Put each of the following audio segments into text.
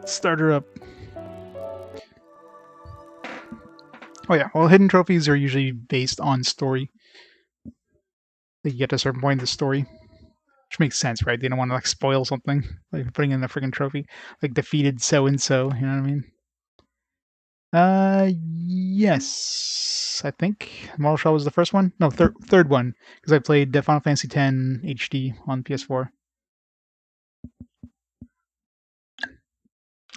Start her up. Oh yeah, well, hidden trophies are usually based on story. Like you get to a certain point in the story, which makes sense, right? They don't want to like spoil something, like putting in a freaking trophy, like defeated so and so. You know what I mean? Yes, I think Mortal Shell was the first one. No, third one, because I played Final Fantasy X HD on PS4.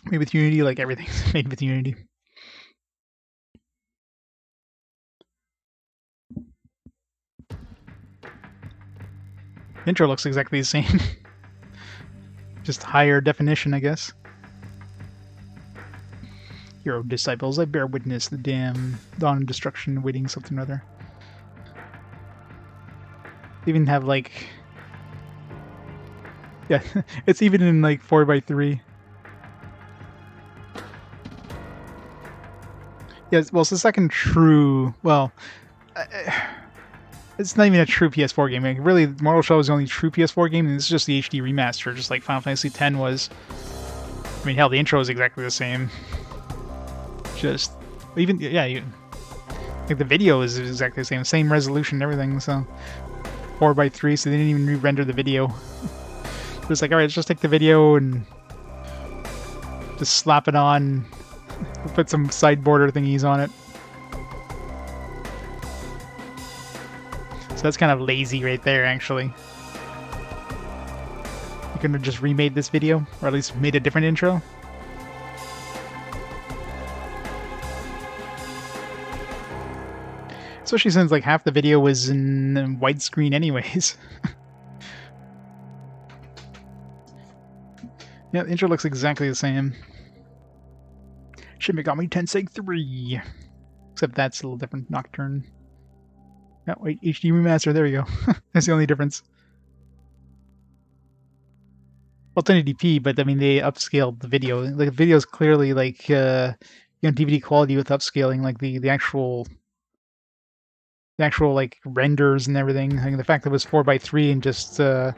Made with Unity, like everything's made with Unity. Intro looks exactly the same. Just higher definition, I guess. Hero disciples, I bear witness the damn dawn of destruction awaiting something or other. They even have like... Yeah, it's even in like 4x3. Yes, well, it's the second true... Well... it's not even a true PS4 game. Like, really, Mortal Shell was the only true PS4 game, and this is just the HD remaster, just like Final Fantasy X was. I mean, hell, the intro is exactly the same. Just... Even... Yeah, like, the video is exactly the same resolution and everything, so... 4x3, so they didn't even re-render the video. It's like, alright, let's just take the video and... just slap it on... Put some side border thingies on it. So that's kind of lazy right there, actually. You could have just remade this video, or at least made a different intro. Especially since like half the video was in widescreen anyways. Yeah, the intro looks exactly the same. Shin Megami Tensei 3. Except that's a little different. Nocturne. Oh, wait, HD Remaster, there we go. That's the only difference. Well, it's 1080p, but I mean, they upscaled the video. Like, the video is clearly, like, DVD quality with upscaling, like, the actual, like, renders and everything. I mean, the fact that it was 4x3 and just, it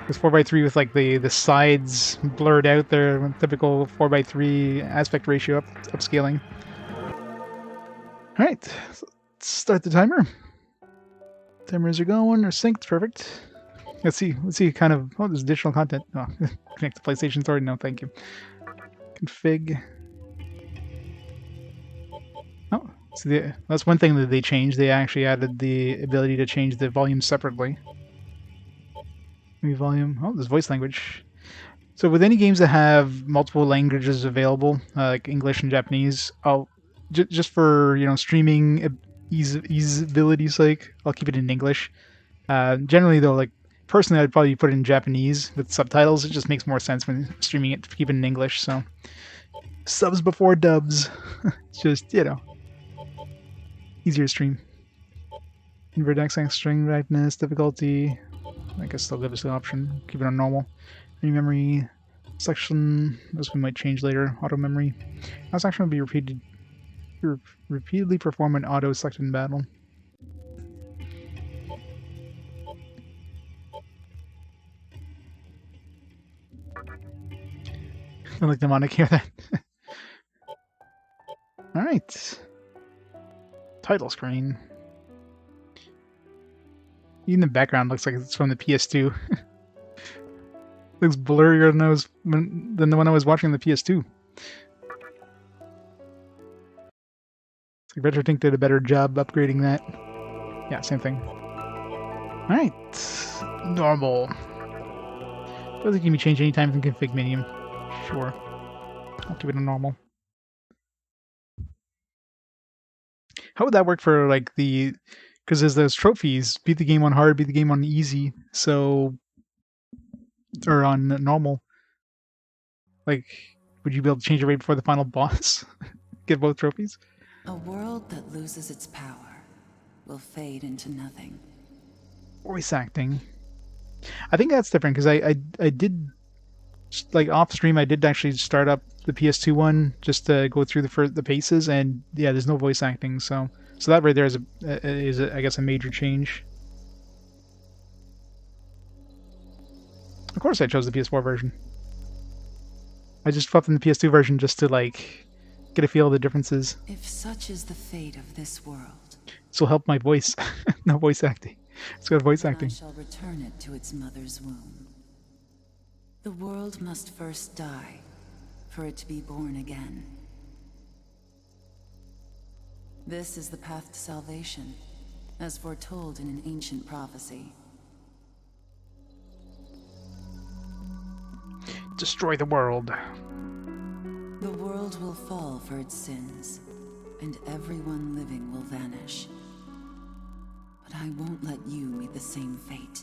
was 4x3 with, like, the sides blurred out there, typical 4x3 aspect ratio upscaling. Alright, so let's start the timer. Timers are going, they're synced, perfect. Let's see kind of, oh, there's additional content. Oh, connect to PlayStation Store, no thank you. Config. Oh, so that's one thing that they changed. They actually added the ability to change the volume separately. Maybe volume, oh, there's voice language. So with any games that have multiple languages available, like English and Japanese, I'll, just for, you know, streaming easeability's sake, I'll keep it in English. Generally though, like, personally, I'd probably put it in Japanese with subtitles. It just makes more sense when streaming it to keep it in English, so... Subs before dubs. It's just, you know... easier to stream. Invert accent, string brightness, difficulty... I guess they'll give us the option. Keep it on normal. Any memory... selection... this we might change later. Auto memory. This action will be repeatedly perform an auto select in battle. I like the mnemonic here then. Alright. Title screen. Even the background looks like it's from the PS2. Looks blurrier than the one I was watching on the PS2. It's like RetroTink did a better job upgrading that. Yeah, same thing. Alright. Normal. Doesn't give me change anytime from config menu. Sure. I'll keep it on normal. How would that work for, like, the... because there's those trophies. Beat the game on hard, beat the game on easy. So... or on normal. Like, would you be able to change it right before the final boss? Get both trophies? A world that loses its power will fade into nothing. Voice acting. I think that's different, because I did... like, off stream, I did actually start up the PS2 one just to go through the paces, and yeah, there's no voice acting, so that right there is I guess a major change. Of course, I chose the PS4 version. I just swapped in the PS2 version just to like get a feel of the differences. If such is the fate of this world, This will help my voice. No voice acting. It's got voice then I acting. shall return it to its mother's womb. The world must first die for it to be born again. This is the path to salvation, as foretold in an ancient prophecy. Destroy the world. The world will fall for its sins, and everyone living will vanish. But I won't let you meet the same fate.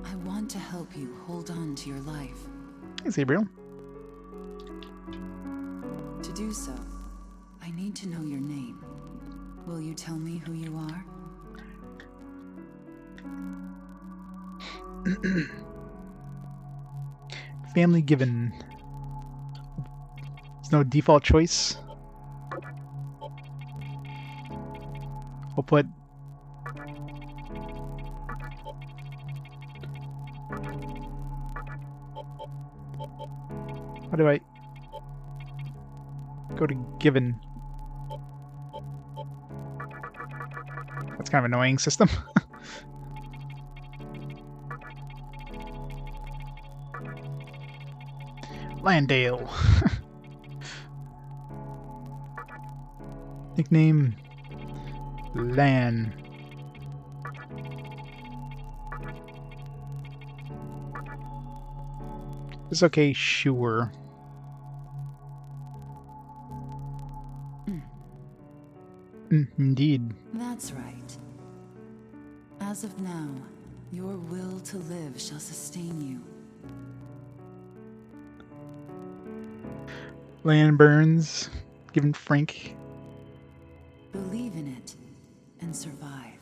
I want to help you hold on to your life. Hey, Gabriel. To do so, I need to know your name. Will you tell me who you are? Family given. There's no default choice. We'll put how do I go to given? That's kind of an annoying system. Landale. Nickname Lan. It's okay, sure. Indeed. That's right. As of now, your will to live shall sustain you. Lan Burns. Given Frank. Believe in it and survive.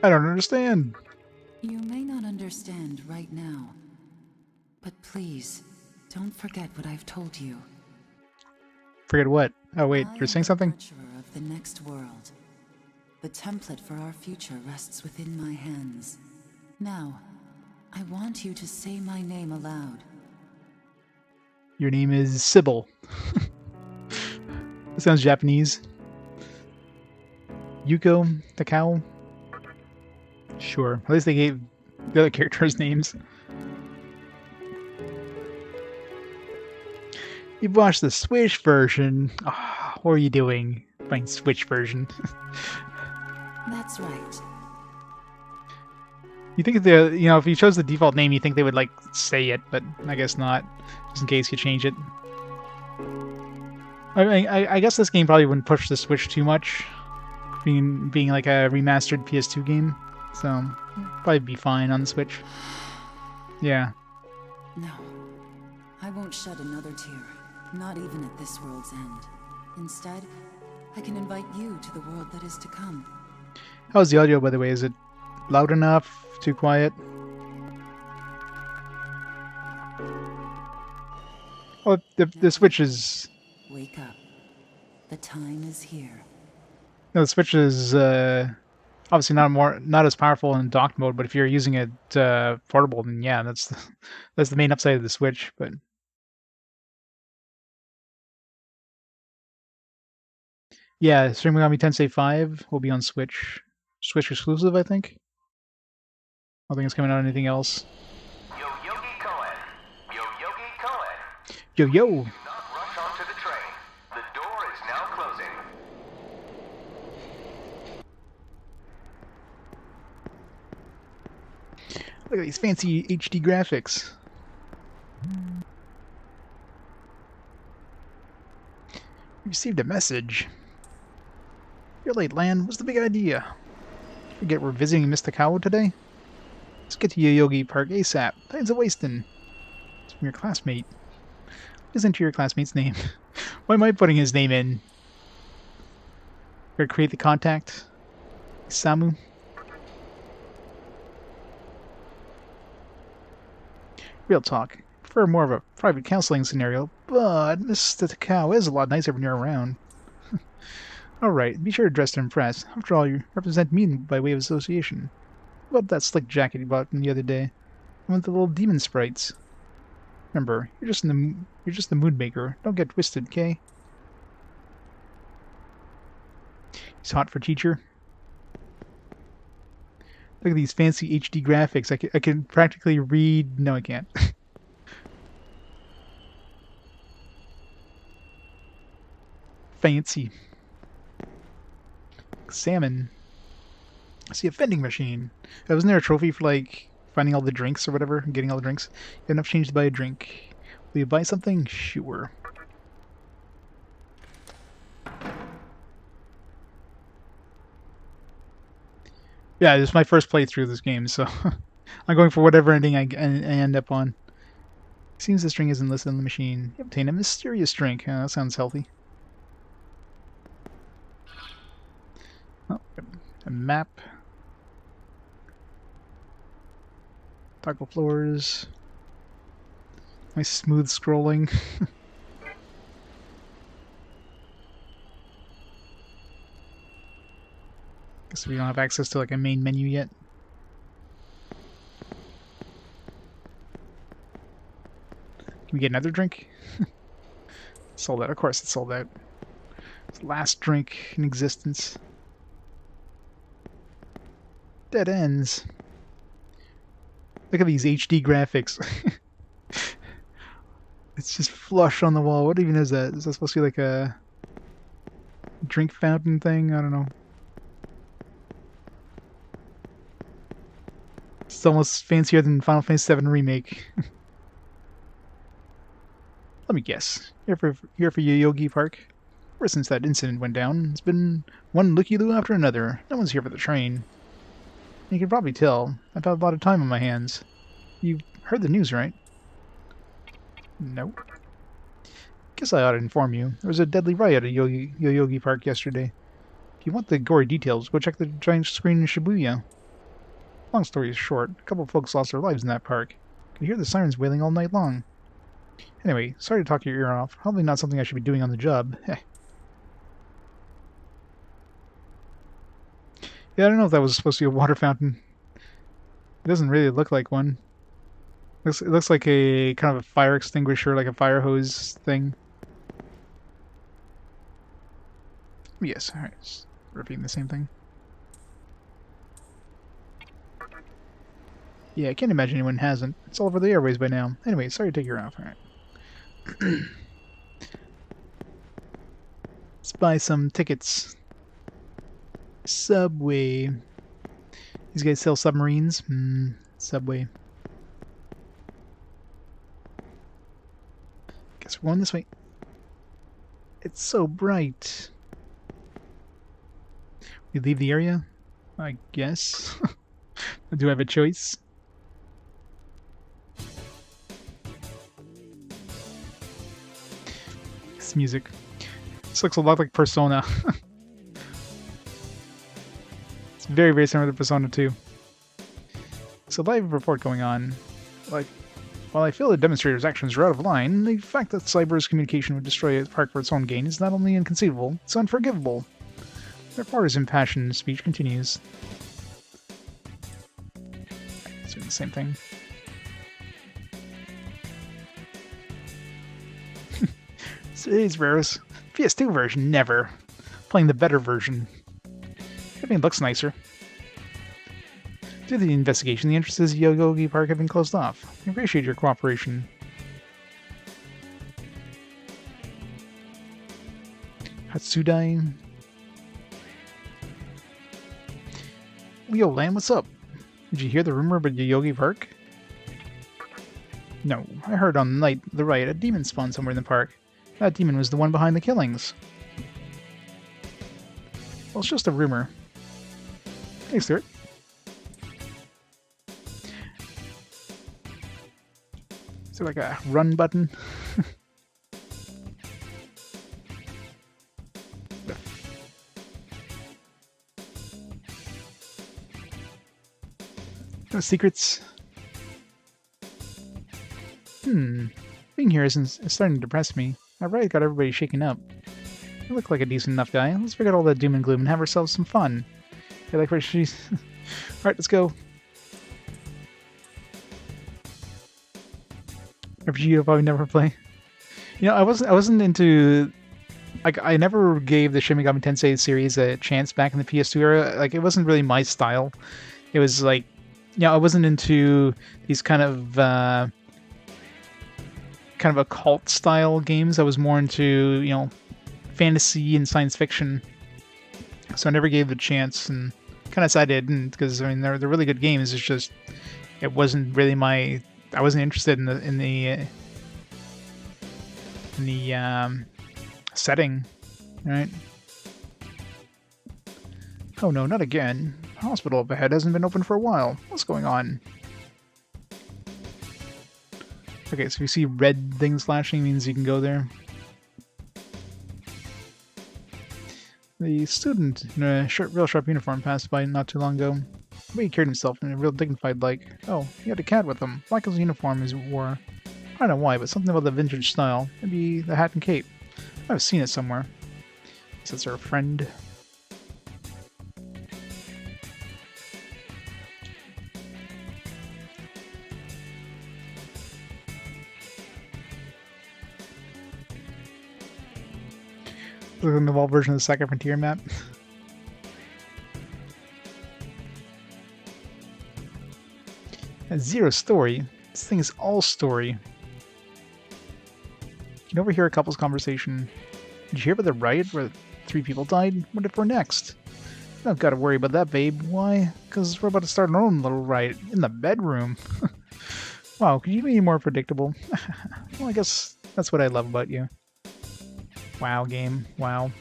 I don't understand. You may not understand right now, but please, don't forget what I've told you. Forget what? Oh wait, I you're saying am the something? nurturer of the next world. The template for our future rests within my hands. Now, I want you to say my name aloud. Your name is Sybil. That sounds Japanese. Yuko Takao? Sure. At least they gave the other characters names. You've watched the Switch version. Oh, what are you doing? Playing Switch version. That's right. You think if you chose the default name, you think they would like say it, but I guess not. Just in case you change it. I guess this game probably wouldn't push the Switch too much, being like a remastered PS2 game, so probably be fine on the Switch. Yeah. No, I won't shed another tear, not even at this world's end. Instead, I can invite you to the world that is to come. How's the audio, by the way? Is it loud enough? Too quiet? Oh, the Switch is... Wake up. The time is here. No, the Switch is obviously not as powerful in docked mode, but if you're using it portable, then yeah, that's the main upside of the Switch. But yeah, Shin Megami Tensei 5 will be on Switch exclusive, I think. I don't think it's coming out on anything else. Yo Yogi Cohen. Yo Yogi Cohen. Yo. Do not rush onto the train. The door is now closing. Look at these fancy HD graphics. We received a message. You're late, Lan. What's the big idea? Forget we're visiting Mr. Cow today? Let's get to Yoyogi Park ASAP. Time's a wasting. It's from your classmate. What is into your classmate's name? Why am I putting his name in? Gotta create the contact. Samu. Real talk. Prefer more of a private counseling scenario, but Mr. Takao is a lot nicer when you're around. Alright, be sure to dress to impress. After all, you represent me by way of association. What about that slick jacket you bought from the other day? The one with the little demon sprites. Remember, you're just the mood maker. Don't get twisted, okay? He's hot for teacher. Look at these fancy HD graphics. I can practically read. No, I can't. Fancy. Salmon. I see a vending machine. Wasn't there a trophy for, like, finding all the drinks or whatever? Getting all the drinks? You have enough change to buy a drink. Will you buy something? Sure. Yeah, this is my first playthrough of this game, so I'm going for whatever ending I end up on. Seems the string isn't listed on the machine. You obtain a mysterious drink. That sounds healthy. Oh, a map. Toggle floors. Nice smooth scrolling. Guess we don't have access to like a main menu yet. Can we get another drink? Sold out. Of course it's sold out. It's the last drink in existence. Dead ends. Look at these HD graphics. It's just flush on the wall. What even is that? Is that supposed to be like a drink fountain thing? I don't know. It's almost fancier than Final Fantasy VII Remake. Let me guess. Here for Yoyogi Park? Ever since that incident went down, it's been one looky-loo after another. No one's here for the train. You can probably tell. I've had a lot of time on my hands. You heard the news, right? Nope. Guess I ought to inform you. There was a deadly riot at Yoyogi Park yesterday. If you want the gory details, go check the giant screen in Shibuya. Long story short, a couple of folks lost their lives in that park. You could hear the sirens wailing all night long. Anyway, sorry to talk your ear off. Probably not something I should be doing on the job. Yeah, I don't know if that was supposed to be a water fountain. It doesn't really look like one. It looks like a kind of a fire extinguisher, like a fire hose thing. Yes, alright. Just repeating the same thing. Yeah, I can't imagine anyone hasn't. It's all over the airways by now. Anyway, sorry to take your off. Alright. Let's buy some tickets. Subway. These guys sell submarines? Subway. Guess we're going this way. It's so bright. We leave the area? I guess. Do I have a choice? This music. This looks a lot like Persona. It's very, very similar to Persona 2. So live report going on. Like, while I feel the demonstrator's actions are out of line, the fact that Cyber's communication would destroy a park for its own gain is not only inconceivable, it's unforgivable. The reporter's impassioned speech continues. It's doing the same thing. Today's rarest PS2 version, never. Playing the better version. Everything looks nicer. Due to the investigation, the entrances to Yoyogi Park have been closed off. I appreciate your cooperation. Hatsudai. Yo, Lan, what's up? Did you hear the rumor about Yoyogi Park? No, I heard on the riot a demon spawned somewhere in the park. That demon was the one behind the killings. Well, it's just a rumor. Thanks, Stuart. Is there like a run button? No secrets. Being here is starting to depress me. I really got everybody shaken up. You look like a decent enough guy. Let's forget all that doom and gloom and have ourselves some fun. I like where she's... Alright, let's go. RPG you'll probably never play. You know, I wasn't into, like, I never gave the Shin Megami Tensei series a chance back in the PS2 era. Like, it wasn't really my style. It was like, you know, I wasn't into these kind of occult style games. I was more into, you know, fantasy and science fiction. So I never gave it a chance, and kind of sad I didn't, because I mean they're really good games. It's just it wasn't really my. I wasn't interested in the setting, right? Oh no, not again. Hospital up ahead hasn't been open for a while. What's going on? Okay, so you see red things flashing means you can go there. The student in a real sharp uniform passed by not too long ago. But he carried himself in a real dignified like. Oh, he had a cat with him. Like his uniform he wore. I don't know why, but something about the vintage style. Maybe the hat and cape. I've seen it somewhere. Guess that's our friend. Look at the wall version of the Second Frontier map. Zero story. This thing is all story. You can overhear a couple's conversation. Did you hear about the riot where 3 people died? What if we're next? Don't gotta worry about that, babe. Why? Because we're about to start our own little riot in the bedroom. Wow, could you be more predictable? Well, I guess that's what I love about you. Wow, game. Wow.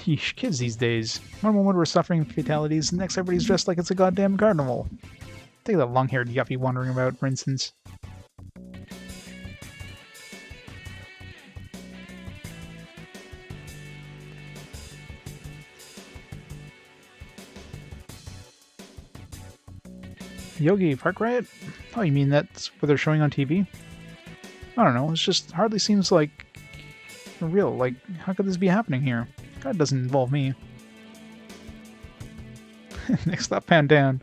Yeesh, kids these days. One moment we're suffering fatalities, the next everybody's dressed like it's a goddamn carnival. Take that long-haired yuppie wandering about, for instance. Yogi Park Riot? Oh, you mean that's what they're showing on TV? I don't know, it just hardly seems like real. Like, how could this be happening here? God, it doesn't involve me. Next stop, Pound Down.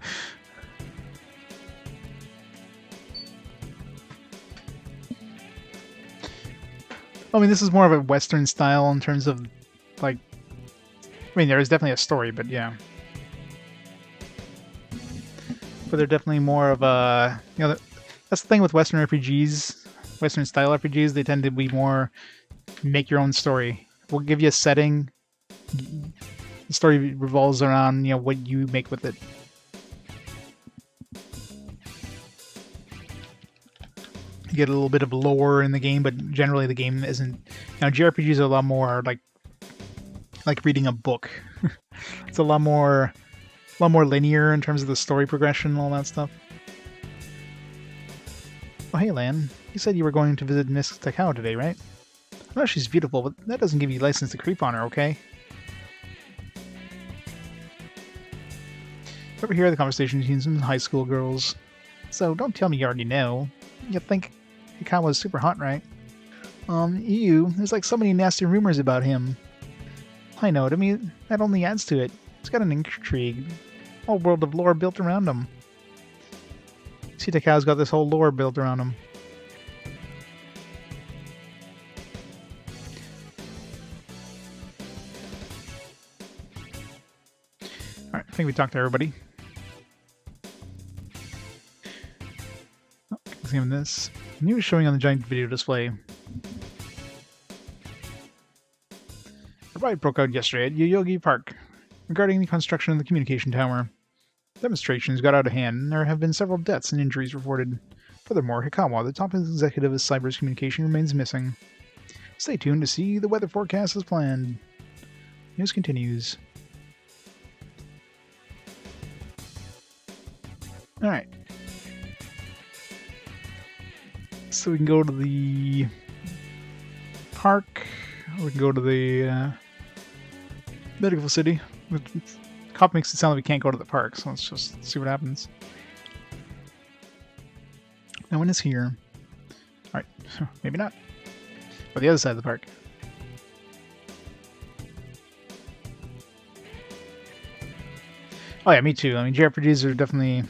I mean, this is more of a Western style in terms of, like... I mean, there is definitely a story, but yeah. But they're definitely more of a... You know, that's the thing with Western RPGs. Western style RPGs, they tend to be more... Make your own story. We'll give you a setting. The story revolves around, you know, what you make with it. You get a little bit of lore in the game, but generally the game isn't... You know, JRPGs are a lot more like reading a book. It's a lot more linear in terms of the story progression and all that stuff. Oh, hey, Lan. You said you were going to visit Miss Takao today, right? I know she's beautiful, but that doesn't give you license to creep on her, okay? Over here, the conversation between some high school girls. So, don't tell me you already know. You think Hikawa's super hot, right? Ew, there's like so many nasty rumors about him. I know, to me, that only adds to it. It's got an intrigue. A whole world of lore built around him. See, Takao's got this whole lore built around him. Alright, I think we talked to everybody. Oh, examine this. News showing on the giant video display. A riot broke out yesterday at Yoyogi Park regarding the construction of the communication tower. Demonstrations got out of hand, and there have been several deaths and injuries reported. Furthermore, Hikawa, the top executive of Cyber's communication, remains missing. Stay tuned to see the weather forecast as planned. News continues. Alright. So we can go to the park, or we can go to the medical city. The cop makes it sound like we can't go to the park, so let's just see what happens. No one is here. Alright, maybe not. Or the other side of the park. Oh yeah, me too. I mean, JRPGs are definitely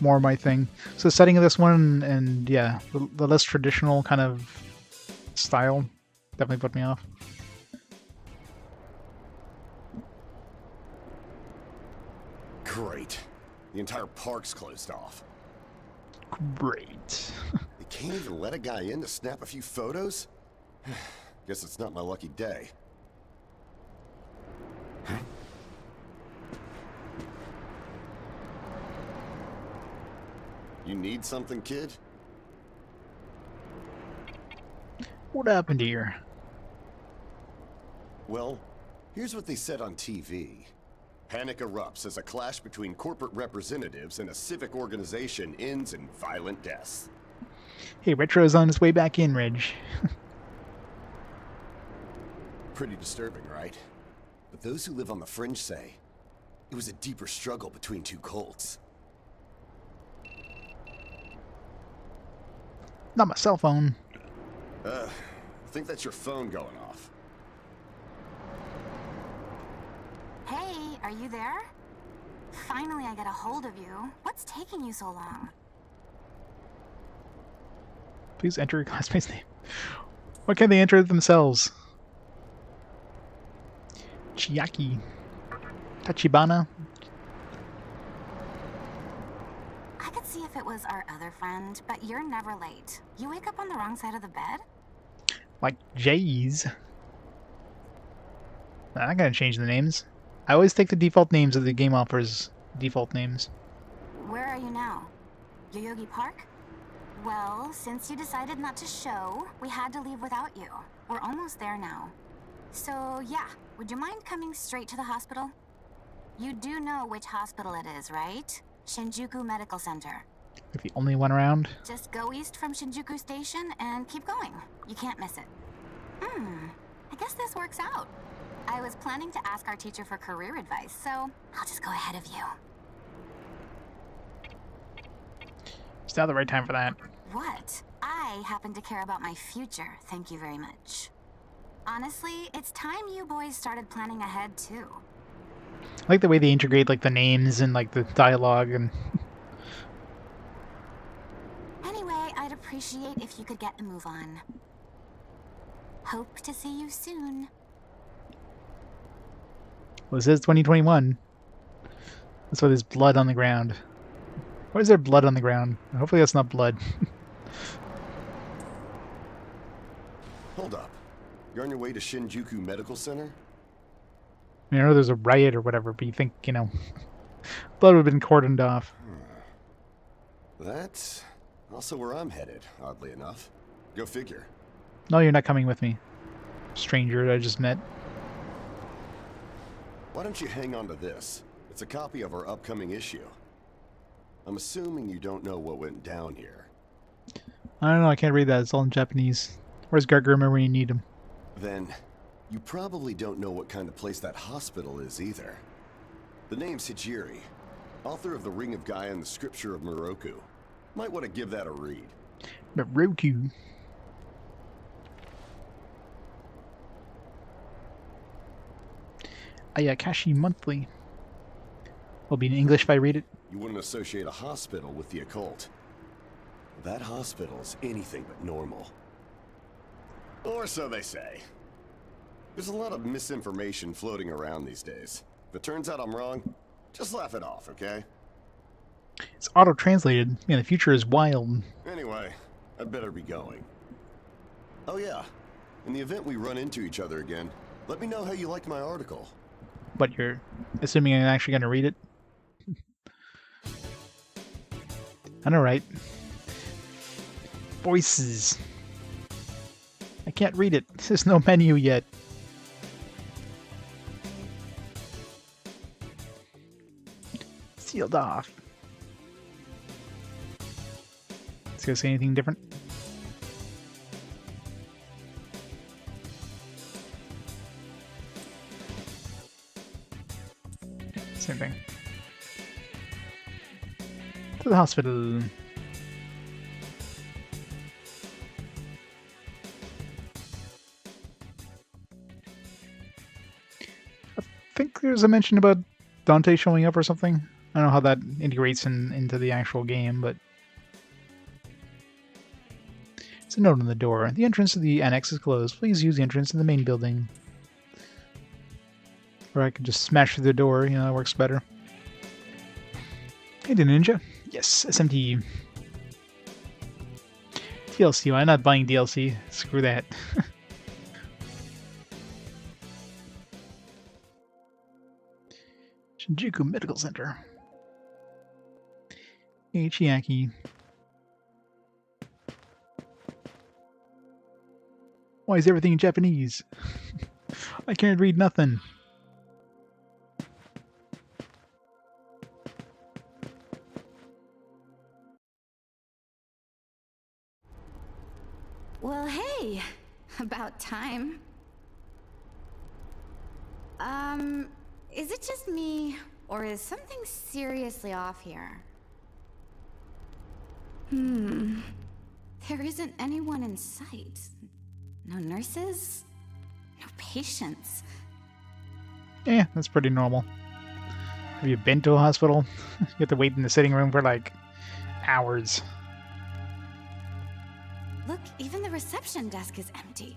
more my thing. So the setting of this one, and yeah, the less traditional kind of style definitely put me off. Great. The entire park's closed off. Great. They can't even let a guy in to snap a few photos? Guess it's not my lucky day. You need something, kid? What happened here? Well, here's what they said on TV. Panic erupts as a clash between corporate representatives and a civic organization ends in violent deaths. Hey, Retro's on his way back in, Reg. Pretty disturbing, right? But those who live on the fringe say it was a deeper struggle between two cults. Not my cell phone. I think that's your phone going off. Hey, are you there? Finally, I get a hold of you. What's taking you so long? Please enter your classmate's name. Why can't they enter it themselves? Chiaki. Tachibana. I could see if it was our other friend, but you're never late. You wake up on the wrong side of the bed? Like J's. I'm not gonna change the names. I always take the default names that the game offers. Default names. Where are you now? Yoyogi Park? Well, since you decided not to show, we had to leave without you. We're almost there now. So, yeah, would you mind coming straight to the hospital? You do know which hospital it is, right? Shinjuku Medical Center. Like the only one around. Just go east from Shinjuku Station and keep going. You can't miss it. I guess this works out. I was planning to ask our teacher for career advice, so I'll just go ahead of you. It's now the right time for that. What? I happen to care about my future, thank you very much. Honestly, it's time you boys started planning ahead, too. I like the way they integrate like the names and like the dialogue and Anyway, I'd appreciate if you could get a move on. Hope to see you soon. well, it says 2021. That's why there's blood on the ground. Why is there blood on the ground? Hopefully that's not blood. Hold up. You're on your way to Shinjuku Medical Center? I know there's a riot or whatever, but you think, you know, blood would have been cordoned off. That's also where I'm headed, oddly enough. Go figure. No, you're not coming with me. Stranger I just met. Why don't you hang on to this? It's a copy of our upcoming issue. I'm assuming you don't know what went down here. I don't know, I can't read that. It's all in Japanese. Where's Gargurma when you need him? Then, you probably don't know what kind of place that hospital is either. The name's Hijiri, author of The Ring of Gaia and the Scripture of Moroku. Might want to give that a read. But Roku. Ayakashi Monthly. Will be in English if I read it. You wouldn't associate a hospital with the occult. That hospital's anything but normal. Or so they say. There's a lot of misinformation floating around these days. If it turns out I'm wrong, just laugh it off, okay? It's auto-translated. Man, the future is wild. Anyway, I'd better be going. Oh yeah, in the event we run into each other again, let me know how you liked my article. But you're assuming I'm actually going to read it? I know, right? Voices. I can't read it. There's no menu yet. Sealed off. Is he gonna say anything different? Same thing. To the hospital. I think there's a mention about Dante showing up or something. I don't know how that integrates into the actual game, but it's a note on the door. The entrance to the annex is closed. Please use the entrance to the main building. Or I could just smash through the door, you know, that works better. Hey, the ninja. Yes, SMT. DLC. I'm not buying DLC. Screw that. Shinjuku Medical Center. Hey, Chiaki. Why is everything in Japanese? I can't read nothing. Well, hey, about time. Is it just me, or is something seriously off here? There isn't anyone in sight. No nurses? No patients. Yeah, that's pretty normal. Have you been to a hospital? You have to wait in the sitting room for like hours. Look, even the reception desk is empty.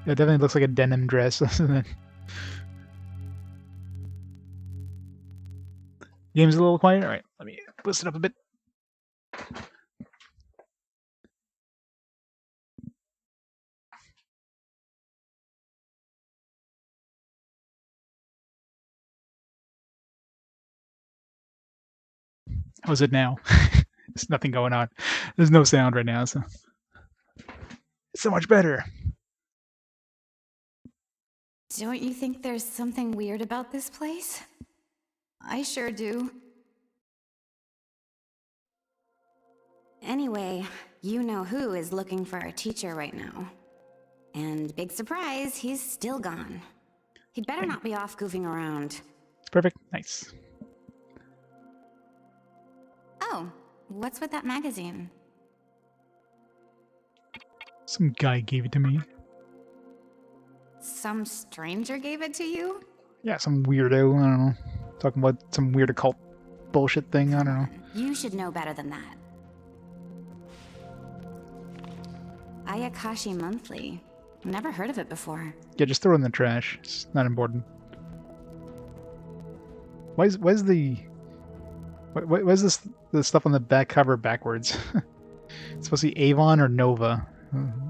It definitely looks like a denim dress, doesn't it? Game's a little quiet. Alright, let me boost it up a bit. How's it now? There's nothing going on. There's no sound right now, so it's so much better. Don't you think there's something weird about this place? I sure do. Anyway, you know who is looking for our teacher right now. And big surprise, he's still gone. He'd better not be off goofing around. Perfect. Nice. Oh, what's with that magazine? Some guy gave it to me. Some stranger gave it to you? Yeah, some weirdo. I don't know. Talking about some weird occult bullshit thing. I don't know. You should know better than that. Ayakashi Monthly. Never heard of it before. Yeah, just throw it in the trash. It's not important. Why is the stuff on the back cover backwards? It's supposed to be Avon or Nova.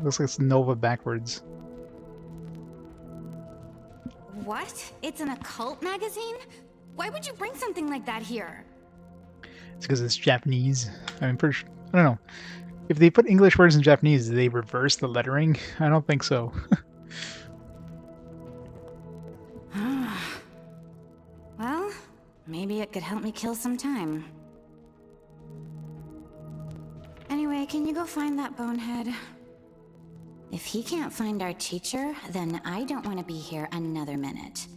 Looks like it's Nova backwards. What? It's an occult magazine? Why would you bring something like that here? It's because it's Japanese. I mean, pretty sure, I don't know. If they put English words in Japanese, do they reverse the lettering? I don't think so. Well, maybe it could help me kill some time. Anyway, can you go find that bonehead? If he can't find our teacher, then I don't want to be here another minute.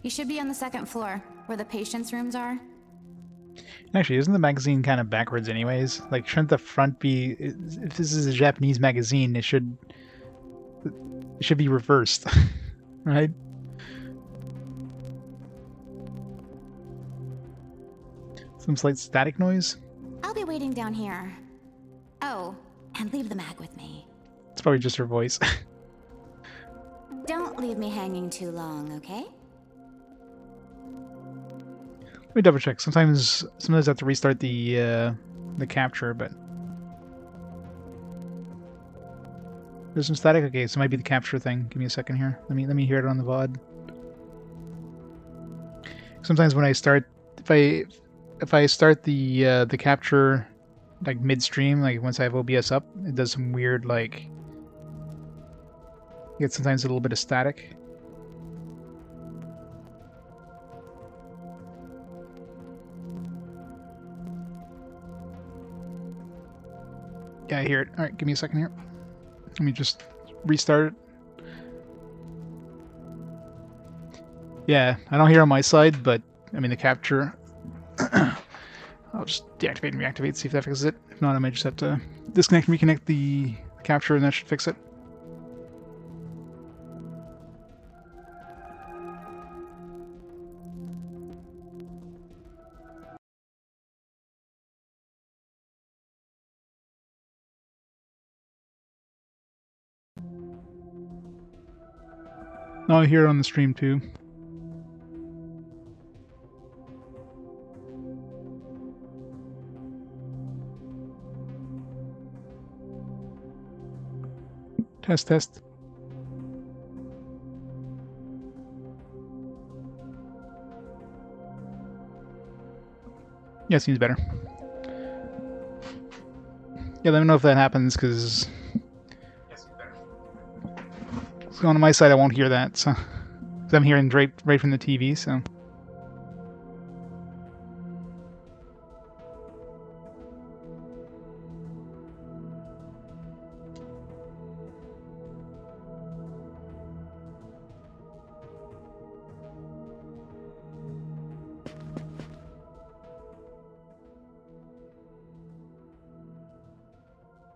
You should be on the second floor, where the patients' rooms are. Actually, isn't the magazine kind of backwards anyways? Like, shouldn't the front be... If this is a Japanese magazine, it should be reversed, right? Some slight static noise? I'll be waiting down here. Oh, and leave the mag with me. It's probably just her voice. Don't leave me hanging too long, okay? Let me double check. Sometimes I have to restart the capture, but there's some static. Okay, so it might be the capture thing. Give me a second here. Let me hear it on the VOD. Sometimes when I start, if I start the capture like midstream, like once I have OBS up, it does some weird like. You get sometimes a little bit of static. Yeah, I hear it. Alright, give me a second here. Let me just restart it. Yeah, I don't hear it on my side, but I mean the capture. I'll just deactivate and reactivate, see if that fixes it. If not, I might just have to disconnect and reconnect the capture and that should fix it. No, I hear it on the stream too. Test, test. Yeah, seems better. Yeah, let me know if that happens, because it's going on my side, I won't hear that, so 'cause I'm hearing right from the TV, so.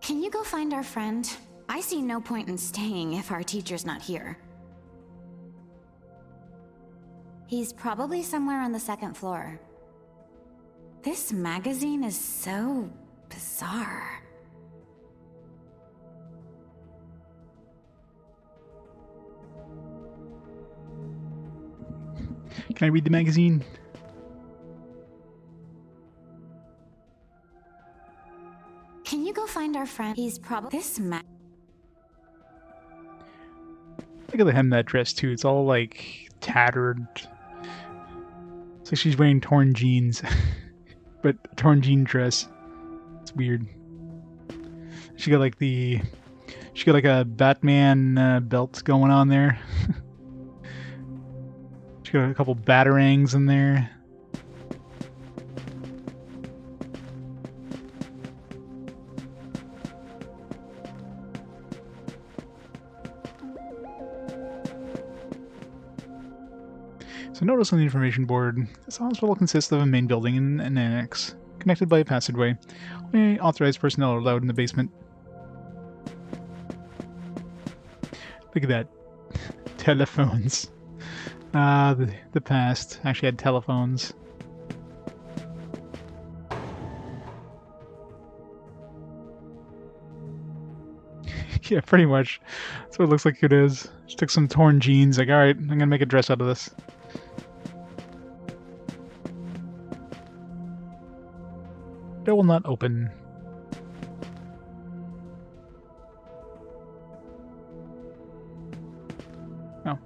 Can you go find our friend? I see no point in staying if our teacher's not here. He's probably somewhere on the second floor. This magazine is so bizarre. Can I read the magazine? Can you go find our friend? He's probably Look at the hem of that dress too. It's all like tattered. It's like she's wearing torn jeans, but a torn jean dress. It's weird. She got like a Batman belt going on there. She got a couple batarangs in there. So notice on the information board, this hospital consists of a main building and an annex, connected by a passageway. Only authorized personnel are allowed in the basement. Look at that. Telephones. The past actually had telephones. Yeah, pretty much. That's what it looks like it is. Just took some torn jeans, like, alright, I'm gonna make a dress out of this. Door will not open. Oh.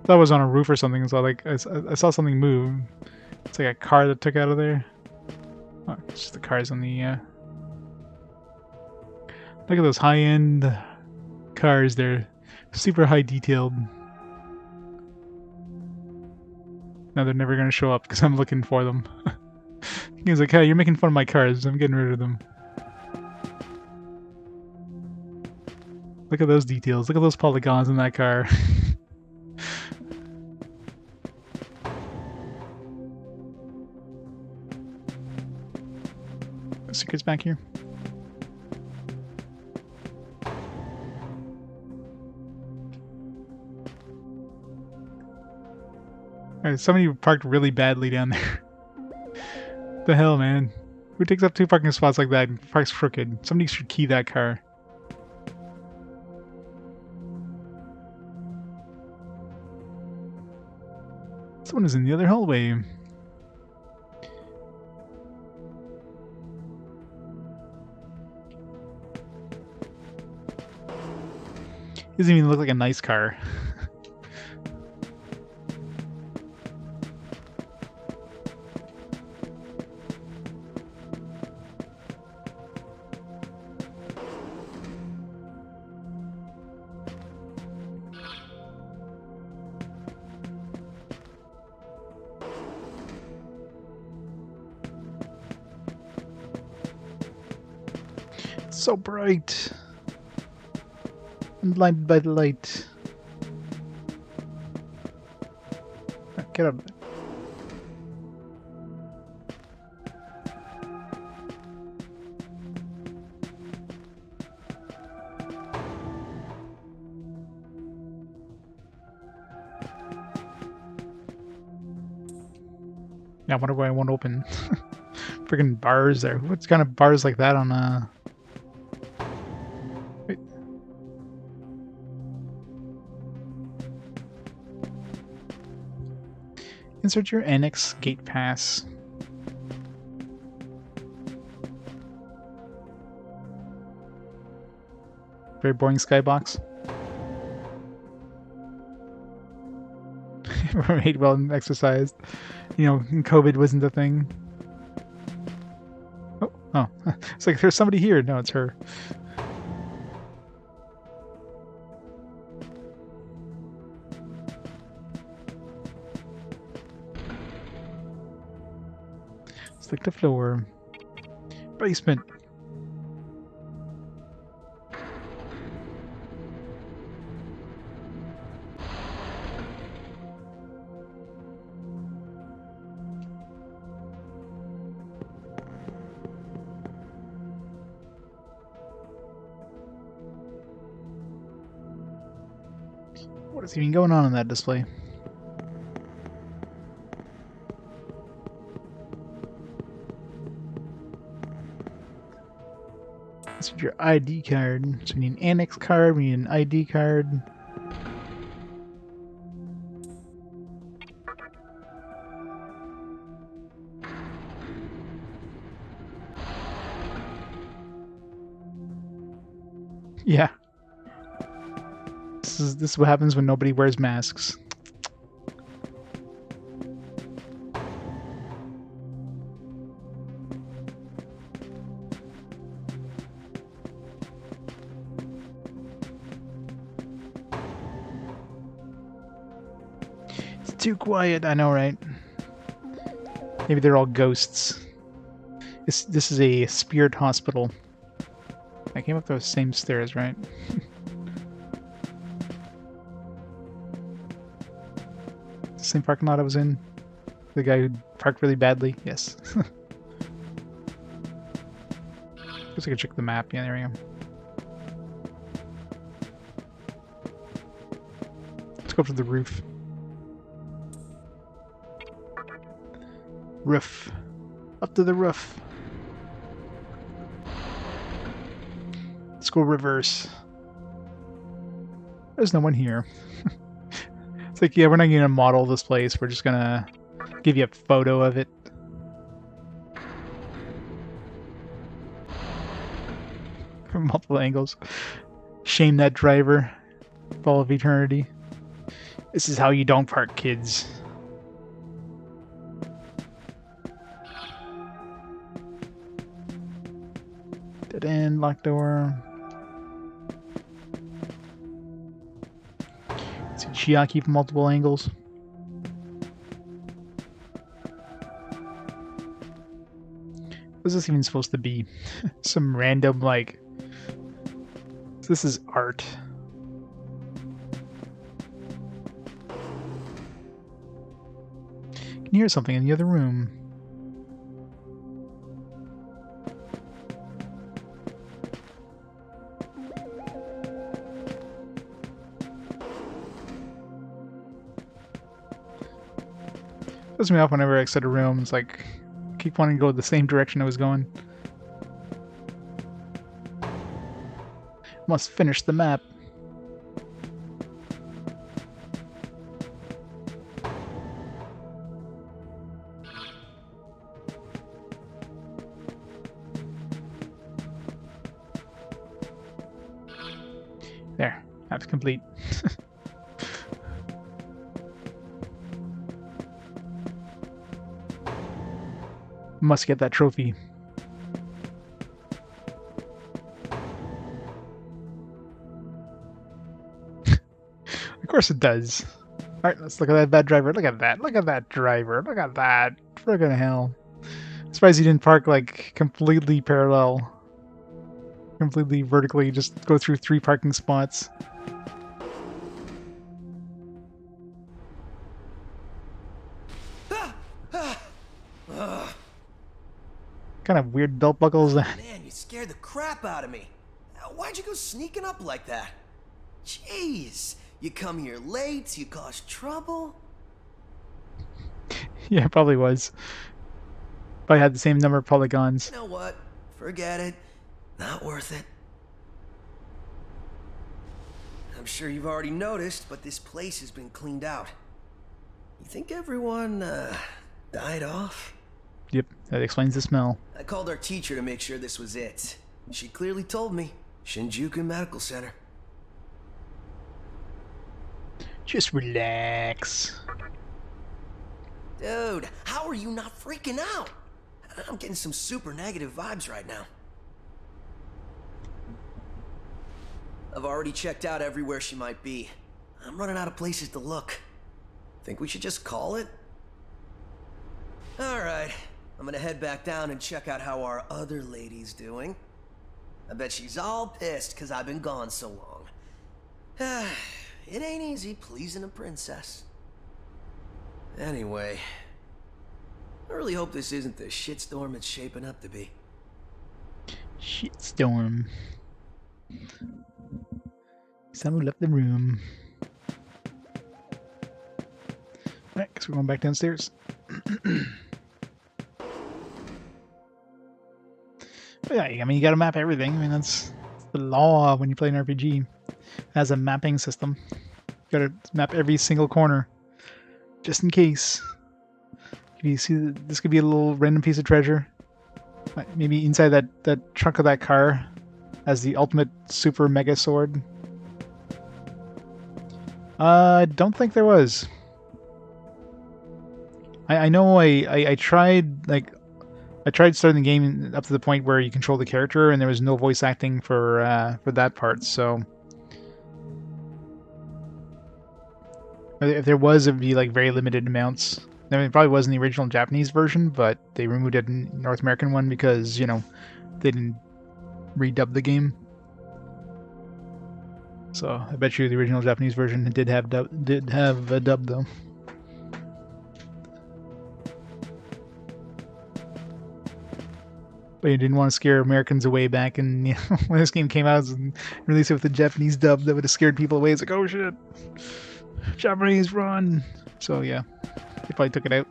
That was on a roof or something, so like I saw something move. It's like a car that took out of there. Oh, it's just the cars on the Look at those high-end cars, they're super high detailed. Now they're never gonna show up because I'm looking for them. He's like, hey, you're making fun of my cars, I'm getting rid of them. Look at those details, look at those polygons in that car. Secrets back here. Alright, somebody parked really badly down there. The hell, man? Who takes up 2 parking spots like that and parks crooked? Somebody should key that car. Someone is in the other hallway. Doesn't even look like a nice car. So bright. I'm blinded by the light. Get out of there. Yeah, I wonder why I won't open. Friggin' bars there. What kind of bars like that on Wait. Insert your annex gate pass. Very boring skybox. Remained well exercised. You know, COVID wasn't a thing. Oh, it's like there's somebody here. No, it's her. It's like the floor. Basement. What is even going on in that display? This is your ID card. So we need an annex card, we need an ID card. Yeah. This is what happens when nobody wears masks. It's too quiet, I know, right? Maybe they're all ghosts. This is a spirit hospital. I came up those same stairs, right? Same parking lot I was in? The guy who parked really badly? Yes. Guess I could check the map. Yeah, there we go. Let's go up to the roof. Roof. Up to the roof. Let's go reverse. There's no one here. It's like, yeah, we're not going to model this place. We're just going to give you a photo of it. From multiple angles. Shame that driver. For all of eternity. This is how you don't park, kids. Dead end, locked door. Chiaki from multiple angles. What is this even supposed to be? Some random, like... This is art. I can hear something in the other room. Throws me off whenever I exit a room. It's like, I keep wanting to go the same direction I was going. Must finish the map. There, map's complete. Must get that trophy. Of course it does. Alright, let's look at that bad driver. Look at that. Look at that driver. Look at that. Friggin' hell. I'm surprised he didn't park like completely parallel. Completely vertically. Just go through 3 parking spots. Kind of weird belt buckle is that? Man, you scared the crap out of me. Why'd you go sneaking up like that? Jeez, you come here late, you cause trouble. Yeah, it probably was. Probably had the same number of polygons. You know what? Forget it. Not worth it. I'm sure you've already noticed, but this place has been cleaned out. You think everyone, died off? Yep, that explains the smell. I called our teacher to make sure this was it. She clearly told me. Shinjuku Medical Center. Just relax. Dude, how are you not freaking out? I'm getting some super negative vibes right now. I've already checked out everywhere she might be. I'm running out of places to look. Think we should just call it? Alright, I'm gonna head back down and check out how our other lady's doing. I bet she's all pissed because I've been gone so long. It ain't easy pleasing a princess. Anyway, I really hope this isn't the shitstorm it's shaping up to be. Shitstorm. Someone left the room. Alright, guess we're going back downstairs. But yeah, I mean, you gotta map everything. I mean, that's the law when you play an RPG. It has a mapping system. You gotta map every single corner. Just in case. You see, this could be a little random piece of treasure. Maybe inside that trunk of that car as the ultimate super mega sword. I don't think there was. I know I tried, like, I tried starting the game up to the point where you control the character and there was no voice acting for that part, so if there was, it'd be like very limited amounts. I mean, it probably was in the original Japanese version, but they removed it in the North American one because, you know, they didn't redub the game. So I bet you the original Japanese version did have a dub though. But you didn't want to scare Americans away back in, you know, when this game came out and released it with the Japanese dub. That would have scared people away. It's like, oh shit, Japanese run. So yeah, they probably took it out.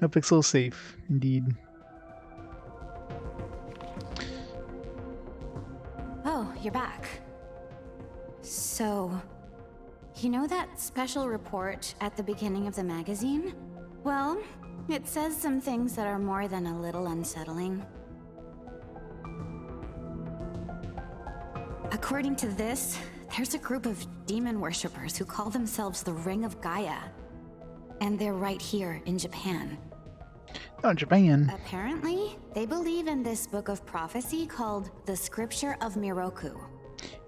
No pixel safe, indeed. Oh, you're back. So, you know that special report at the beginning of the magazine? Well, it says some things that are more than a little unsettling. According to this, there's a group of demon worshippers who call themselves the Ring of Gaia. And they're right here in Japan. Oh, Japan. Apparently, they believe in this book of prophecy called the Scripture of Miroku.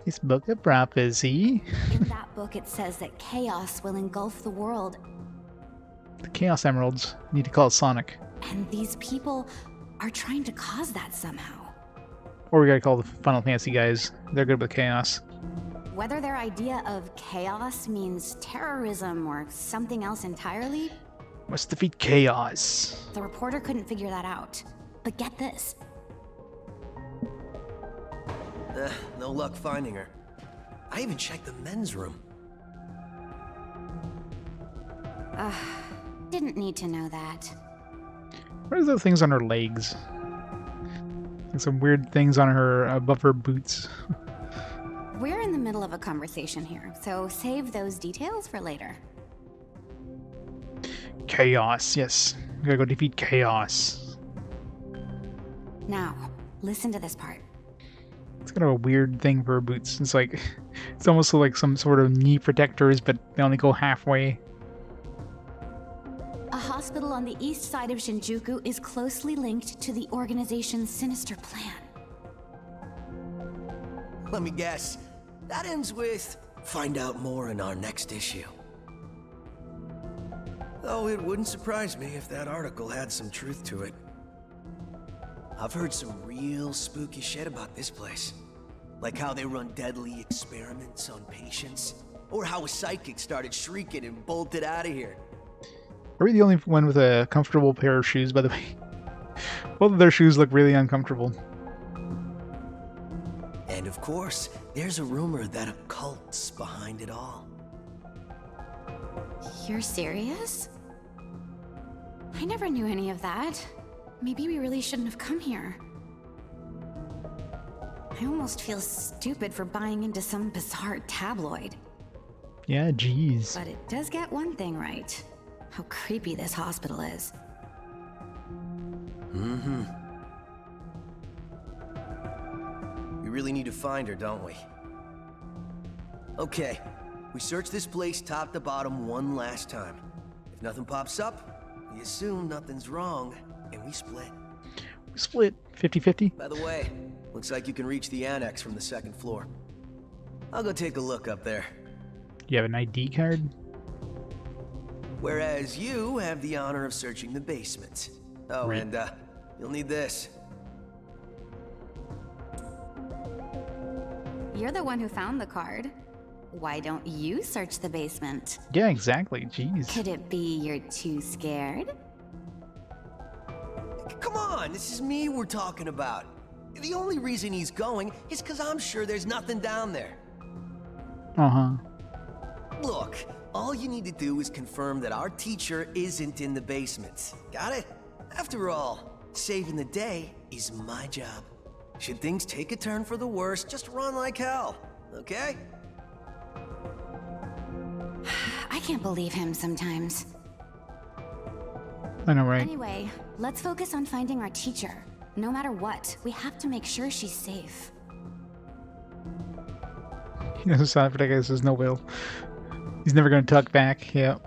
This book of prophecy. In that book, it says that chaos will engulf the world. The Chaos Emeralds. Need to call it Sonic. And these people are trying to cause that somehow. Or we gotta call the Final Fantasy guys. They're good with chaos. Whether their idea of chaos means terrorism or something else entirely, Must defeat chaos. the reporter couldn't figure that out. But get this. No luck finding her. I even checked the men's room. Didn't need to know that. What are those things on her legs? Like some weird things on her, above her boots. We're in the middle of a conversation here, so save those details for later. Chaos, yes. We gotta go defeat chaos. Now, listen to this part. It's kind of a weird thing for her boots. It's like, it's almost like some sort of knee protectors, but they only go halfway. A hospital on the east side of Shinjuku is closely linked to the organization's sinister plan. Let me guess. That ends with, find out more in our next issue. Though it wouldn't surprise me if that article had some truth to it. I've heard some real spooky shit about this place. Like how they run deadly experiments on patients. Or how a psychic started shrieking and bolted out of here. Are we the only one with a comfortable pair of shoes, by the way? Both of their shoes look really uncomfortable. And of course, there's a rumor that a cult's behind it all. You're serious? I never knew any of that. Maybe we really shouldn't have come here. I almost feel stupid for buying into some bizarre tabloid. Yeah, jeez. But it does get one thing right. How creepy this hospital is. Mm-hmm. We really need to find her, don't we? Okay, we search this place top to bottom one last time. If nothing pops up, we assume nothing's wrong, and we split. We split 50-50. By the way, looks like you can reach the annex from the second floor. I'll go take a look up there. You have an ID card? Whereas you have the honor of searching the basement. Oh, Right. and you'll need this. You're the one who found the card. Why don't you search the basement? Yeah, exactly. Jeez. Could it be you're too scared? Come on, this is me we're talking about. The only reason he's going is because I'm sure there's nothing down there. Uh-huh. Look, all you need to do is confirm that our teacher isn't in the basement. Got it? After all, saving the day is my job. Should things take a turn for the worse, just run like hell, okay? I can't believe him sometimes. I know, right? Anyway, let's focus on finding our teacher. No matter what, we have to make sure she's safe. He doesn't sound ridiculous. There's no will. He's never going to talk back. Yeah.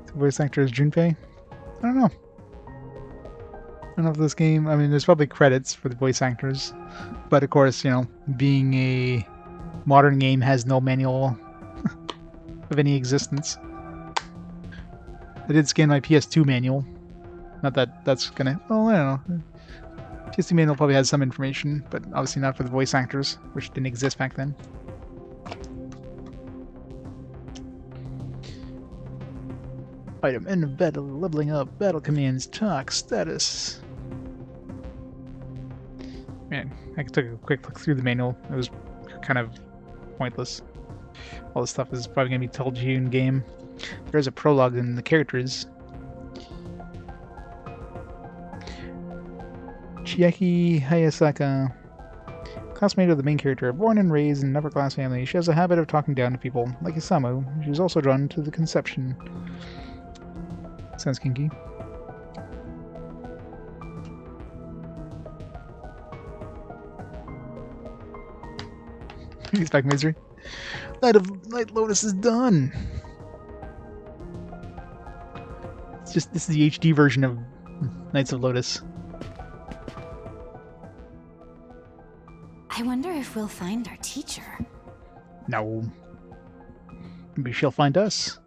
The voice actor is Junpei? I don't know. I don't know if this game... I mean, there's probably credits for the voice actors. But of course, you know, being a modern game has no manual of any existence. I did scan my PS2 manual. Not that that's gonna... Oh, I don't know. PS2 manual probably has some information, but obviously not for the voice actors, which didn't exist back then. Item end of battle, leveling up, battle commands, talk, status. Man, I took a quick look through the manual. It was kind of pointless. All this stuff is probably going to be told to you in game. There's a prologue in the characters. Chiaki Hayasaka, classmate of the main character, born and raised in an upper-class family. She has a habit of talking down to people, like Isamu. She was also drawn to the conception. Sounds kinky. He's back, misery. Night Lotus is done. It's just this is the HD version of Knights of Lotus. I wonder if we'll find our teacher. No. Maybe she'll find us.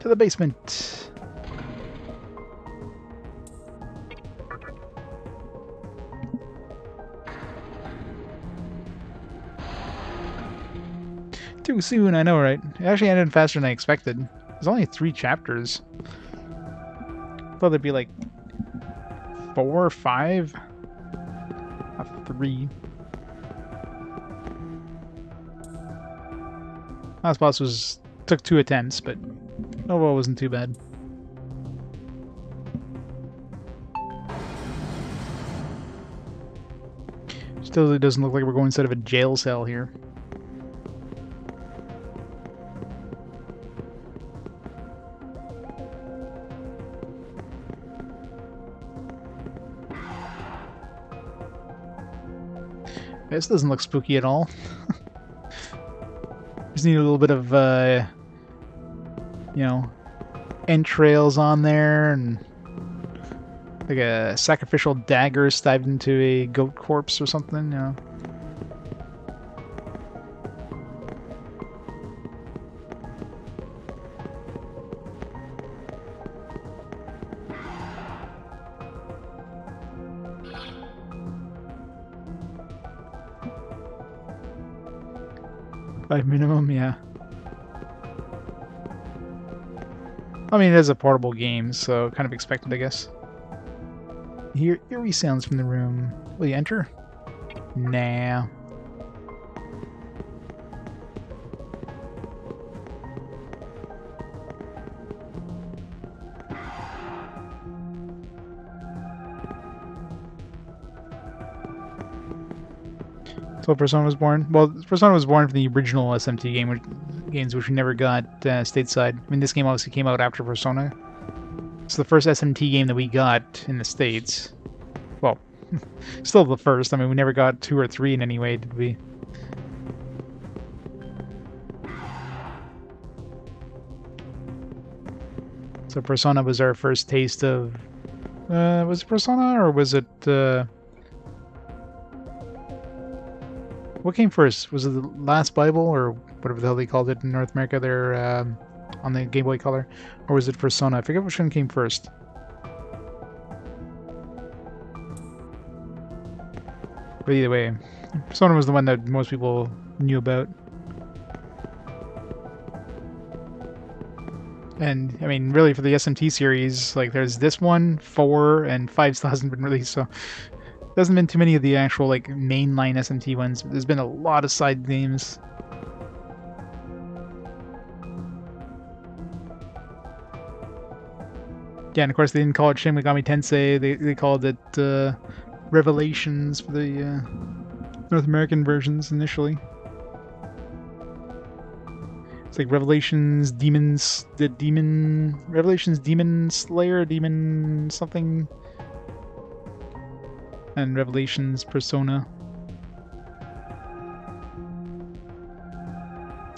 To the basement. Too soon, I know, right? It actually ended faster than I expected. There's only 3 chapters. I thought there'd be like 4 or 5? 3. Last boss took 2 attempts, but overall wasn't too bad. Still, it doesn't look like we're going inside of a jail cell here. This doesn't look spooky at all. Just need a little bit of, you know, entrails on there, and like a sacrificial dagger stabbed into a goat corpse or something, you know. Five minimum, yeah. I mean, it is a portable game, so kind of expected, I guess. Hear eerie sounds from the room. Will you enter? Nah. So Persona was born. Well, Persona was born from the original SMT games, which we never got stateside. I mean, this game obviously came out after Persona. So the first SMT game that we got in the States, well, still the first. I mean, we never got 2 or 3 in any way, did we? So Persona was our first taste of... was it Persona, or was it... what came first? Was it the Last Bible, or whatever the hell they called it in North America there on the Game Boy Color? Or was it Persona? I forget which one came first. But either way, Persona was the one that most people knew about. And, I mean, really, for the SMT series, like, there's this one, 4, and 5 still hasn't been released, so... There hasn't been too many of the actual, like, mainline SMT ones. There's been a lot of side games. Yeah, and of course they didn't call it Shin Megami Tensei. They called it Revelations for the North American versions initially. It's like Revelations Revelations Demon Slayer, Demon something, and Revelations Persona.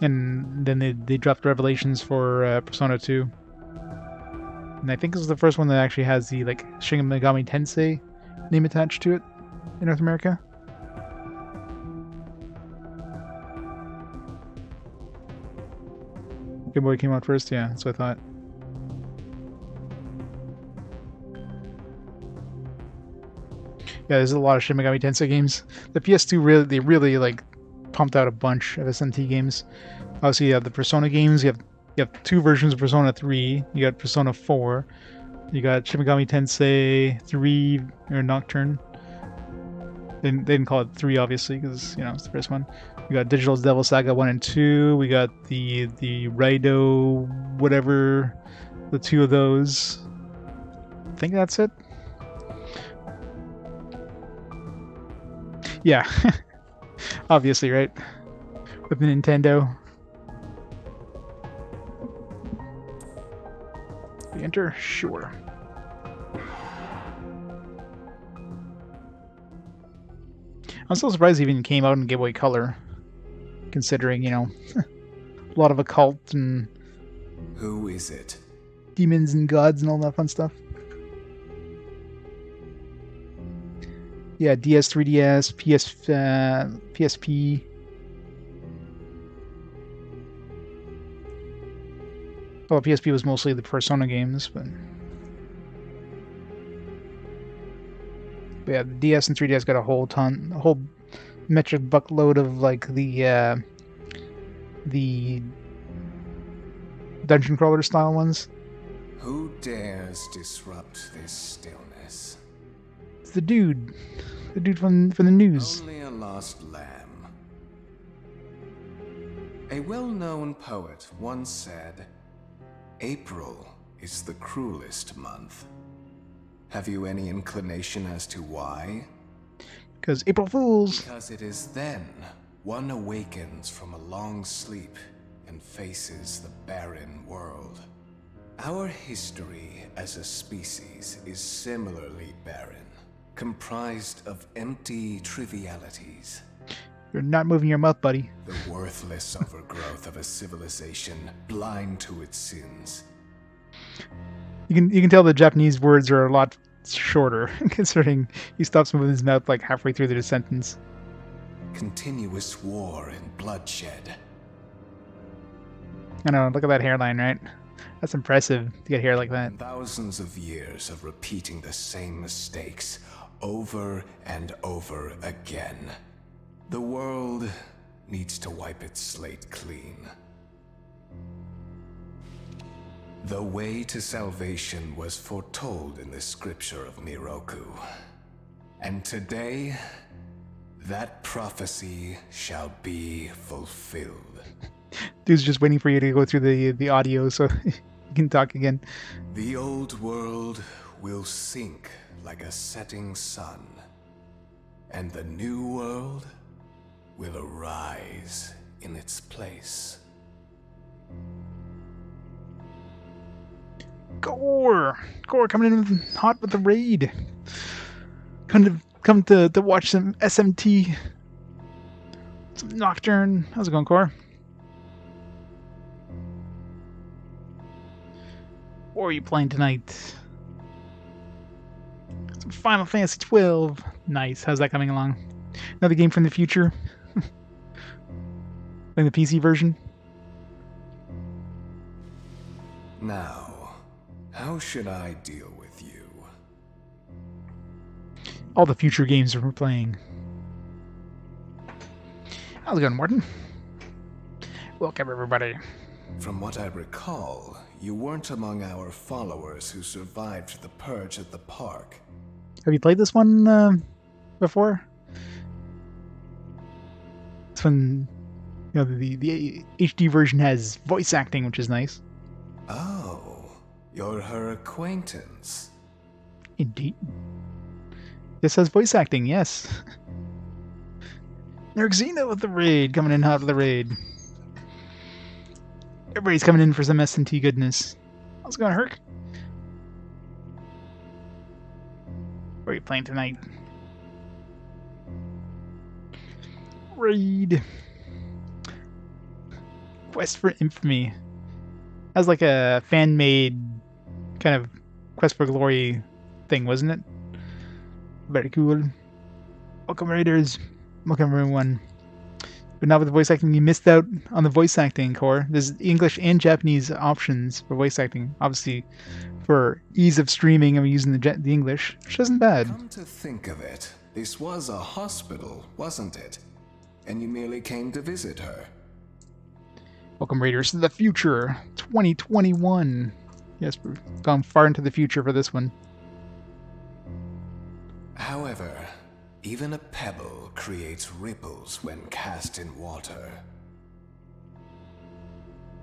And then they dropped Revelations for Persona 2. And I think this is the first one that actually has the, like, Shin Megami Tensei name attached to it in North America. Game Boy came out first, yeah, that's what I thought. Yeah, there's a lot of Shin Megami Tensei games. The PS2 really like pumped out a bunch of SMT games. Obviously, you have the Persona games. You have 2 versions of Persona 3. You got Persona 4. You got Shin Megami Tensei 3 or Nocturne. They didn't call it 3, obviously, because, you know, it's the first one. We got Digital's Devil Saga 1 and 2. We got the Raido whatever, the 2 of those. I think that's it. Yeah, obviously, right? With the Nintendo. Enter? Sure. I'm still surprised it even came out in Game Boy Color, considering, you know, a lot of occult and... Who is it? Demons and gods and all that fun stuff. Yeah, DS, 3DS, PSP. Well, PSP was mostly the Persona games, but yeah, the DS and 3DS got a whole metric buckload of, like, the dungeon crawler style ones. Who dares disrupt this stillness? It's the dude from the news. Only a lost lamb. A well-known poet once said, "April is the cruelest month." Have you any inclination as to why? Because April Fools. Because it is then one awakens from a long sleep and faces the barren world. Our history as a species is similarly barren, comprised of empty trivialities. You're not moving your mouth, buddy. The worthless overgrowth of a civilization blind to its sins. You can tell the Japanese words are a lot shorter, considering he stops moving his mouth like halfway through the sentence. Continuous war and bloodshed. I know, look at that hairline, right? That's impressive to get hair like that. Thousands of years of repeating the same mistakes over and over again. The world needs to wipe its slate clean. The way to salvation was foretold in the scripture of Miroku. And today, that prophecy shall be fulfilled. Dude's just waiting for you to go through the audio so you can talk again. The old world will sink like a setting sun. And the new world will arise in its place. Gore coming in hot with the raid. Come to watch some SMT, some Nocturne. How's it going, Core? What are you playing tonight? Some Final Fantasy 12. Nice. How's that coming along? Another game from the future. Playing the PC version. Now, how should I deal with you? All the future games we're playing. How's it going, Martin? Welcome, everybody. From what I recall, you weren't among our followers who survived the purge at the park. Have you played this one before? This one, you know, the HD version has voice acting, which is nice. Oh, you're her acquaintance. Indeed. This has voice acting, yes. Nerxina with the raid, coming in hot with the raid. Everybody's coming in for some SMT goodness. How's it going, Herc? What are you playing tonight? Raid. Quest for Infamy. That was like a fan-made kind of Quest for Glory thing, wasn't it? Very cool. Welcome, Raiders. Welcome, everyone. But not with the voice acting. You missed out on the voice acting, Core. There's English and Japanese options for voice acting. Obviously, for ease of streaming, I'm using the English, which isn't bad. Come to think of it, this was a hospital, wasn't it? And you merely came to visit her. Welcome, Raiders, to the future, 2021. Yes, we've gone far into the future for this one. However, even a pebble creates ripples when cast in water.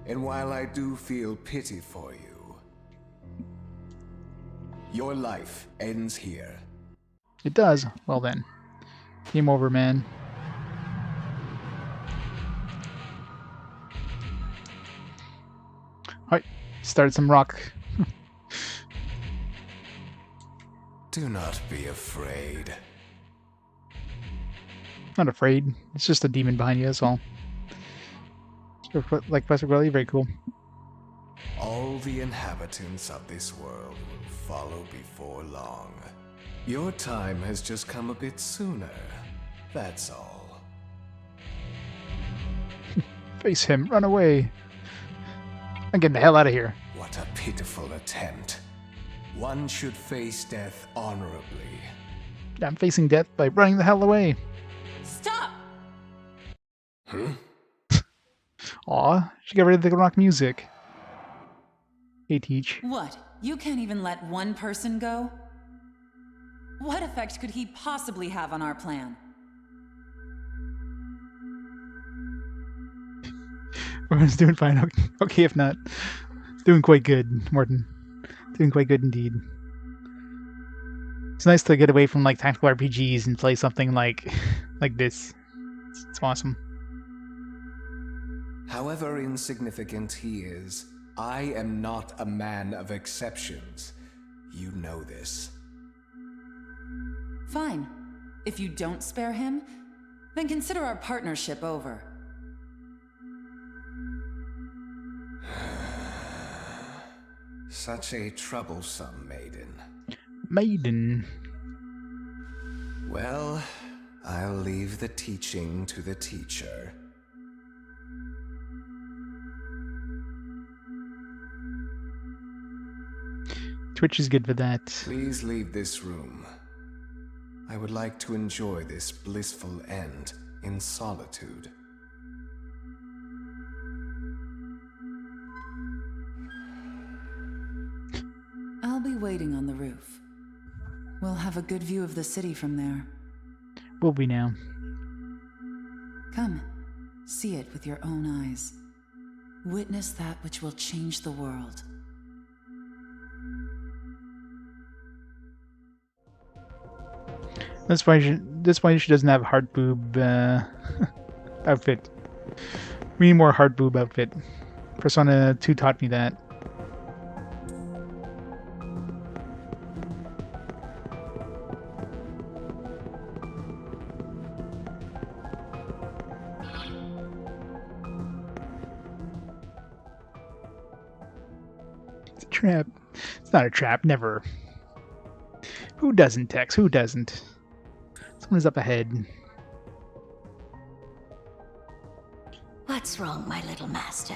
And while I do feel pity for you, your life ends here. It does. Well then. Game over, man. Alright, started some rock. Do not be afraid. Not afraid. It's just a demon behind you, that's all. Like Professor Gwelly, very cool. All the inhabitants of this world will follow before long. Your time has just come a bit sooner, that's all. Face him, run away. I'm getting the hell out of here. What a pitiful attempt. One should face death honorably. I'm facing death by running the hell away. Stop! Aw, she got rid of the rock music. Hey, Teach. What? You can't even let one person go? What effect could he possibly have on our plan? Everyone's doing fine. Okay, if not. Doing quite good, Morton. Doing quite good indeed. It's nice to get away from like tactical RPGs and play something like this. It's awesome. However insignificant he is, I am not a man of exceptions. You know this. Fine. If you don't spare him, then consider our partnership over. Such a troublesome maiden. Maiden. Well, I'll leave the teaching to the teacher. Twitch is good for that. Please leave this room. I would like to enjoy this blissful end in solitude. I'll be waiting on the roof. We'll have a good view of the city from there. Will be now. Come, see it with your own eyes. Witness that which will change the world. That's why she doesn't have heart boob outfit. We need more hard boob outfit. Persona 2 taught me that. It's a trap. It's not a trap, never. Who doesn't, Tex? Who doesn't? Someone's up ahead. What's wrong, my little master?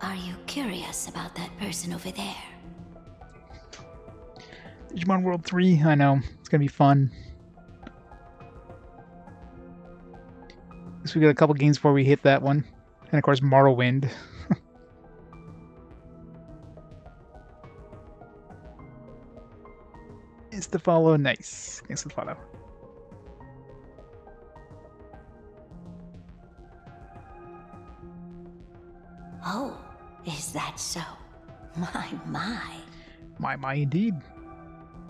Are you curious about that person over there? Digimon World 3, I know. It's gonna be fun. Guess we got a couple games before we hit that one. And of course, Morrowind. It's the follow. Nice. Thanks for the follow. Oh, is that so? My, my. My, indeed.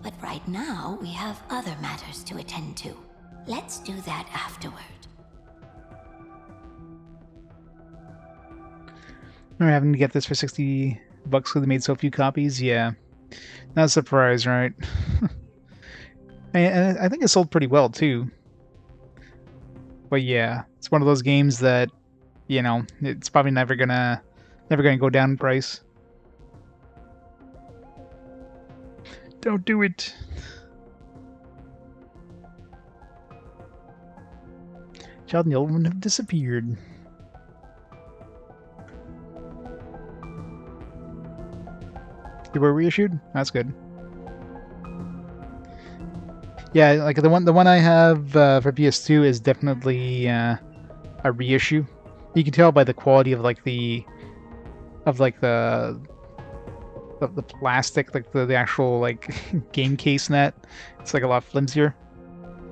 But right now, we have other matters to attend to. Let's do that afterward. We're having to get this for $60 because they made so few copies. Yeah, not a surprise, right? and I think it sold pretty well too. But yeah, it's one of those games that, you know, it's probably never gonna go down in price. Don't do it. Child and the old one have disappeared. They were reissued? That's good. Yeah, like the one I have for PS2 is definitely a reissue. You can tell by the quality of the plastic, like the actual like game case net. It's like a lot flimsier.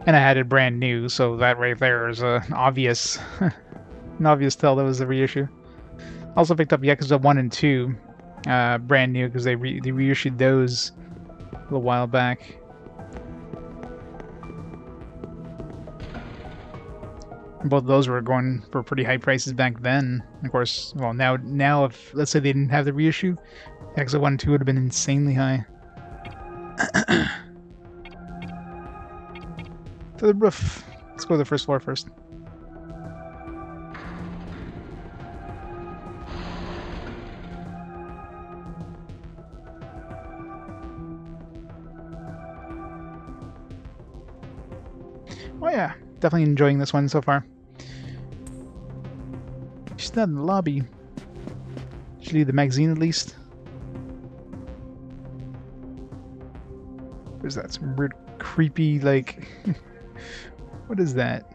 And I had it brand new, so that right there is an obvious tell that was a reissue. Also picked up Yakuza 1 and 2. Brand new because they reissued those a little while back. Both of those were going for pretty high prices back then. Of course, well now if let's say they didn't have the reissue, Yakuza 1 and 2 would have been insanely high. To the roof. Let's go to the first floor first. Oh yeah, definitely enjoying this one so far. She's not in the lobby. Should leave the magazine at least. What is that? Some weird, creepy, like... What is that?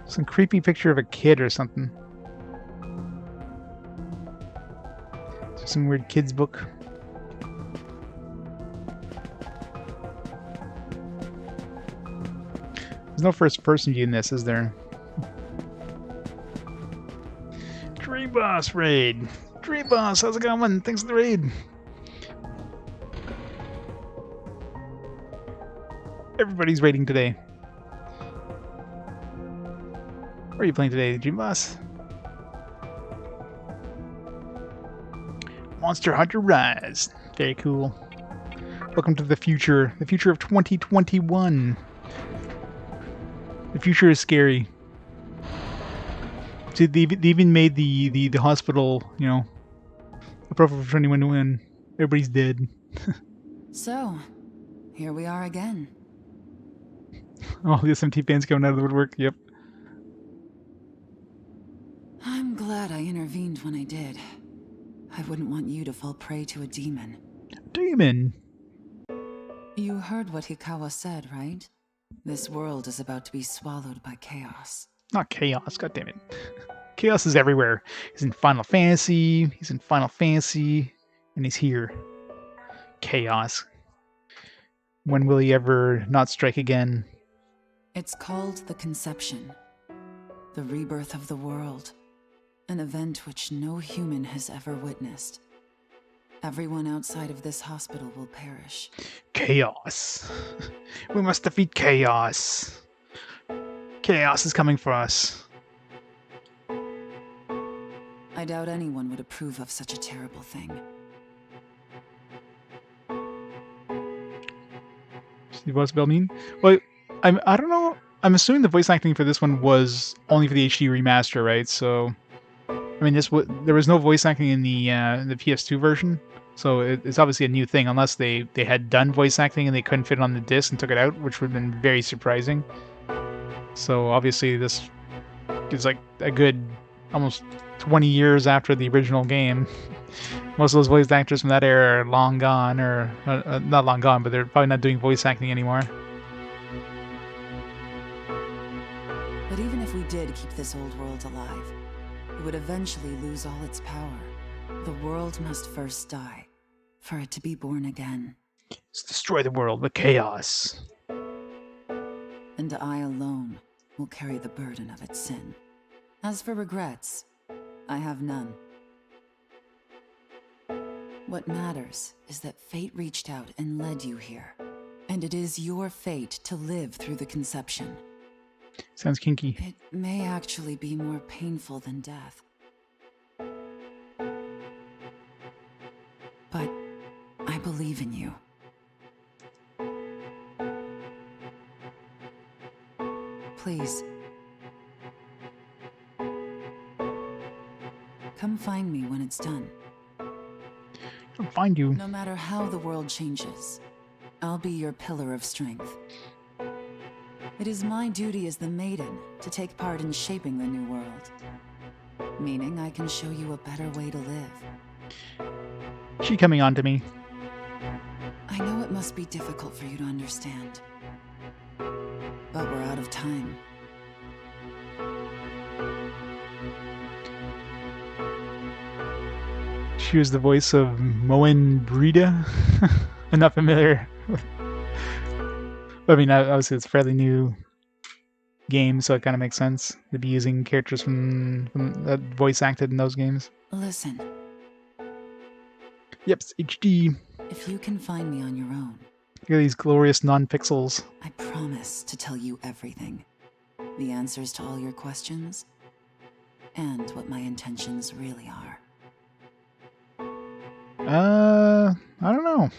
Some creepy picture of a kid or something. Some weird kid's book. There's no first person view in this, is there? Dream Boss raid! Dream Boss, how's it going? Thanks for the raid! Everybody's raiding today. What are you playing today, Dream Boss? Monster Hunter Rise. Very cool. Welcome to the future of 2021. The future is scary. See, they even made the hospital, you know, appropriate for anyone when everybody's dead. So, here we are again. All the SMT fans coming out of the woodwork. Yep. I'm glad I intervened when I did. I wouldn't want you to fall prey to a demon. Demon? You heard what Hikawa said, right? This world is about to be swallowed by chaos. Not chaos, goddammit. Chaos is everywhere. He's in Final Fantasy, and he's here. Chaos. When will he ever not strike again? It's called the Conception. The rebirth of the world. An event which no human has ever witnessed. Everyone outside of this hospital will perish. Chaos. We must defeat chaos. Chaos is coming for us. I doubt anyone would approve of such a terrible thing. What's Bell mean? Well, I don't know. I'm assuming the voice acting for this one was only for the HD remaster, right? So, I mean, there was no voice acting in the PS2 version, so it's obviously a new thing. Unless they had done voice acting and they couldn't fit it on the disc and took it out, which would have been very surprising. So obviously this is like a good almost 20 years after the original game. Most of those voice actors from that era are long gone, or not long gone, but they're probably not doing voice acting anymore. But even if we did keep this old world alive, it would eventually lose all its power. The world must first die, for it to be born again. Let's destroy the world with chaos. And I alone will carry the burden of its sin. As for regrets, I have none. What matters is that fate reached out and led you here. And it is your fate to live through the conception. Sounds kinky. It may actually be more painful than death. But I believe in you. Please. Come find me when it's done. I'll find you. No matter how the world changes, I'll be your pillar of strength. It is my duty as the maiden to take part in shaping the new world. Meaning I can show you a better way to live. She coming on to me. I know it must be difficult for you to understand. But we're out of time. She was the voice of Moen Brida. I'm not familiar. I mean, obviously it's a fairly new game, so it kind of makes sense to be using characters from that voice acted in those games. Listen. Yep, it's HD. If you can find me on your own, Look at these glorious non-pixels. I promise to tell you everything. The answers to all your questions, and what my intentions really are. I don't know.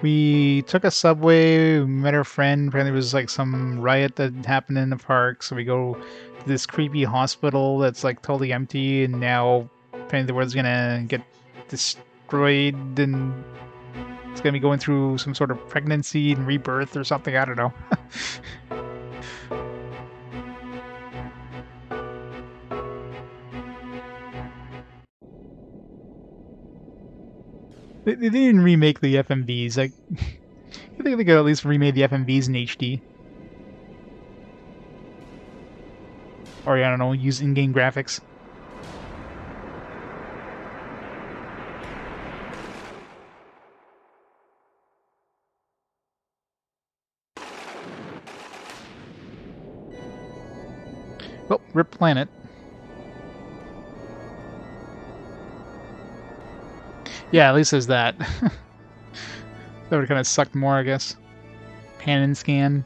We took a subway, we met our friend. Apparently there was like some riot that happened in the park, so we go to this creepy hospital that's like totally empty, and now apparently the world's gonna get destroyed, and it's gonna be going through some sort of pregnancy and rebirth or something, I don't know. They didn't even remake the FMVs. Like, I think they could at least remake the FMVs in HD. Or, I don't know, use in-game graphics. Well, rip planet. Yeah, at least there's that. That would kind of sucked more, I guess. Pan and scan.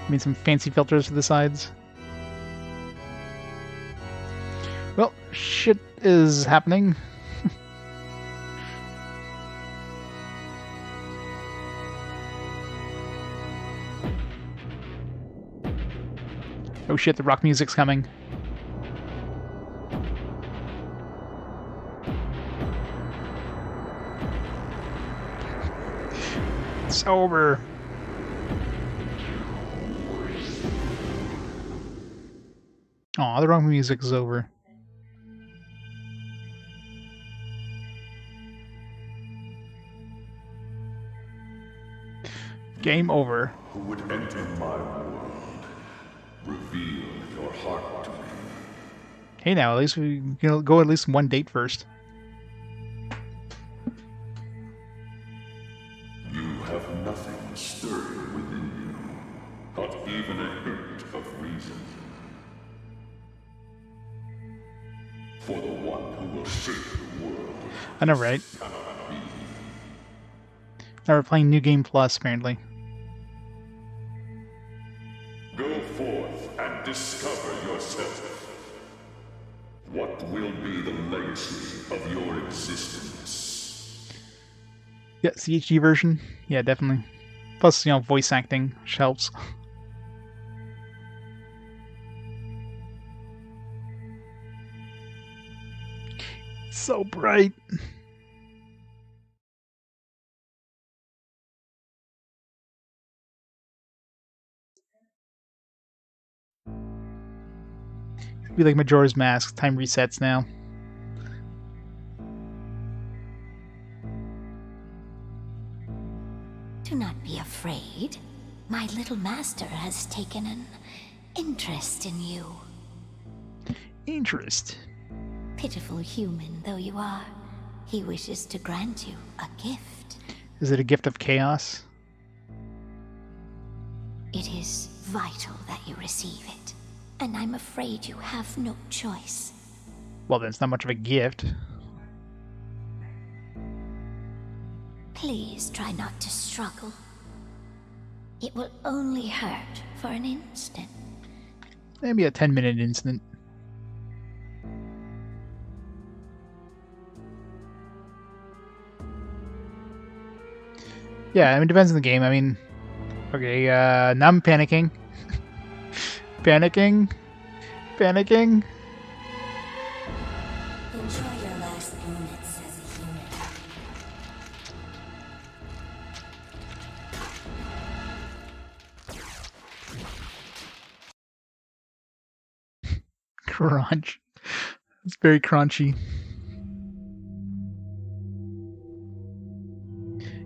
Made some fancy filters for the sides. Well, shit is happening. Oh shit, the rock music's coming. It's over. Aw, the rock music is over. Game over. Who would enter my world? Reveal your heart to me. Hey now, at least we can go at least one date first. You have nothing stirring within Not even a hint of reason. For the one who will shape the world. I know, right? Now we're playing New Game Plus, apparently. Go forth and discover yourself. What will be the legacy of your existence? Yeah, CHG version? Yeah, definitely. Plus, you know, voice acting, which helps. So bright. Be like Majora's Mask. Time resets now. Do not be afraid. My little master has taken an interest in you. Interest? Pitiful human though you are, he wishes to grant you a gift. Is it a gift of chaos? It is vital that you receive it, and I'm afraid you have no choice. Well, then it's not much of a gift. Please try not to struggle. It will only hurt for an instant. Maybe a 10-minute incident. Yeah, I mean, it depends on the game. I mean, okay, now I'm panicking. Panicking. Panicking. Enjoy your last moments as a human. Crunch. It's very crunchy.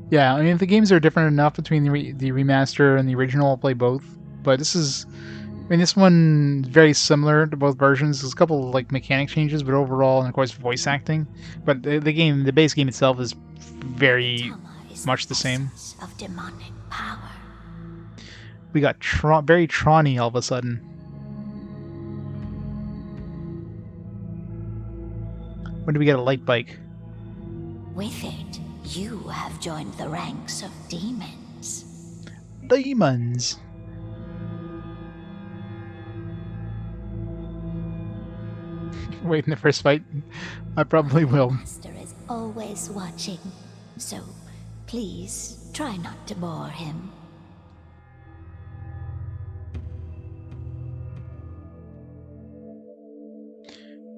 Yeah, I mean, if the games are different enough between the remaster and the original, I'll play both. But this is, I mean, this one is very similar to both versions. There's a couple of, like, mechanic changes, but overall, and of course, voice acting. But the base game itself is very much the same. Of demonic power. We got very Tron-y all of a sudden. When do we get a light bike? With it, you have joined the ranks of demons. Demons! Wait in the first fight? I probably will. The master is always watching, so please try not to bore him.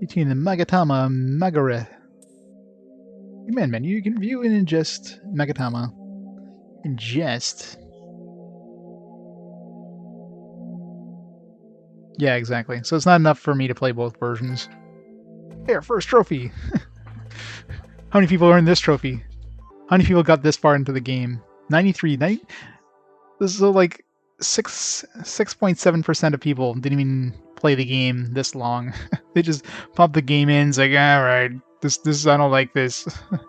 Between the Magatama and Magare. Command menu, you can view and ingest Magatama. Ingest? Yeah, exactly. So it's not enough for me to play both versions. There, first trophy! How many people earned this trophy? How many people got this far into the game? 93. This is like 6.7% of people didn't even play the game this long. They just popped the game in, it's like, alright, this I don't like this.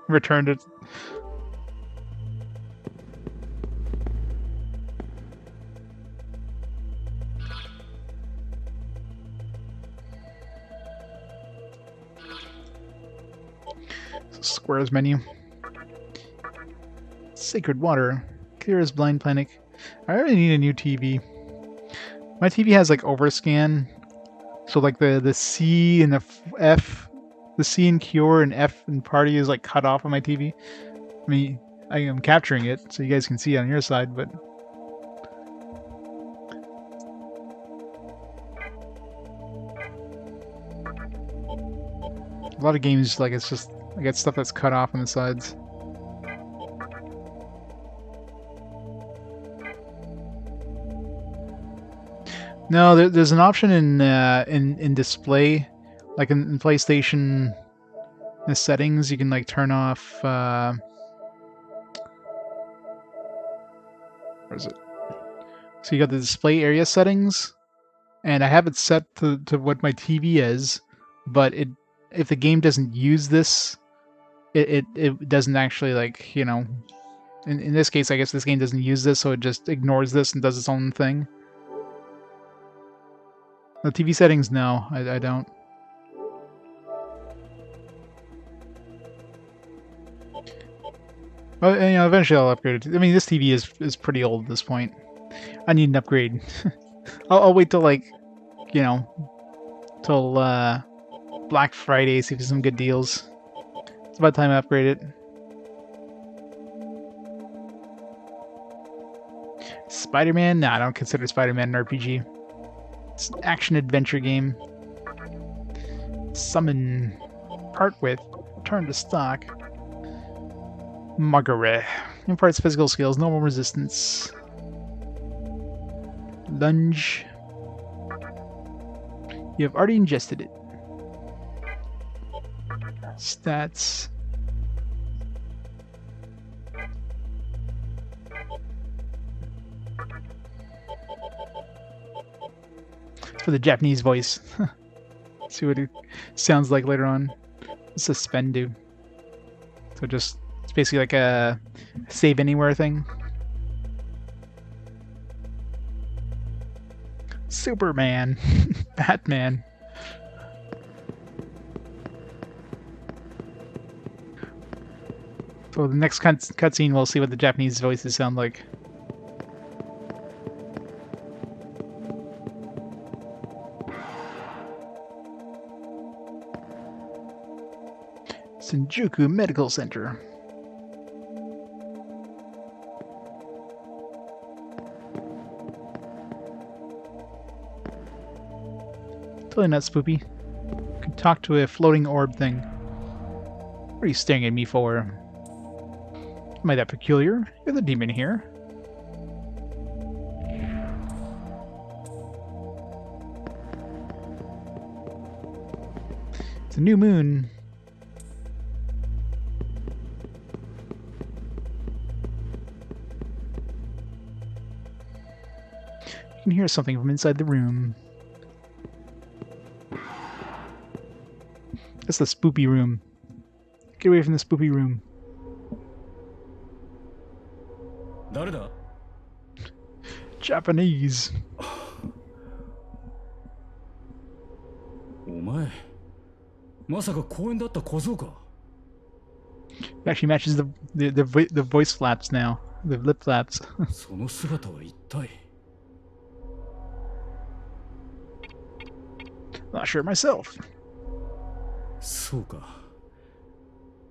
Returned it. Squares menu. Sacred water. Clear as blind panic. I really need a new TV. My TV has like overscan. So like the C and the F, the C in cure and F in party is like cut off on my TV. I mean, I am capturing it so you guys can see it on your side, but a lot of games, like, it's just I got stuff that's cut off on the sides. No, there's an option in display, like in PlayStation, the settings. You can like turn off. Where is it? So you got the display area settings, and I have it set to what my TV is, but if the game doesn't use this, it doesn't actually, like, you know. In this case, I guess this game doesn't use this, so it just ignores this and does its own thing. The TV settings, no, I don't. Well, you know, eventually I'll upgrade it. I mean, this TV is pretty old at this point. I need an upgrade. I'll wait till like, you know, till Black Friday, see if there's some good deals. It's about time I upgrade it. Spider-Man? Nah, I don't consider Spider-Man an RPG. It's an action-adventure game. Summon. Part with. Return to stock. Margaret. Imparts physical skills. Normal resistance. Lunge. You have already ingested it. Stats. For the Japanese voice. See what it sounds like later on. What's suspend do? So just, it's basically like a save anywhere thing. Superman. Batman. So the next cutscene we'll see what the Japanese voices sound like. Shinjuku Medical Center. Totally not spoopy. Could talk to a floating orb thing. What are you staring at me for? Am I that peculiar? You're the demon here. It's a new moon. You can hear something from inside the room. That's the spoopy room. Get away from the spoopy room. Japanese. It actually matches the voice flaps now. The lip flaps. Not sure myself. そうか。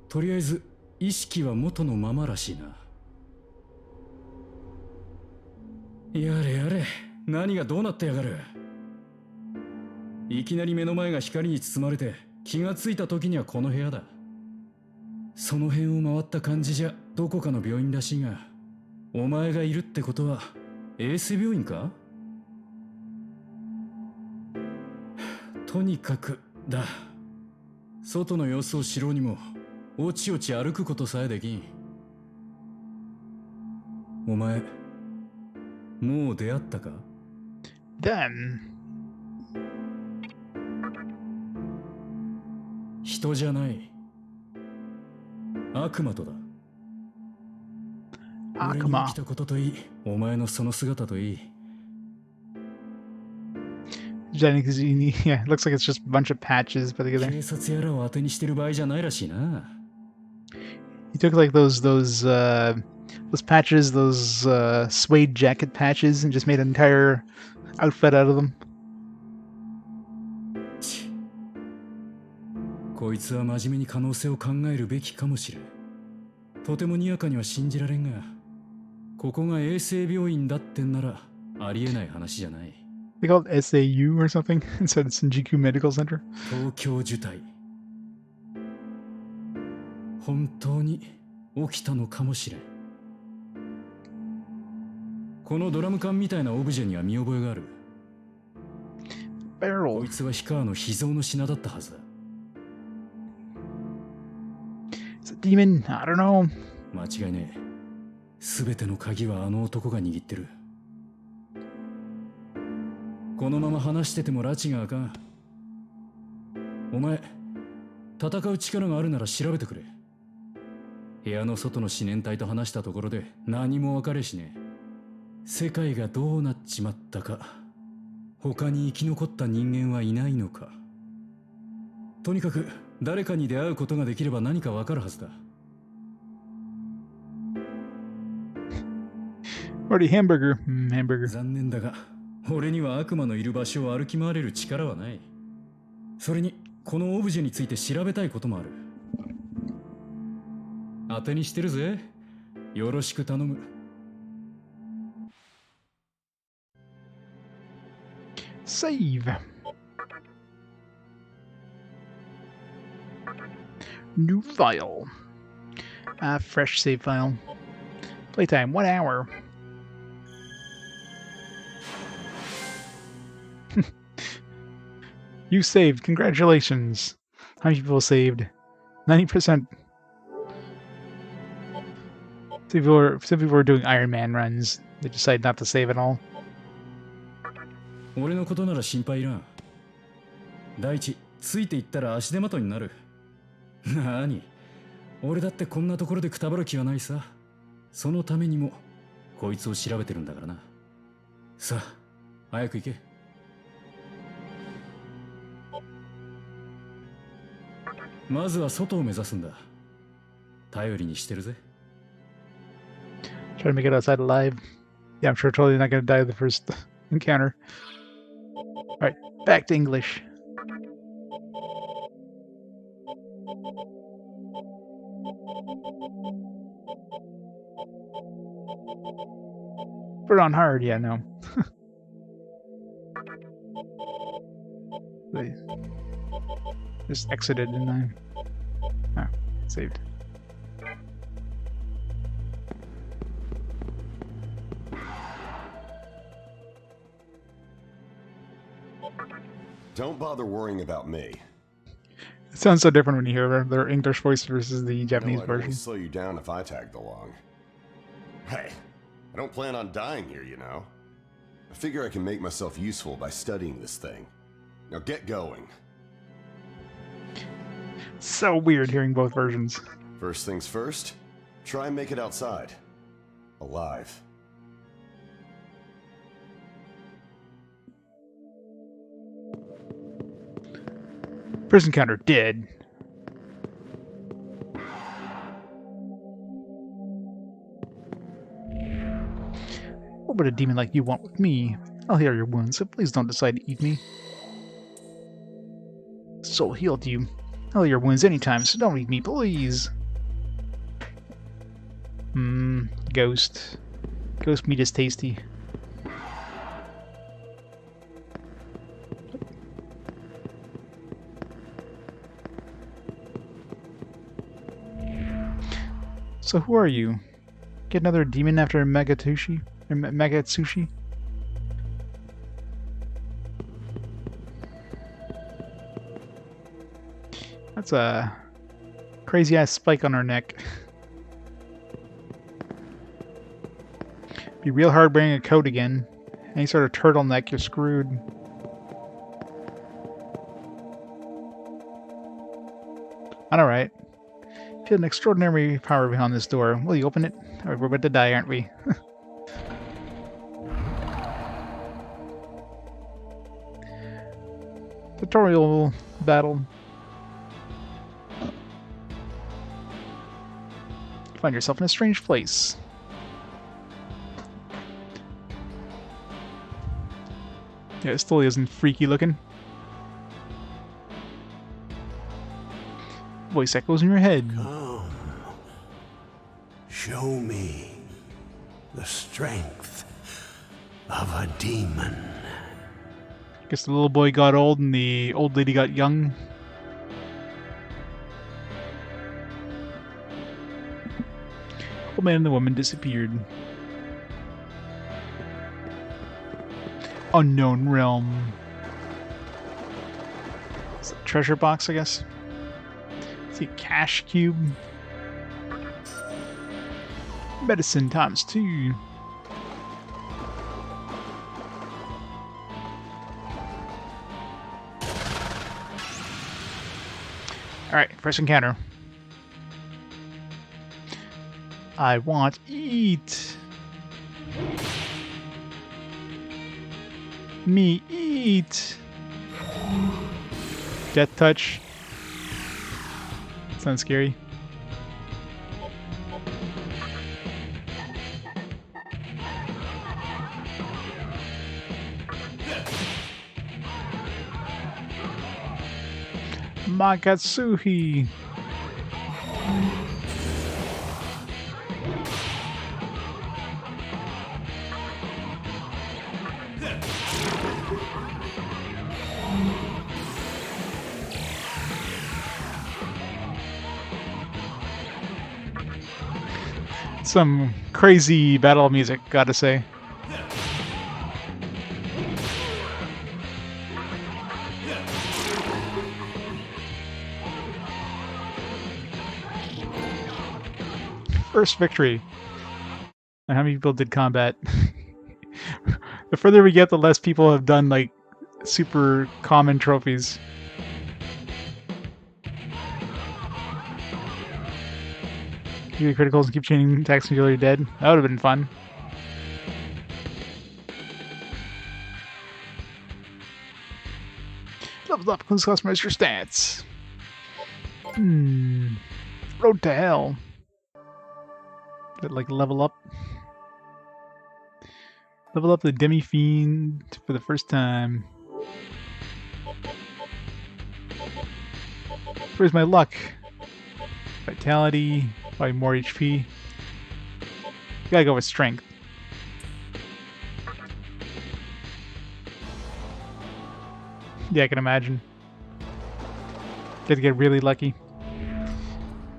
とりあえず意識は元のままらしいな。やれやれ、何がどうなってやがる。いきなり目の前が光に包まれて気がついた時にはこの部屋だ。その辺を回った感じじゃどこかの病院らしいが、お前がいるってことは衛生病院か？とにかくだ。外の様子を知ろうにもおちおち歩くことさえできん。お前もう出会ったか？ Then 人じゃない悪魔とだ。俺に起きたことといい、お前のその姿といい。Yeah, it looks like it's just a bunch of patches put together. 警察やらを当てにしてる場合じゃないらしいな。He took like those patches, those suede jacket patches, and just made an entire outfit out of them. こいつは真面目に可能性を考えるべきかもしれん。とてもにやかには信じられんが、ここが衛生病院だってんならありえない話じゃない。They call it SAU or something instead of Shinjuku Medical Center. 東京受胎。本当に起きたのかもしれん。このドラム缶みたいなオブジェには見覚えがある。こいつは氷川の秘蔵の品だったはずだ。It's a demon? I don't know. 間違いねえ。すべての鍵はあの男が握ってる。このまま話してても拉致があかん。お前、戦う力があるなら調べてくれ。部屋の外の思念体と話したところで何も分かれしねえ。世界がどうなっちまったか他に生き残った人間はいないのか。とにかく誰かに出会うことができれば何かわかるはずだ。Already hamburger. Hamburger. 残念だが、俺には悪魔のいる場所を歩き回れる力はない。それに、このオブジェについて調べたいこともある。当てにしてるぜ。よろしく頼む。Save. New file. Fresh save file. Playtime 1 hour. You saved. Congratulations. How many people saved? 90%. Some people were doing Iron Man runs. They decided not to save at all. 俺のことなら心配いらん。第一、ついていったら足手まといになる。なに、俺だってこんなところでくたばる気はないさ。そのためにもこいつを調べてるんだからな。さあ、早く行け。まずは外を目指すんだ。頼りにしてるぜ。Try to make it outside alive. Yeah, I'm sure totally not going to die the first encounter. Alright, back to English. Put it on hard, yeah, no. They just exited, didn't I? Oh, saved. Don't bother worrying about me. It sounds so different when you hear their English voice versus the Japanese I version. don't slow you down if I tagged along. Hey, I don't plan on dying here, you know. I figure I can make myself useful by studying this thing. Now get going. So weird hearing both versions. First things first, try and make it outside. Alive. First encounter, dead. What would a demon like you want with me? I'll heal your wounds, so please don't decide to eat me. Soul healed you. I'll heal your wounds anytime, so don't eat me, please. Ghost. Ghost meat is tasty. So who are you? Get another demon after Magatsushi? Or Magatsushi? That's a crazy ass spike on our neck. Be real hard wearing a coat again. Any sort of turtleneck, you're screwed. Alright. Feel an extraordinary power behind this door. Will you open it? We're about to die, aren't we? Tutorial battle. Find yourself in a strange place. Yeah, it still isn't freaky looking. Voice echoes in your head. Come. Show me the strength of a demon. Guess the little boy got old and the old lady got young. Old man and the woman disappeared. Unknown realm. It's a treasure box, I guess. See, cash cube. Medicine times 2. Alright, first encounter. I want eat. Me eat. Death touch. Sounds scary. Makatsuhi. Some crazy battle music, gotta say. First victory. And how many people did combat? The further we get, the less people have done like super common trophies. Do criticals and keep chaining attacks until you're dead. That would have been fun. Level up, please customize your stats. Road to hell. Did like level up? Level up the Demi Fiend for the first time. Where's my luck? Vitality, probably more HP. Gotta go with strength. Yeah, I can imagine. Got to get really lucky.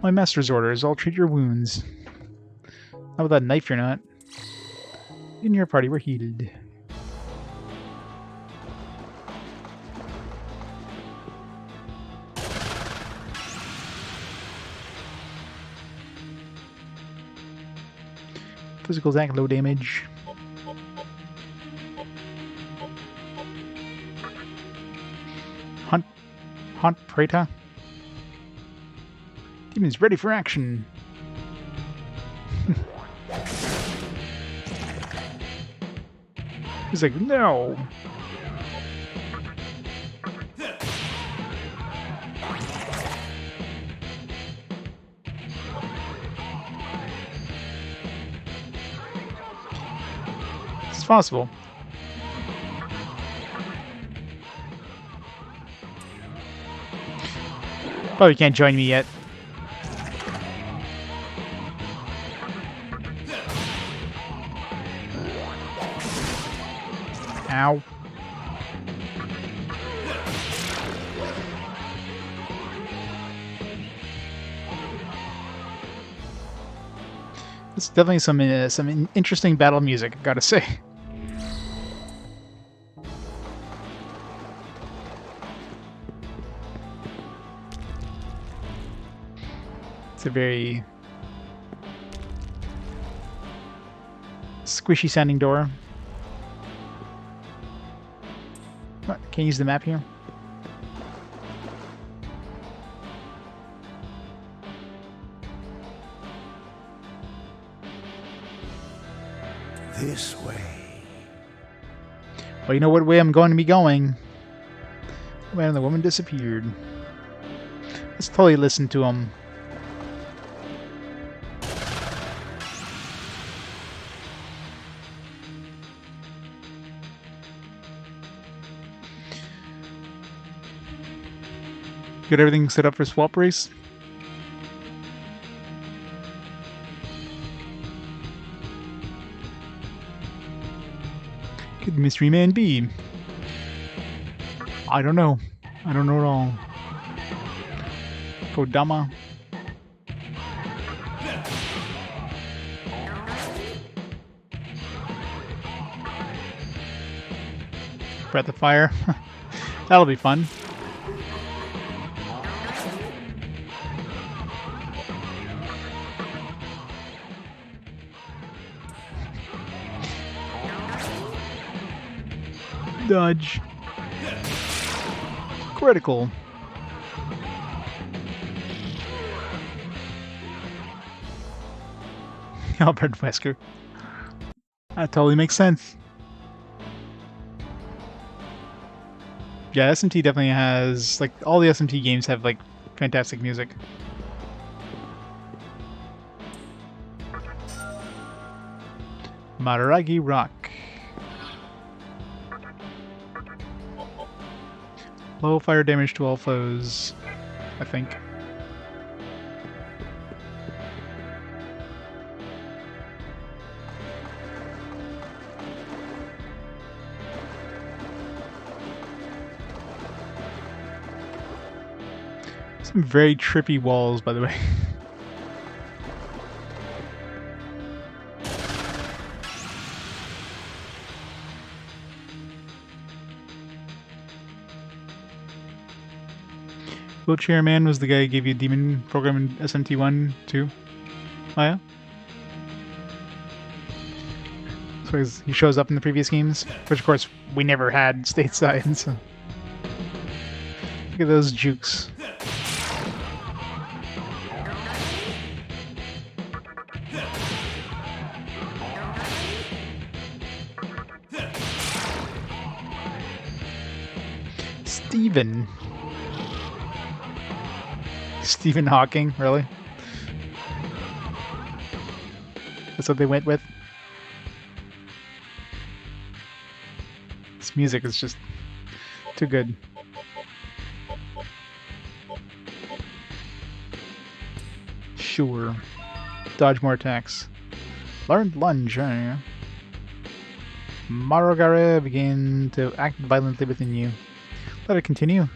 My master's orders, I'll treat your wounds. How about that knife you're not? In your party, we're heated. Physical attack, low damage. Hunt Preta. Demon's ready for action. He's like, no. It's possible. Probably can't join me yet. Ow. It's definitely some interesting battle music, I gotta say. It's a very squishy sounding door. What, can't use the map here? This way. Well, you know what way I'm going to be going. Man, the woman disappeared. Let's totally listen to him. Got everything set up for swap race? Could Mystery Man be? I don't know. I don't know at all. Kodama. Breath of Fire. That'll be fun. Dodge. Critical. Albert Wesker. That totally makes sense. Yeah, SMT definitely has, like, all the SMT games have, like, fantastic music. Madaragi Rock. Low fire damage to all foes, I think. Some very trippy walls, by the way. Wheelchair Man was the guy who gave you a demon program in SMT1 too. Oh yeah? So he shows up in the previous games, which of course we never had stateside, so. Look at those jukes. Stephen Hawking, really? That's what they went with? This music is just too good. Sure. Dodge more attacks. Learned lunge, yeah. Marogare begin to act violently within you. Let it continue.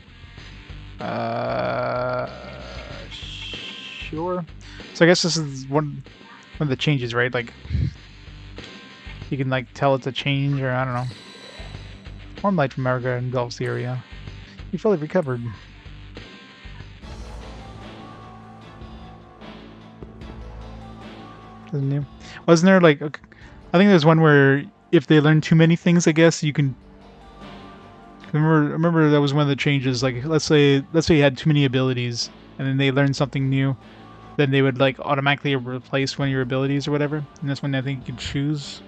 Sure. So I guess this is one of the changes, right? Like, you can like tell it's a change, or I don't know. Warm light from Marogare engulfs the area. You fully recovered. Isn't new? Wasn't there like? I think there's one where if they learn too many things, I guess you can. Remember that was one of the changes. Like, let's say you had too many abilities, and then they learned something new, then they would like automatically replace one of your abilities or whatever. And that's when I think you could choose,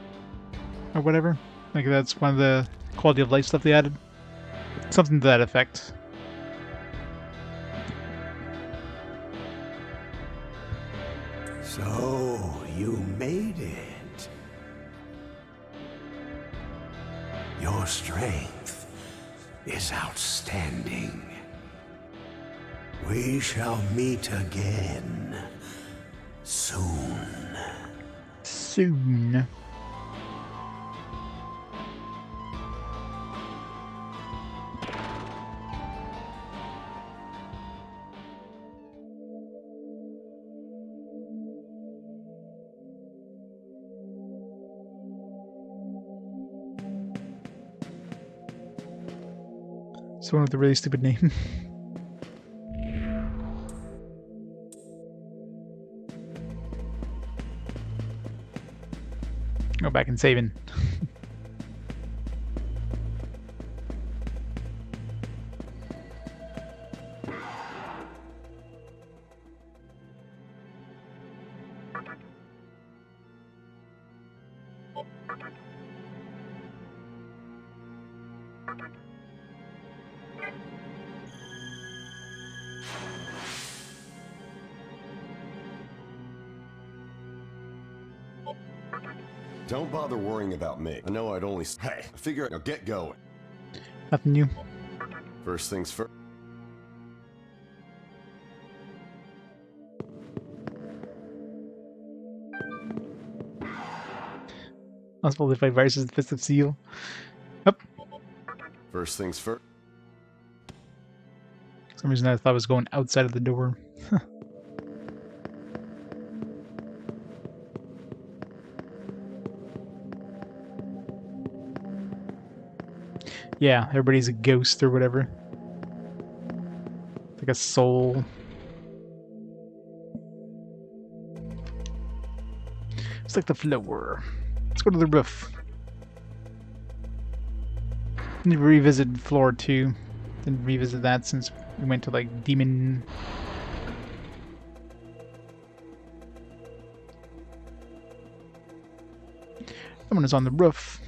or whatever. Like that's one of the quality of life stuff they added. Something to that effect. So, you made it. Your strength is outstanding. We shall meet again soon. Soon. It's one with a really stupid name. Go back and saving. Don't bother worrying about me. I know I'd only... Hey, I figure I'll get going. Nothing new. First things first. Possible to fight viruses, the Fist of Steel. Yep. First things first. For some reason I thought I was going outside of the door. Yeah, everybody's a ghost or whatever. Like a soul. It's like the floor. Let's go to the roof. Need to revisit floor 2. Didn't revisit that since we went to like demon. Someone is on the roof.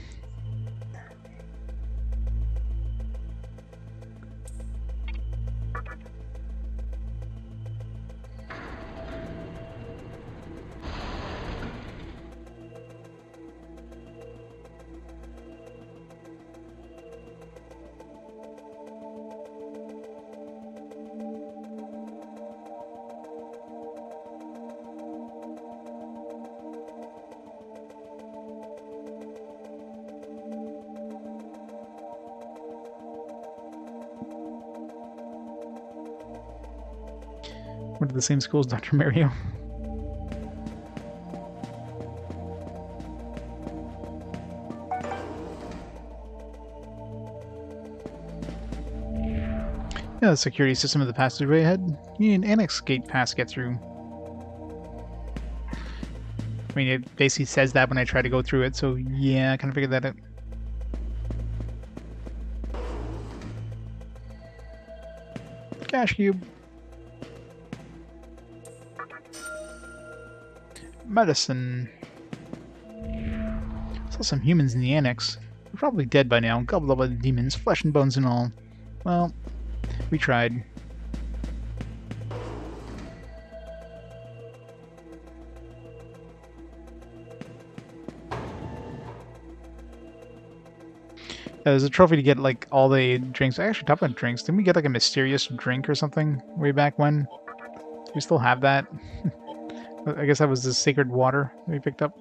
Went to the same school as Dr. Mario. Yeah, the security system of the passageway ahead. You need an annex gate pass to get through. I mean, it basically says that when I try to go through it, so yeah, I kind of figured that out. Cash cube. Medicine. Saw some humans in the annex. They're probably dead by now, gobbled up by the demons, flesh and bones and all. Well, we tried. There's a trophy to get like all the drinks. I actually talked about drinks. Didn't we get like a mysterious drink or something way back when? Do we still have that? I guess that was the sacred water that we picked up.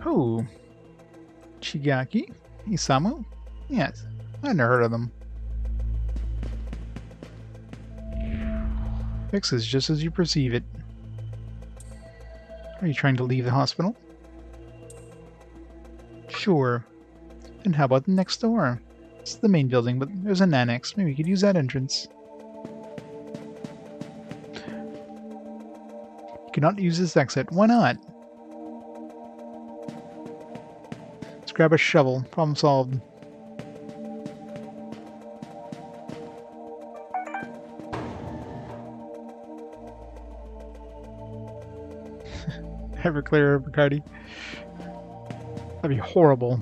Oh, Chigaki? Isamu? Yes, I never heard of them. Fix is just as you perceive it. Are you trying to leave the hospital? Sure. And how about the next door? It's the main building, but there's an annex. Maybe we could use that entrance. You cannot use this exit. Why not? Let's grab a shovel. Problem solved. Everclear, Bacardi. That'd be horrible.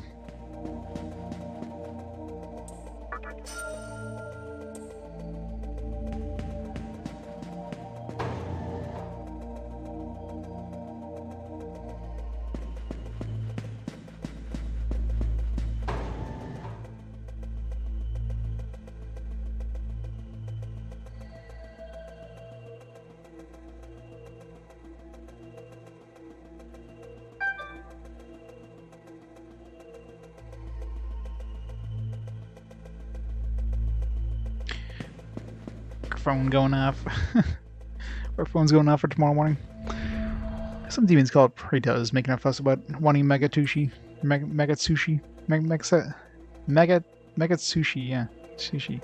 Phone going off. Our phone's going off for tomorrow morning. Some demons call it Pretas, making a fuss about wanting Megatsushi. Megatsushi. Megatsushi, yeah. Sushi.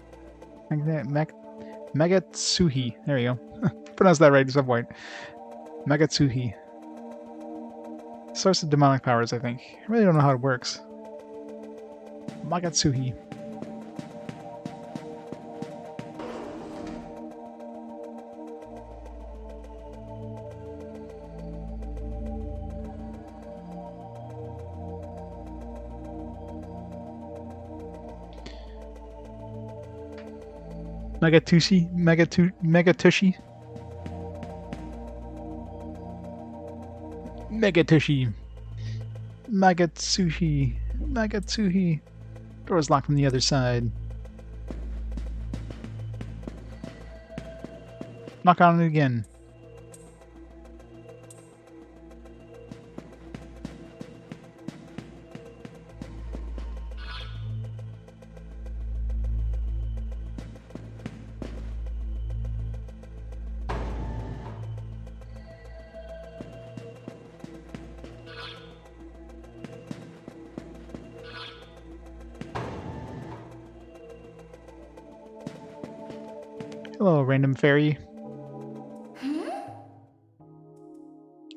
Megatsuhi. There you go. Pronounce that right at some point. Megatsuhi. Source of demonic powers, I think. I really don't know how it works. Magatsuhi. Megatushi? Megatushi? Megatushi. Magatsushi. Magatsuhi. Door's locked from the other side. Knock on it again. Hello, random fairy.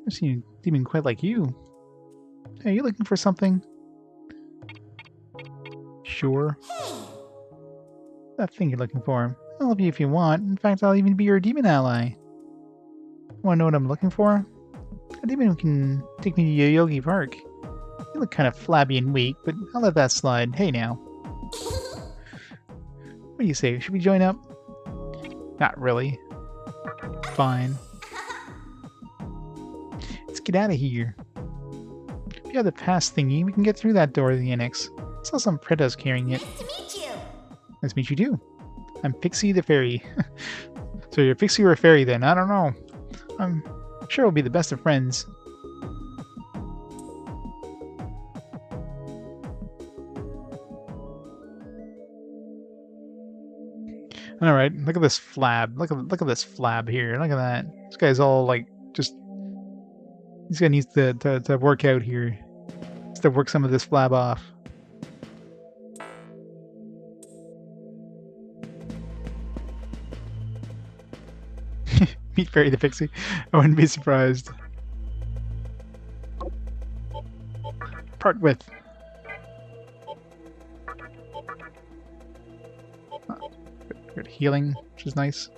I've seen a demon quite like you. Hey, you looking for something? Sure. That thing you're looking for. I'll help you if you want. In fact, I'll even be your demon ally. Want to know what I'm looking for? A demon who can take me to Yogi Park. You look kind of flabby and weak, but I'll let that slide. Hey now. What do you say? Should we join up? Not really. Fine. Let's get out of here. If you have the pass thingy, we can get through that door to the annex. I saw some pretas carrying it. Nice to meet you. Nice to meet you too. I'm Pixie the Fairy. So you're a Pixie or a Fairy then? I don't know. I'm sure we'll be the best of friends. Alright, look at this flab. Look at this flab here. Look at that. This guy's all like just this guy needs to work out here. Needs to work some of this flab off. Meet Fairy the Pixie. I wouldn't be surprised. Part with. Good healing, which is nice.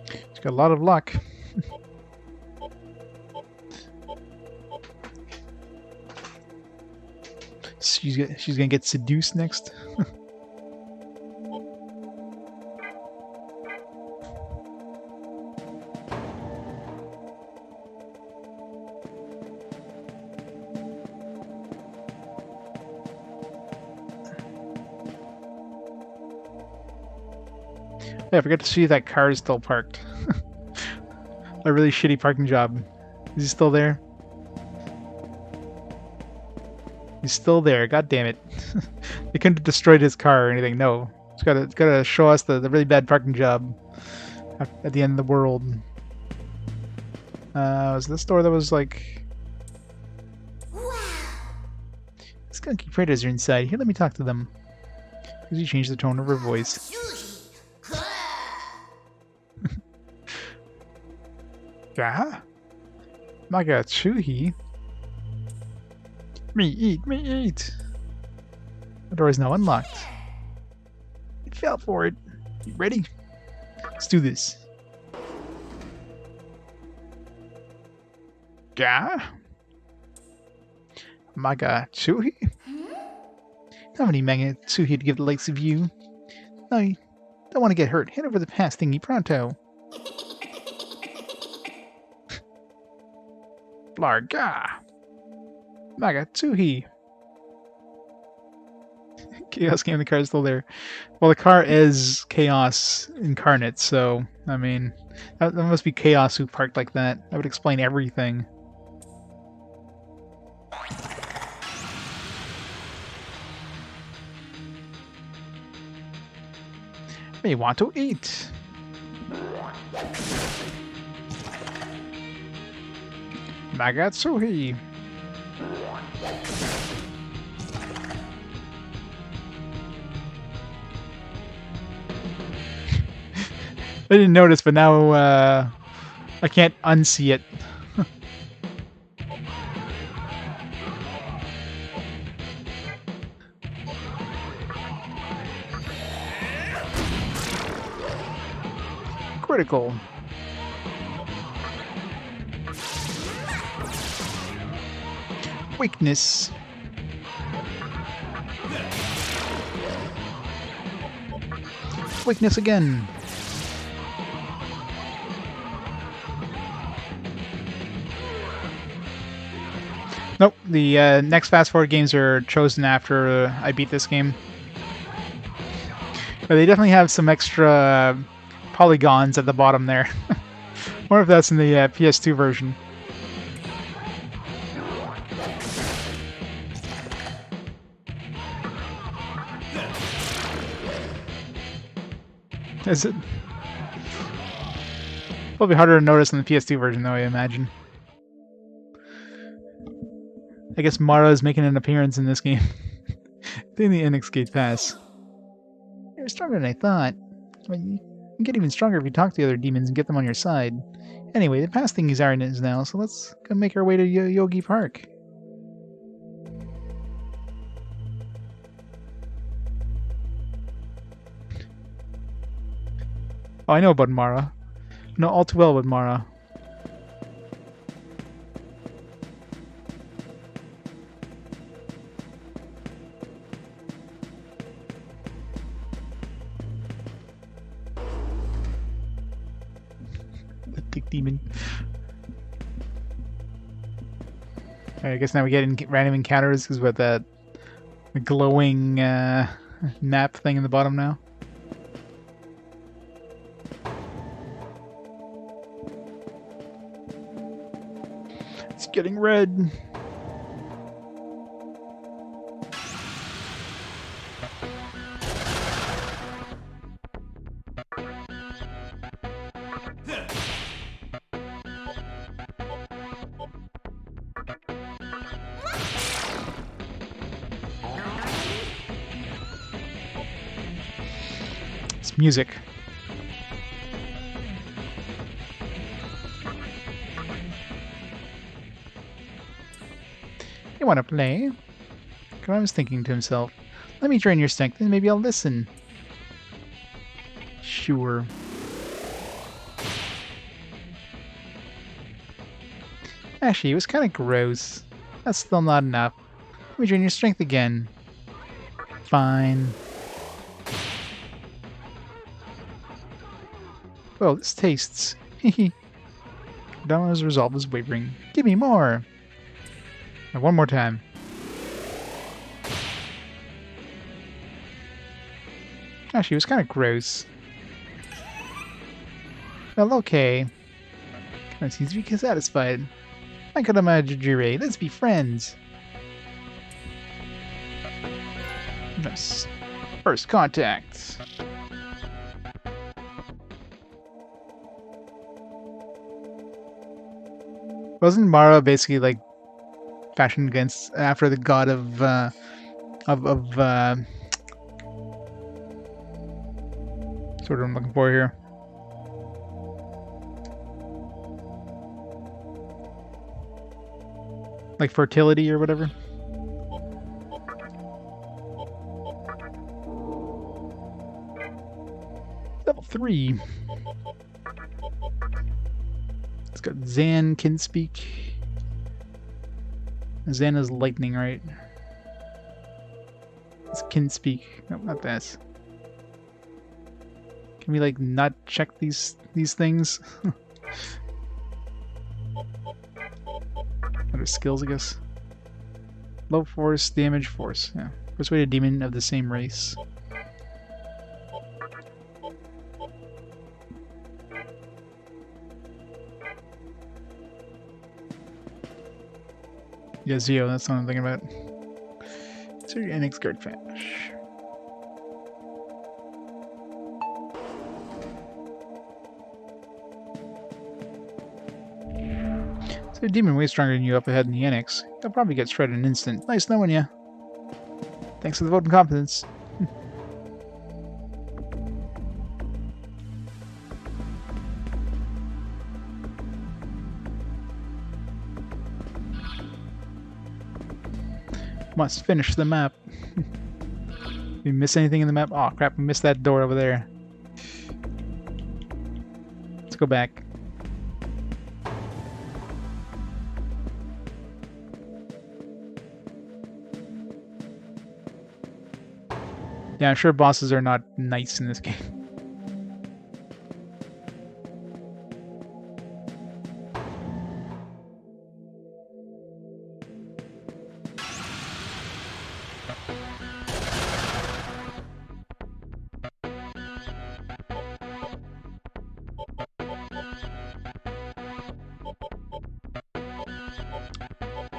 She's got a lot of luck. She's gonna get seduced next. Yeah, I forgot to see that car is still parked. A really shitty parking job. Is he still there? He's still there. God damn it! They couldn't have destroyed his car or anything. No, it's gotta show us the really bad parking job at the end of the world. Was this door that was like? Wow. Skunky predators are inside. Here, let me talk to them. Because you changed the tone of her voice. Yeah? Magatsuhi? Me eat! The door is now unlocked. You fell for it. You ready? Let's do this. Yeah? Magatsuhi? How many Magatsuhi to give the likes of you? No, you don't want to get hurt. Head over the pass thingy pronto. Blarga! Magatsuhi! Chaos Game, the car is still there. Well, the car is Chaos incarnate, so, I mean, that must be Chaos who parked like that. That would explain everything. May want to eat. Magatsuhi. I didn't notice, but now I can't unsee it. Critical. Weakness. Weakness again. Nope, the next fast forward games are chosen after I beat this game. But they definitely have some extra polygons at the bottom there. I wonder if that's in the PS2 version. Is it? It'll be harder to notice in the PS2 version, though, I imagine. I guess Mara is making an appearance in this game. In the NX Gate Pass. You're stronger than I thought. I mean, you can get even stronger if you talk to the other demons and get them on your side. Anyway, the pass thingies are in it now, so let's go make our way to Yogi Park. Oh, I know about Mara. I know all too well about Mara. The big demon. Alright, I guess now we get random encounters because with that glowing map thing in the bottom now. It's getting red. It's music. You want to play? Karan was thinking to himself, let me drain your strength and maybe I'll listen. Sure. Actually, it was kind of gross. That's still not enough. Let me drain your strength again. Fine. Well, this tastes. Hehe. Dama's resolve is wavering. Give me more! Now, one more time. Actually, it was kind of gross. Well, okay. Kind of seems to be satisfied. Magatama Jujure, let's be friends. Nice. First contact. Wasn't Mara basically like fashioned against after the god of sort of I'm looking for here? Like fertility or whatever. Level 3. It's got Zan can speak. Zan is lightning, right? It's can speak. No, not this. Can we like not check these things? Other skills, I guess. Low force, damage, force. Yeah. Persuade a demon of the same race. Yeah, Zio, that's what I'm thinking about. So your NX guard flash. So a demon way stronger than you up ahead in the NX. They'll probably get shredded in an instant. Nice knowing ya. Thanks for the vote and confidence. Must finish the map. We miss anything in the map? Oh crap, we missed that door over there. Let's go back. Yeah, I'm sure bosses are not nice in this game.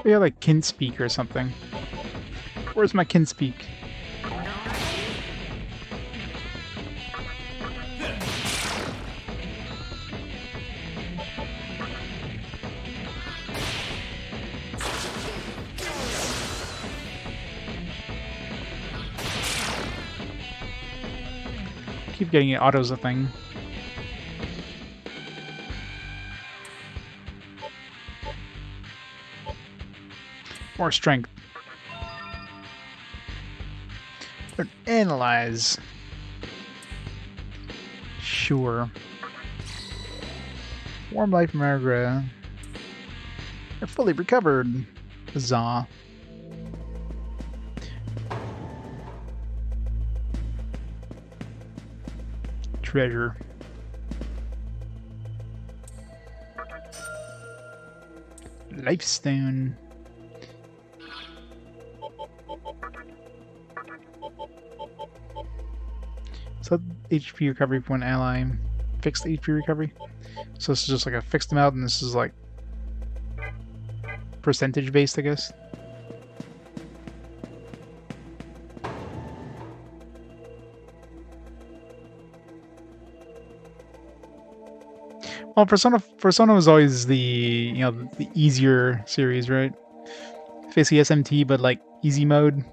We have like kin speak or something. Where's my kin speak? Keep getting it autos a thing. More strength. But analyze. Sure. Warm life, Margaret. You're fully recovered. Huzzah. Treasure. Lifestone. So HP recovery for an ally. Fixed HP recovery. So this is just like a fixed amount, and this is like percentage based, I guess. Well, Persona was always the the easier series, right? Basically SMT, but like easy mode.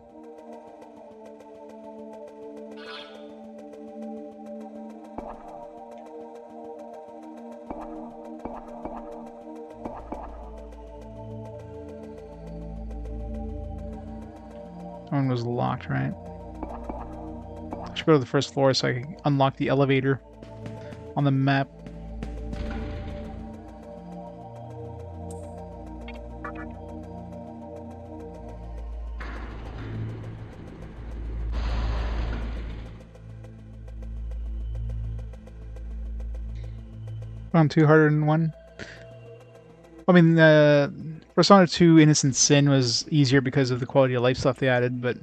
One was locked, right? I should go to the first floor so I can unlock the elevator on the map. On 201. I mean, Persona 2 Innocent Sin was easier because of the quality of life stuff they added, but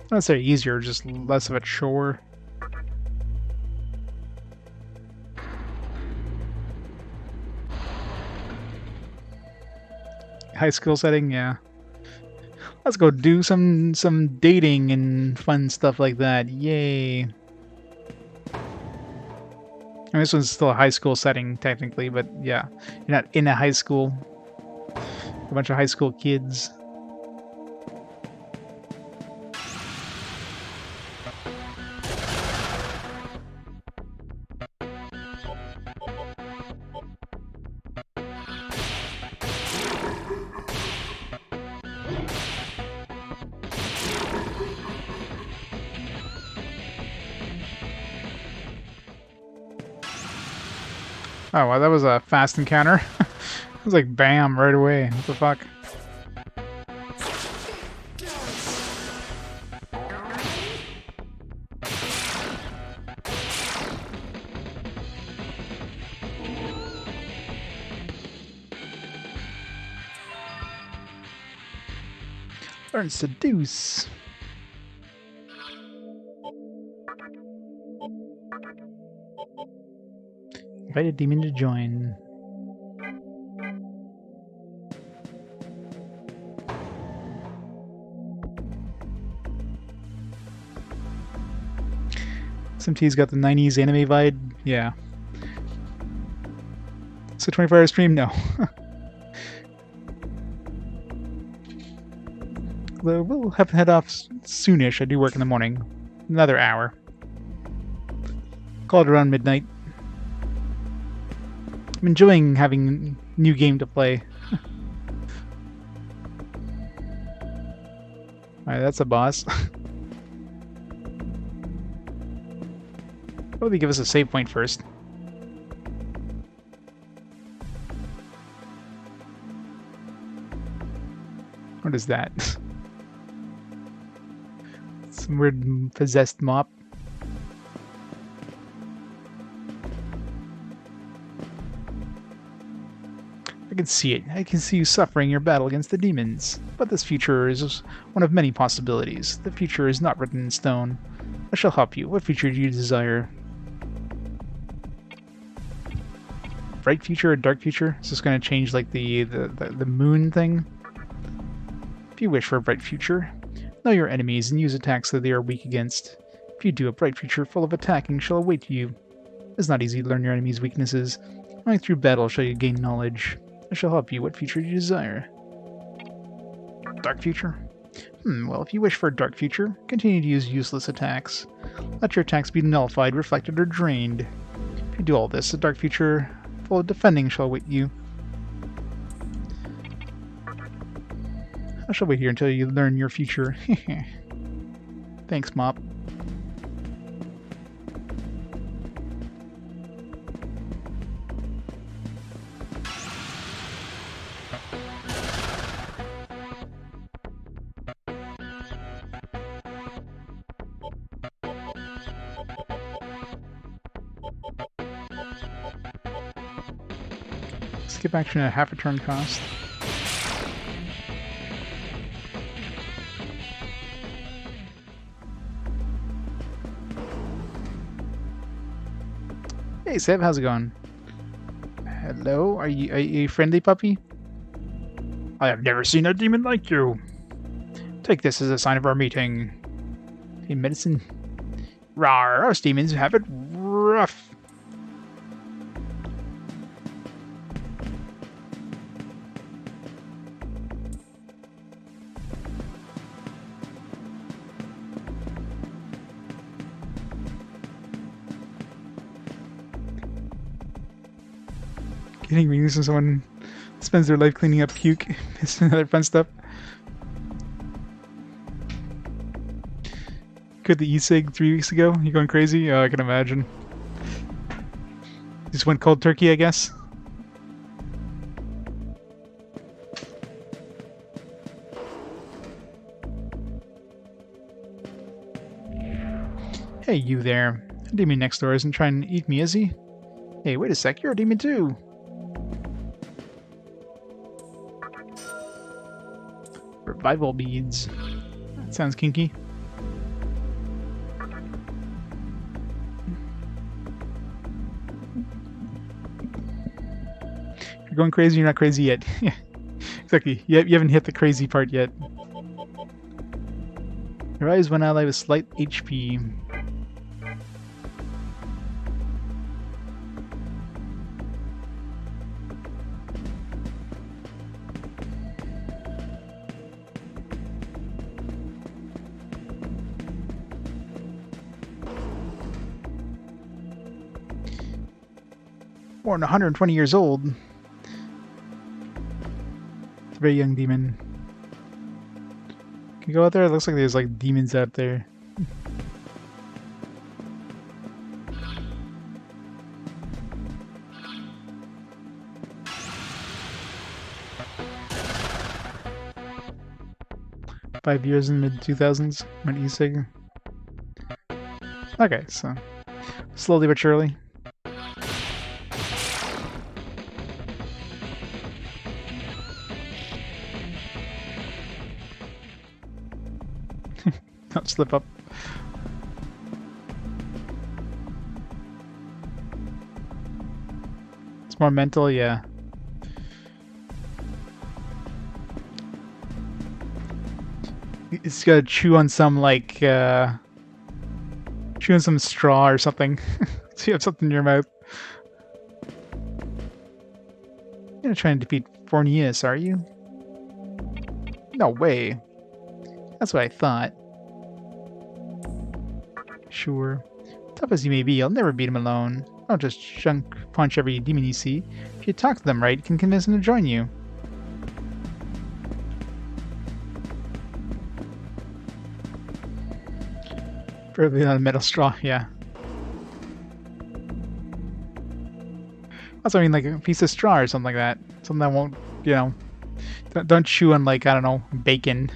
not necessarily easier, just less of a chore. High skill setting, yeah. Let's go do some dating and fun stuff like that. Yay. I mean, this one's still a high school setting, technically, but yeah. You're not in a high school. A bunch of high school kids. Oh, well, that was a fast encounter. It was like bam, right away. What the fuck? Learn Seduce. Invite a demon to join. SMT's got the 90s anime vibe. Yeah. So 24-hour stream? No. We'll have to head off soonish. I do work in the morning. Another hour. Call it around midnight. I'm enjoying having a new game to play. Alright, that's a boss. Probably give us a save point first. What is that? Some weird possessed mop. I can see it. I can see you suffering your battle against the demons. But this future is one of many possibilities. The future is not written in stone. I shall help you. What future do you desire? Bright future or dark future? Is this going to change like the moon thing? If you wish for a bright future, know your enemies and use attacks that they are weak against. If you do, a bright future full of attacking shall await you. It's not easy to learn your enemy's weaknesses. Only through battle shall you gain knowledge. I shall help you. What future do you desire? Dark future? Well, if you wish for a dark future, continue to use useless attacks. Let your attacks be nullified, reflected, or drained. If you do all this, a dark future full of defending shall await you. I shall wait here until you learn your future. Thanks, Mop. Skip action at half a turn cost. Hey Seb, how's it going? Hello, are you a friendly puppy? I have never seen a demon like you. Take this as a sign of our meeting. Hey, medicine. Rawr, us demons have it rough. Getting readings from someone spends their life cleaning up puke, piss, and other fun stuff. Quit the e-cig 3 weeks ago? You going crazy? Oh, I can imagine. Just went cold turkey, I guess. Hey, you there. The demon next door isn't trying to eat me, is he? Hey, wait a sec, you're a demon too. Revival beads. That sounds kinky. If you're going crazy, you're not crazy yet. Yeah, exactly. You haven't hit the crazy part yet. Rise one ally with slight HP. More than 120 years old. It's a very young demon. Can you go out there? It looks like there's like demons out there. 5 years in the mid-2000s when e-cig. Okay, so slowly but surely. Don't slip up. It's more mental, yeah. It's gotta chew on some, like, chew on some straw or something. So you have something in your mouth. You're gonna try and defeat Fornius, are you? No way. That's what I thought. Sure. Tough as you may be, you'll never beat him alone. Don't just chunk punch every demon you see. If you talk to them right, you can convince them to join you. Probably not a metal straw, yeah. That's what I mean, like a piece of straw or something like that. Something that won't, you know, don't chew on, like, I don't know, bacon.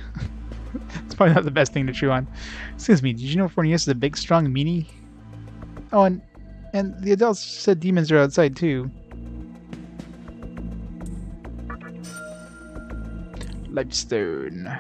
It's probably not the best thing to chew on. Excuse me, did you know Fornius is a big, strong meanie? Oh, and the adults said demons are outside too. Lifestone.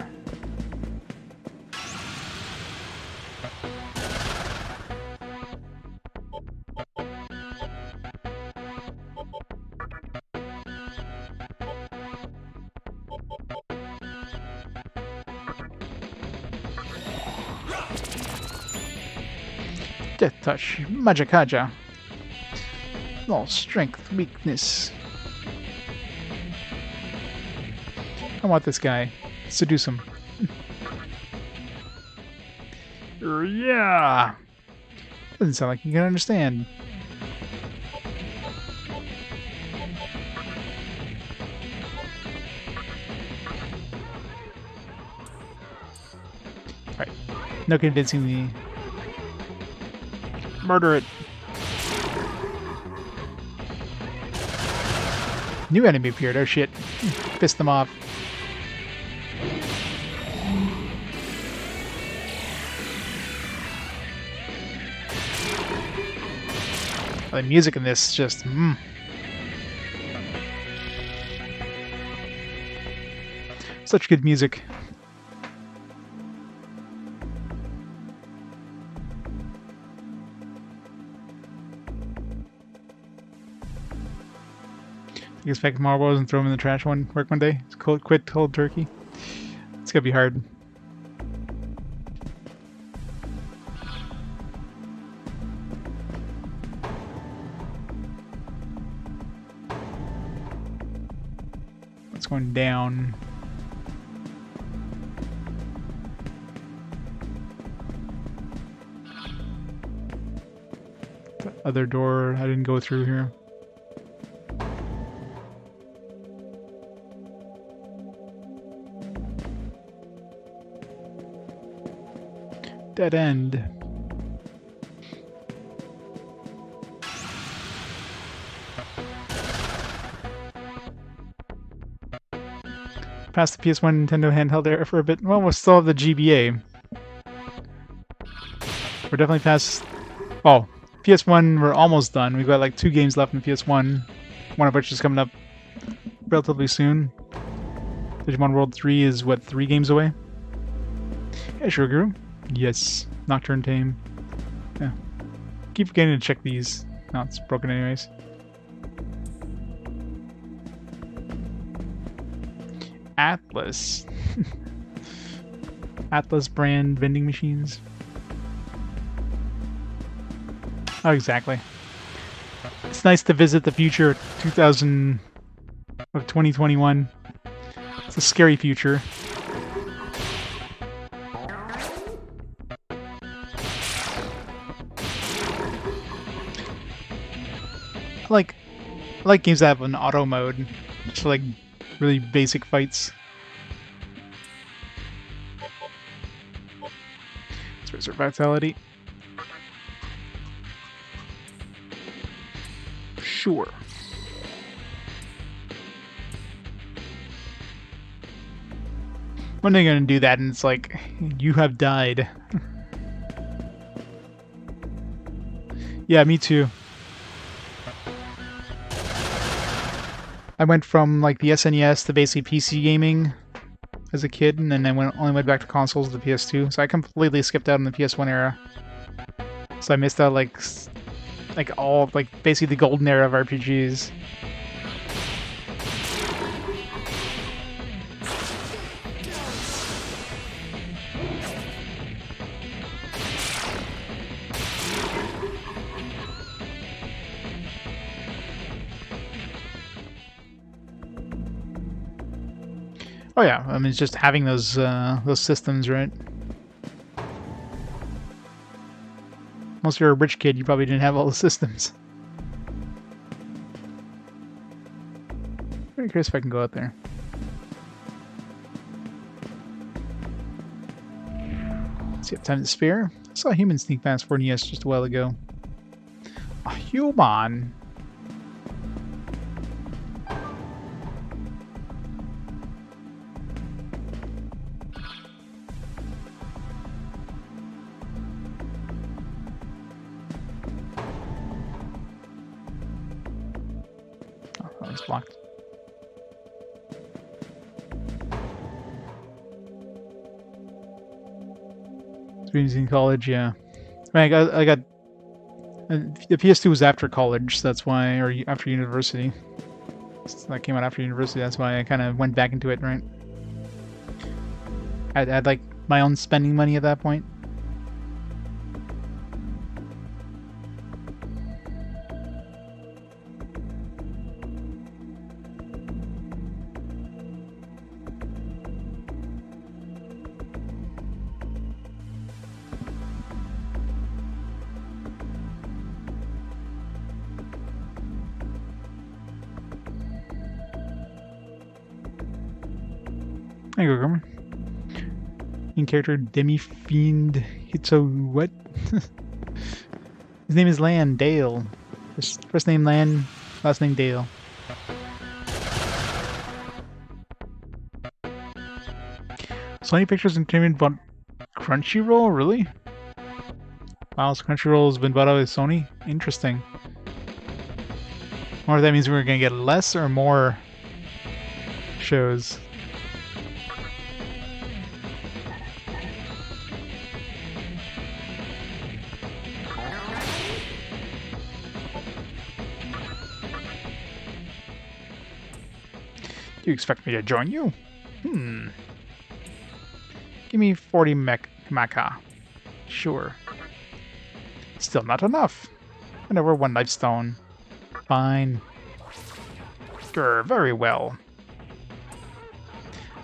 Death touch, Magikaja. Oh, strength, weakness. I want this guy. Seduce him. Yeah. Doesn't sound like you can understand. Alright. No convincing me. Murder it. New enemy appeared. Oh shit. Pissed them off. Oh, the music in this just Such good music. I guess pack marbles and throw them in the trash work one day. It's quit cold turkey. It's gonna be hard. It's going down. The other door I didn't go through here. Dead end. Past the PS1 Nintendo handheld era for a bit. Well, we'll still have the GBA. We're definitely past... Oh, PS1, we're almost done. We've got like 2 games left in PS1. One of which is coming up relatively soon. Digimon World 3 is, what, 3 games away? Yeah, sure, Guru. Yes. Nocturne Tame. Yeah. Keep forgetting to check these. No, it's broken anyways. Atlas. Atlas brand vending machines. Oh, exactly. It's nice to visit the future of 2021. It's a scary future. I like games that have an auto mode, just for like really basic fights. Let's reserve vitality. Sure. When are you gonna do that? And it's like, you have died. Yeah, me too. I went from like the SNES to basically PC gaming as a kid, and then I only went back to consoles, the PS2. So I completely skipped out on the PS1 era. So I missed out like all, like basically the golden era of RPGs. Oh yeah, I mean, it's just having those systems, right? Unless you're a rich kid, you probably didn't have all the systems. Very curious if I can go out there. See, have time to spare. I saw a human sneak past 4DS just a while ago. A human. Blocked. Experience in college, yeah. I mean, I got the PS2 was after college, so that's why, or after university. So that came out after university. That's why I kind of went back into it, right? I had like my own spending money at that point. There you go, Gorman. In character Demi-Fiend Hitso what? His name is Lan Dale. First name Lan, last name Dale. Sony Pictures Entertainment bought Crunchyroll? Really? Wow, so Crunchyroll has been bought out by Sony? Interesting. I wonder if that means we're gonna get less or more shows. Do you expect me to join you? Give me 40 mecha. Sure. Still not enough. And over 1 life stone. Fine. Grr, very well.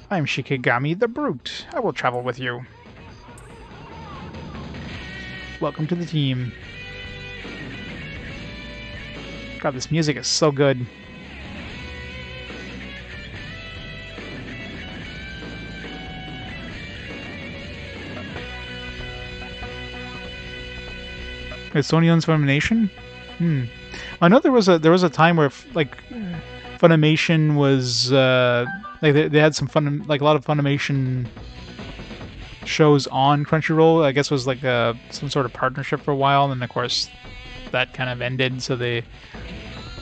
I'm Shikigami the Brute. I will travel with you. Welcome to the team. God, this music is so good. Is Sony owns Funimation? I know there was a time where like Funimation was like they had some fun, like a lot of Funimation shows on Crunchyroll. I guess it was like some sort of partnership for a while, and then of course that kind of ended. So they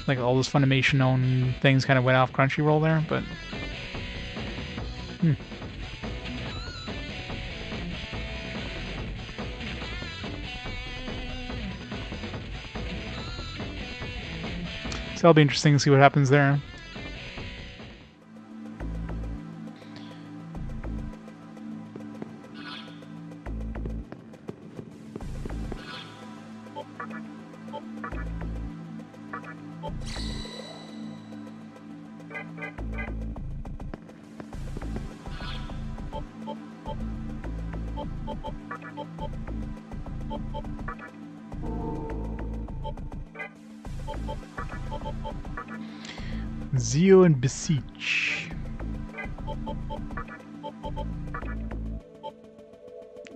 like all those Funimation owned things kind of went off Crunchyroll there, but. So that'll be interesting to see what happens there. Zio and Beseech.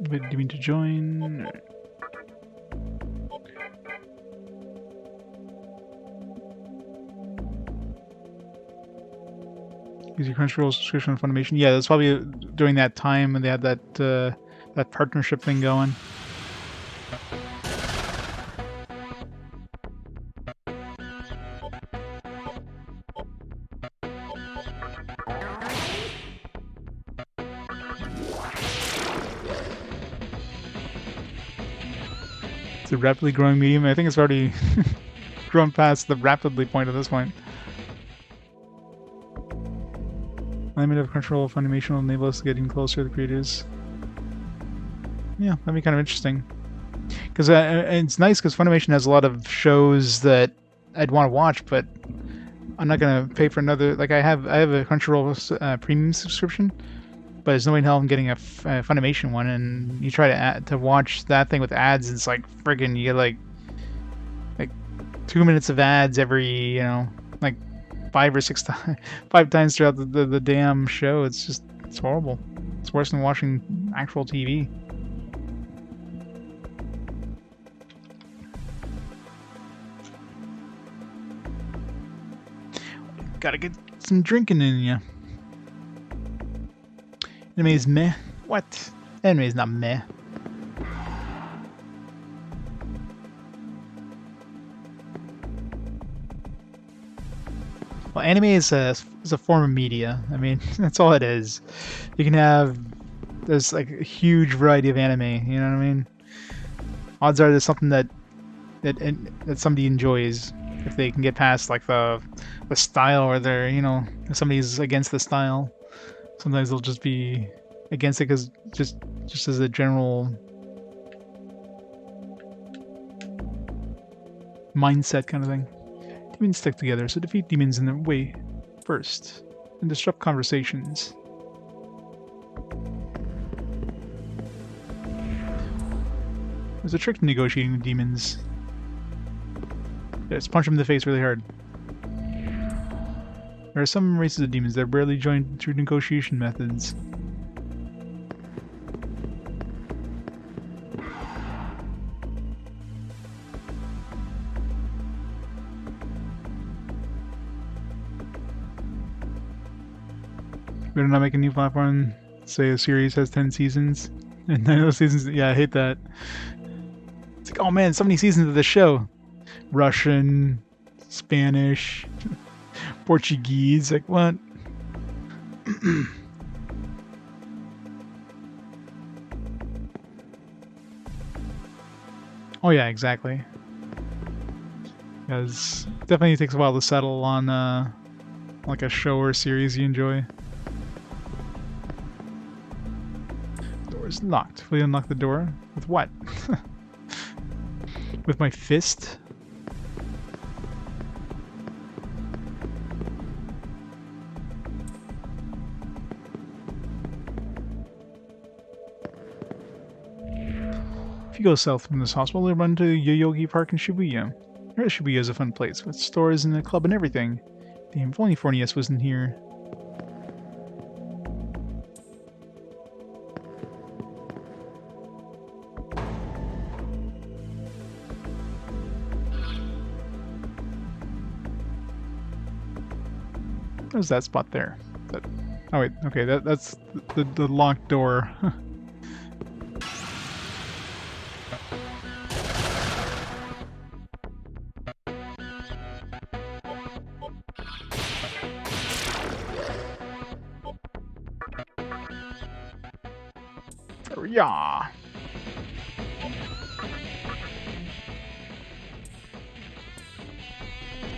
Wait, do you mean to join? Use your Crunchyroll subscription on Funimation. Yeah, that's probably during that time when they had that that partnership thing going. It's a rapidly growing medium. I think it's already grown past the rapidly point at this point. Alignment of Crunchyroll Funimation will enable us to get even closer to the creators. Yeah, that'd be kind of interesting. Because it's nice because Funimation has a lot of shows that I'd want to watch, but I'm not gonna pay for another. Like I have a Crunchyroll premium subscription, but there's no way in hell I'm getting a Funimation one. And you try to watch that thing with ads, it's like friggin' you get like 2 minutes of ads every like 5 or 6 times, 5 times throughout the damn show. It's horrible. It's worse than watching actual TV. Gotta get some drinking in ya. Anime's meh. What? Anime's not meh. Well, anime is a form of media. I mean, that's all it is. You can there's like a huge variety of anime. You know what I mean? Odds are there's something that somebody enjoys if they can get past like the style, or they're if somebody's against the style. Sometimes they'll just be against it because just as a general mindset kind of thing. Demons stick together, so defeat demons in their way first and disrupt conversations. There's a trick to negotiating with demons. Just punch them in the face really hard. There are some races of demons that are rarely joined through negotiation methods. Better not make a new platform. Say a series has 10 seasons. And 9 of those seasons, yeah, I hate that. It's like, oh man, so many seasons of this show. Russian, Spanish, Portuguese, like what? Oh yeah, exactly. Because definitely takes a while to settle on Like a show or series you enjoy. Door is locked. Will you unlock the door? With what? With my fist? If you go south from this hospital, you'll run to Yoyogi Park in Shibuya. Shibuya is a fun place, with stores and a club and everything. Damn, if only 4NES wasn't here. There's that spot there. Oh wait, okay, that's the locked door. Yeah.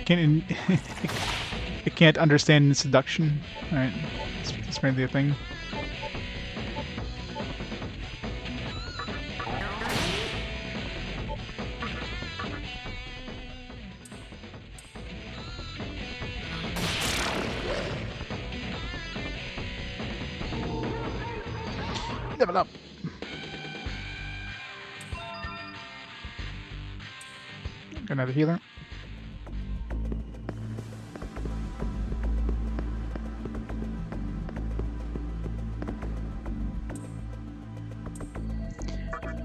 It can't understand seduction. Alright, that's maybe a thing. Level up. Got another healer.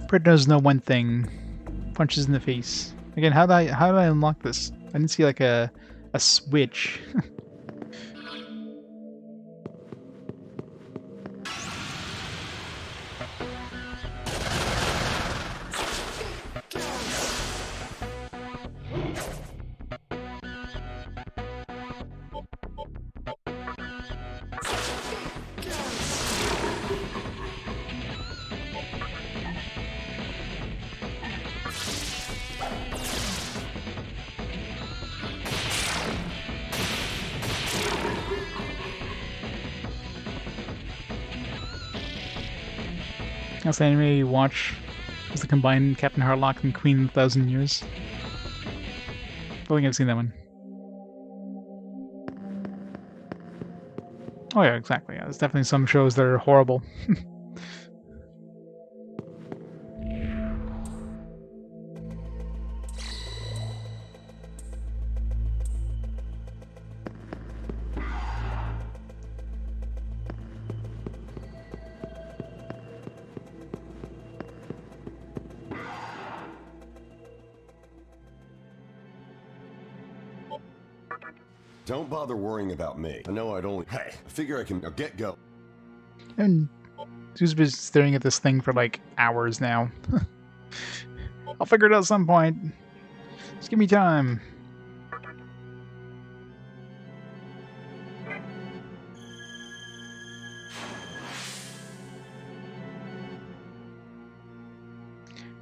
Brett does know one thing. Punches in the face. Again, how did I unlock this? I didn't see like a switch. Last anime you watch was the combined Captain Harlock and Queen of a Thousand Years. I don't think I've seen that one. Oh yeah, exactly. Yeah, there's definitely some shows that are horrible. Don't bother worrying about me. I know I'd only... Hey, I figure I can get go. And Sue's been staring at this thing for like hours now. I'll figure it out at some point. Just give me time.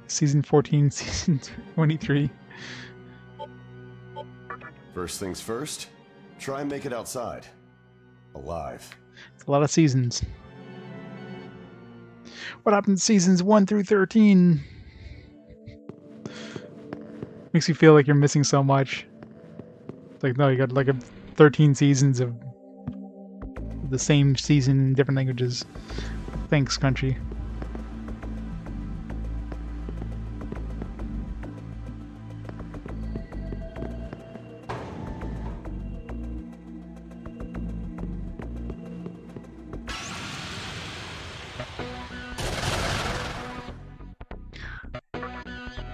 Season 14, Season 23. First things first, try and make it outside. Alive. It's a lot of seasons. What happened to seasons 1 through 13? Makes you feel like you're missing so much. It's like, no, you got like 13 seasons of the same season in different languages. Thanks, country.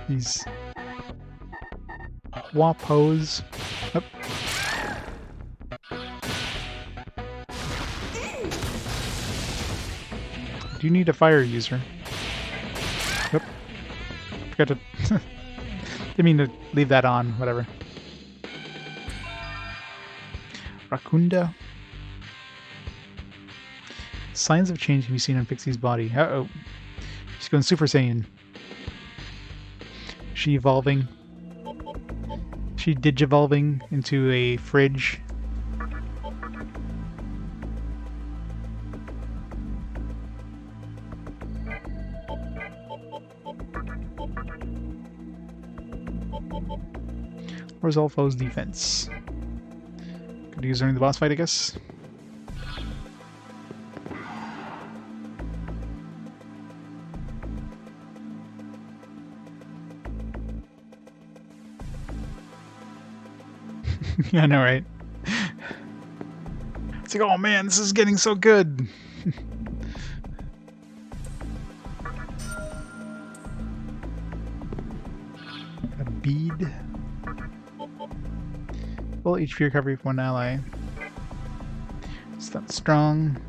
These wapos. Oh. Do you need a fire user? Yep. Forgot to. Didn't mean to leave that on. Whatever. Rakunda. Signs of change can be seen on Pixie's body. Uh-oh. She's going Super Saiyan. She evolving. She digivolving into a fridge. reinforce all foes' defense. Could use during the boss fight, I guess. Yeah, I know, right? It's like, oh man, this is getting so good. A bead. Full HP recovery for one ally. It's not strong.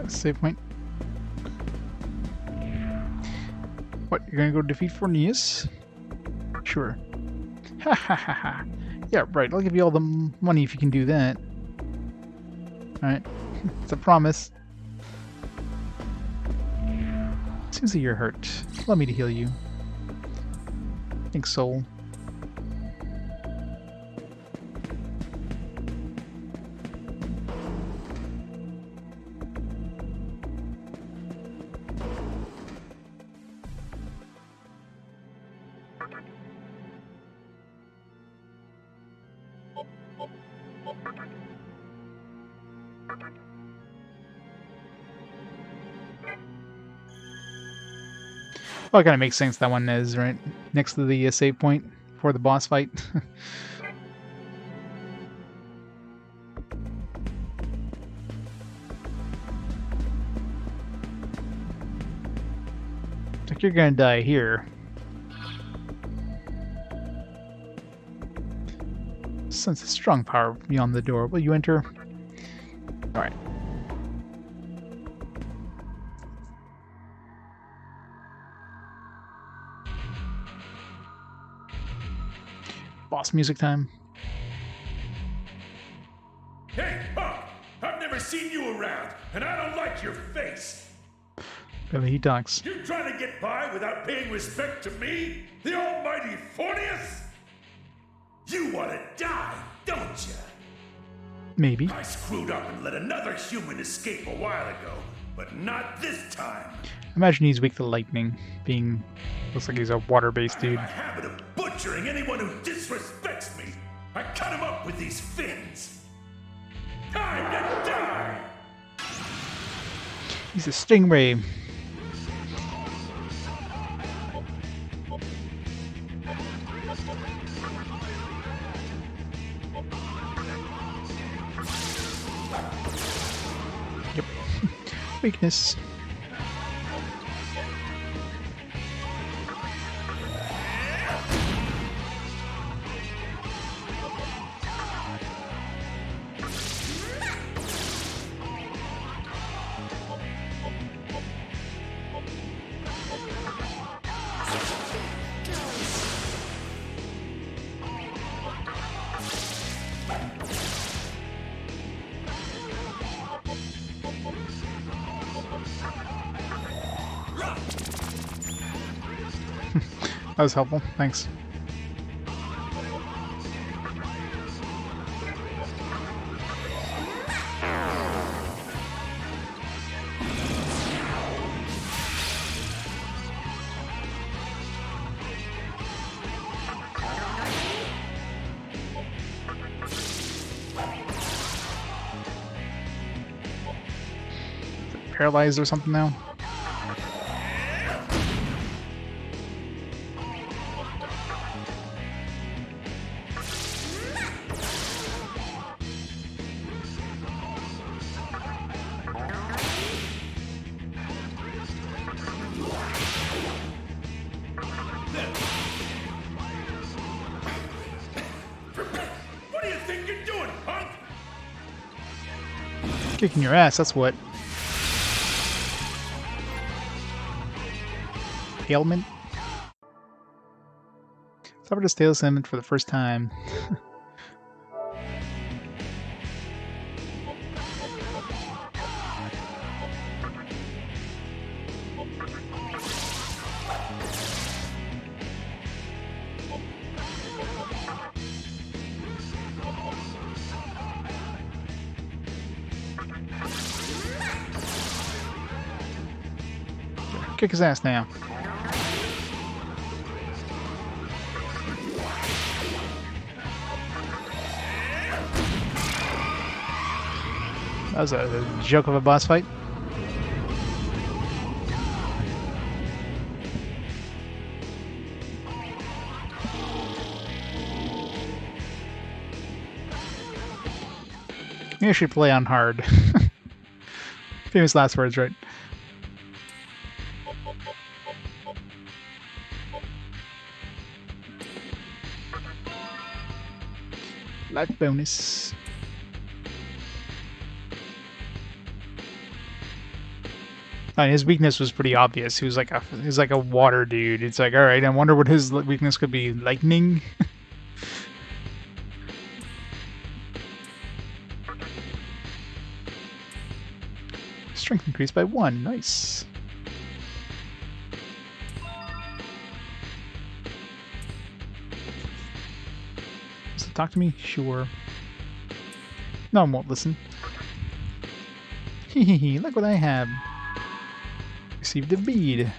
Save point. What, you're gonna go defeat Forneus? Sure. Ha ha ha ha. Yeah, right, I'll give you all the money if you can do that. Alright. It's a promise. Seems like you're hurt. Allow me to heal you. Thanks, soul. Well, it kind of makes sense that one is right next to the save point for the boss fight. Like you're gonna die here. Sense a strong power beyond the door. Will you enter? All right. Boss music time. Hey, punk! I've never seen you around, and I don't like your face! Billy, he talks. You trying to get by without paying respect to me? The almighty Forneus? You want to die, don't you? Maybe. I screwed up and let another human escape a while ago, but not this time. Imagine he's weak to lightning, being... looks like he's a water-based dude. I have a habit of butchering anyone who disrespects me. I cut him up with these fins. Time to die! He's a stingray. Yep. Weakness. That was helpful. Thanks. paralyzed or something now. What do you think you're doing, punk? Kicking your ass, that's what. Ailment? Suffered a stale ailment for the first time. Kick his ass now. That was a joke of a boss fight. You should play on hard. Famous last words, right? Life bonus. I mean, his weakness was pretty obvious. He was like a water dude. It's like, all right, I wonder what his weakness could be. Lightning. Strength increased by 1. Nice. So talk to me? Sure. No, I won't listen. Hehehe, look what I have. Received a bead.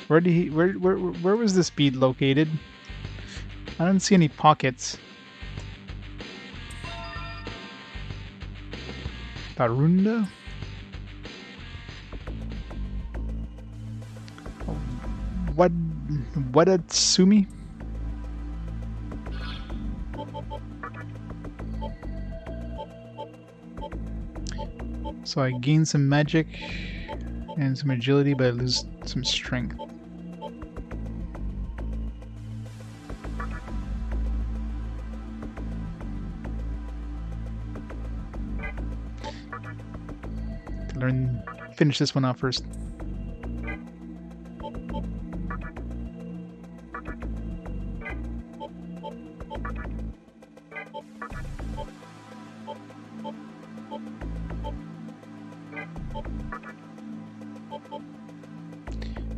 Where was this bead located? I don't see any pockets. Tarunda? What a Tsumi? So I gain some magic and some agility, but I lose some strength. Finish this one off first.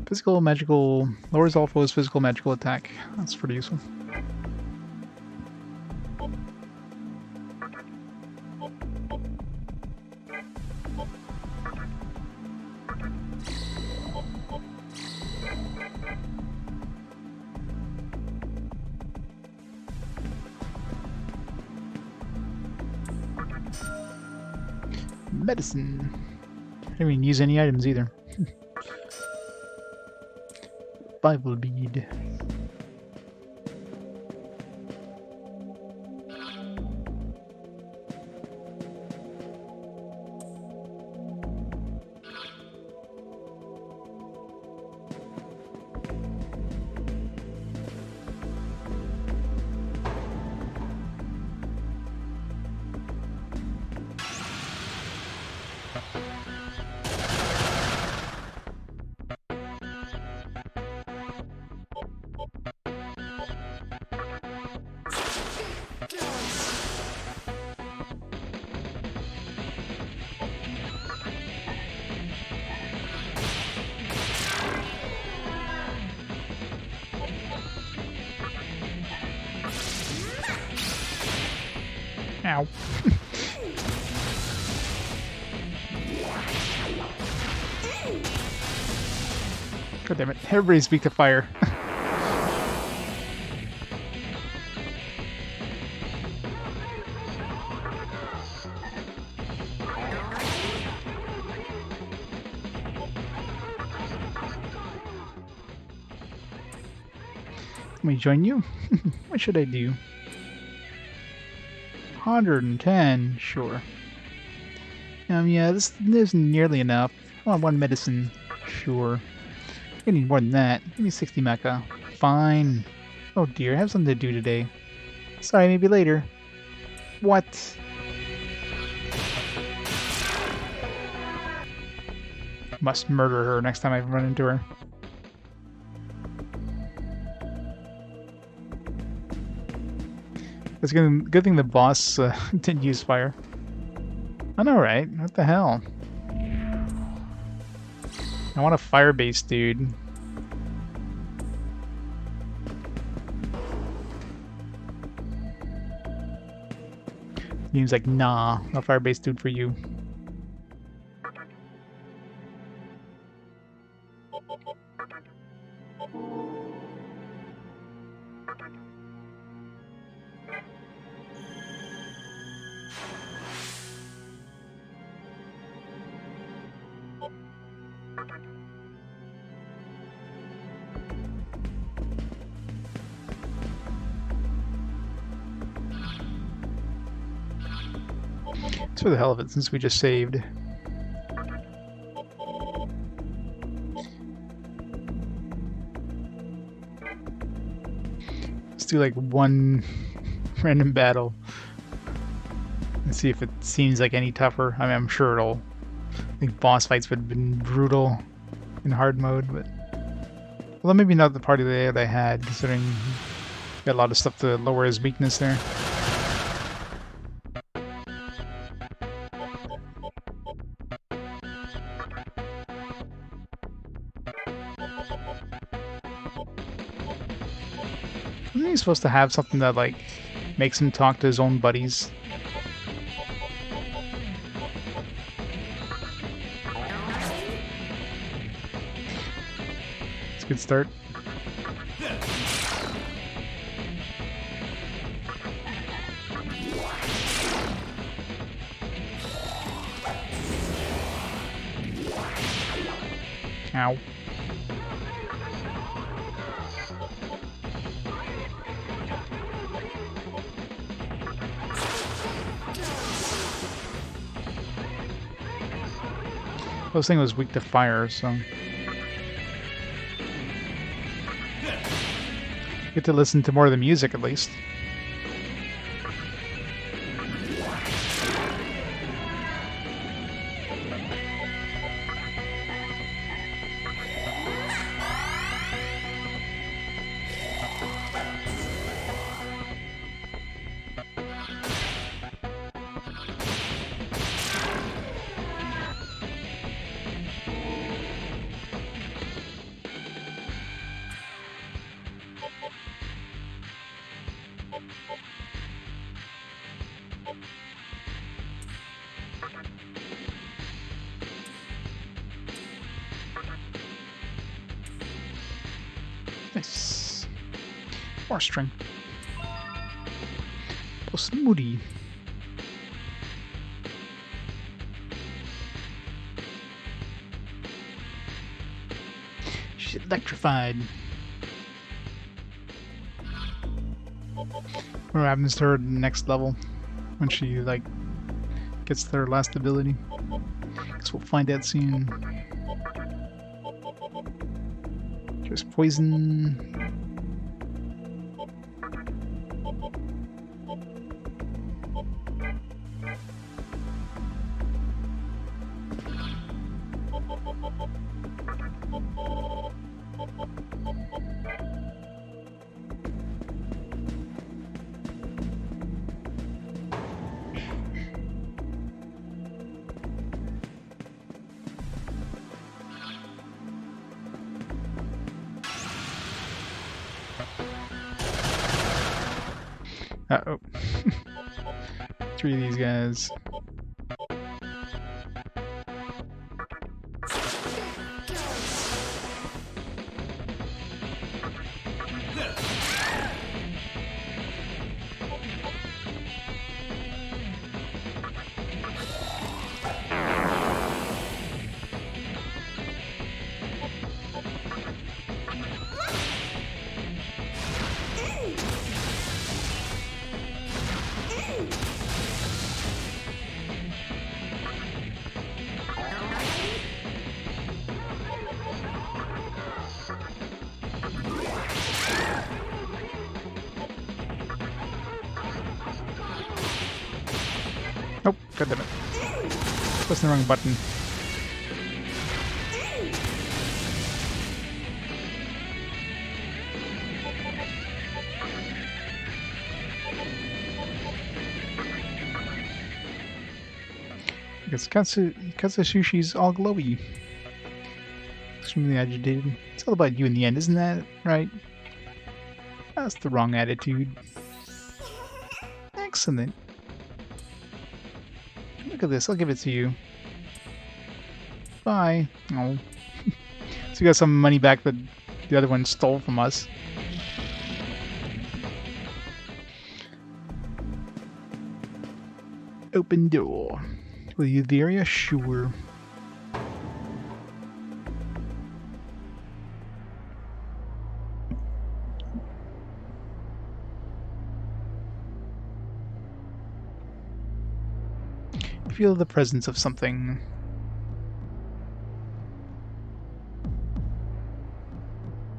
Physical, magical, lowers all foes' physical, magical attack. That's pretty useful. Medicine. I didn't even use any items either. Bible bead. Ow. God damn it. Everybody's weak to fire. Let me join you. What should I do? 110, sure. Yeah, this is nearly enough. I want 1 medicine, sure. I need more than that. Give me 60 mecha. Fine. Oh dear, I have something to do today. Sorry, maybe later. What? Must murder her next time I run into her. It's good thing the boss didn't use fire. I know, right? What the hell? I want a fire-based dude. Game's like, nah, no fire-based dude for you. It's for the hell of it, since we just saved. Let's do like 1 random battle and see if it seems like any tougher. I mean, I'm sure it'll... I think boss fights would have been brutal in hard mode, but... Well, maybe not the party that I had, considering we got a lot of stuff to lower his weakness there. Isn't he supposed to have something that, like, makes him talk to his own buddies? It's a good start. Ow. This thing was weak to fire, so... Get to listen to more of the music, at least. Nice. More strength. Plus moody. She's electrified. What happens to her at the next level when she, like, gets their last ability? Guess we'll find out soon. Just poison. Uh-oh. 3 of these guys. God damn it. Pressing the wrong button. I guess Katsusushi's all glowy. Extremely agitated. It's all about you in the end, isn't that right? That's the wrong attitude. Excellent. Look at this, I'll give it to you. Bye. Oh. So we got some money back that the other one stole from us. Open door. Will you the area? Sure. Feel the presence of something.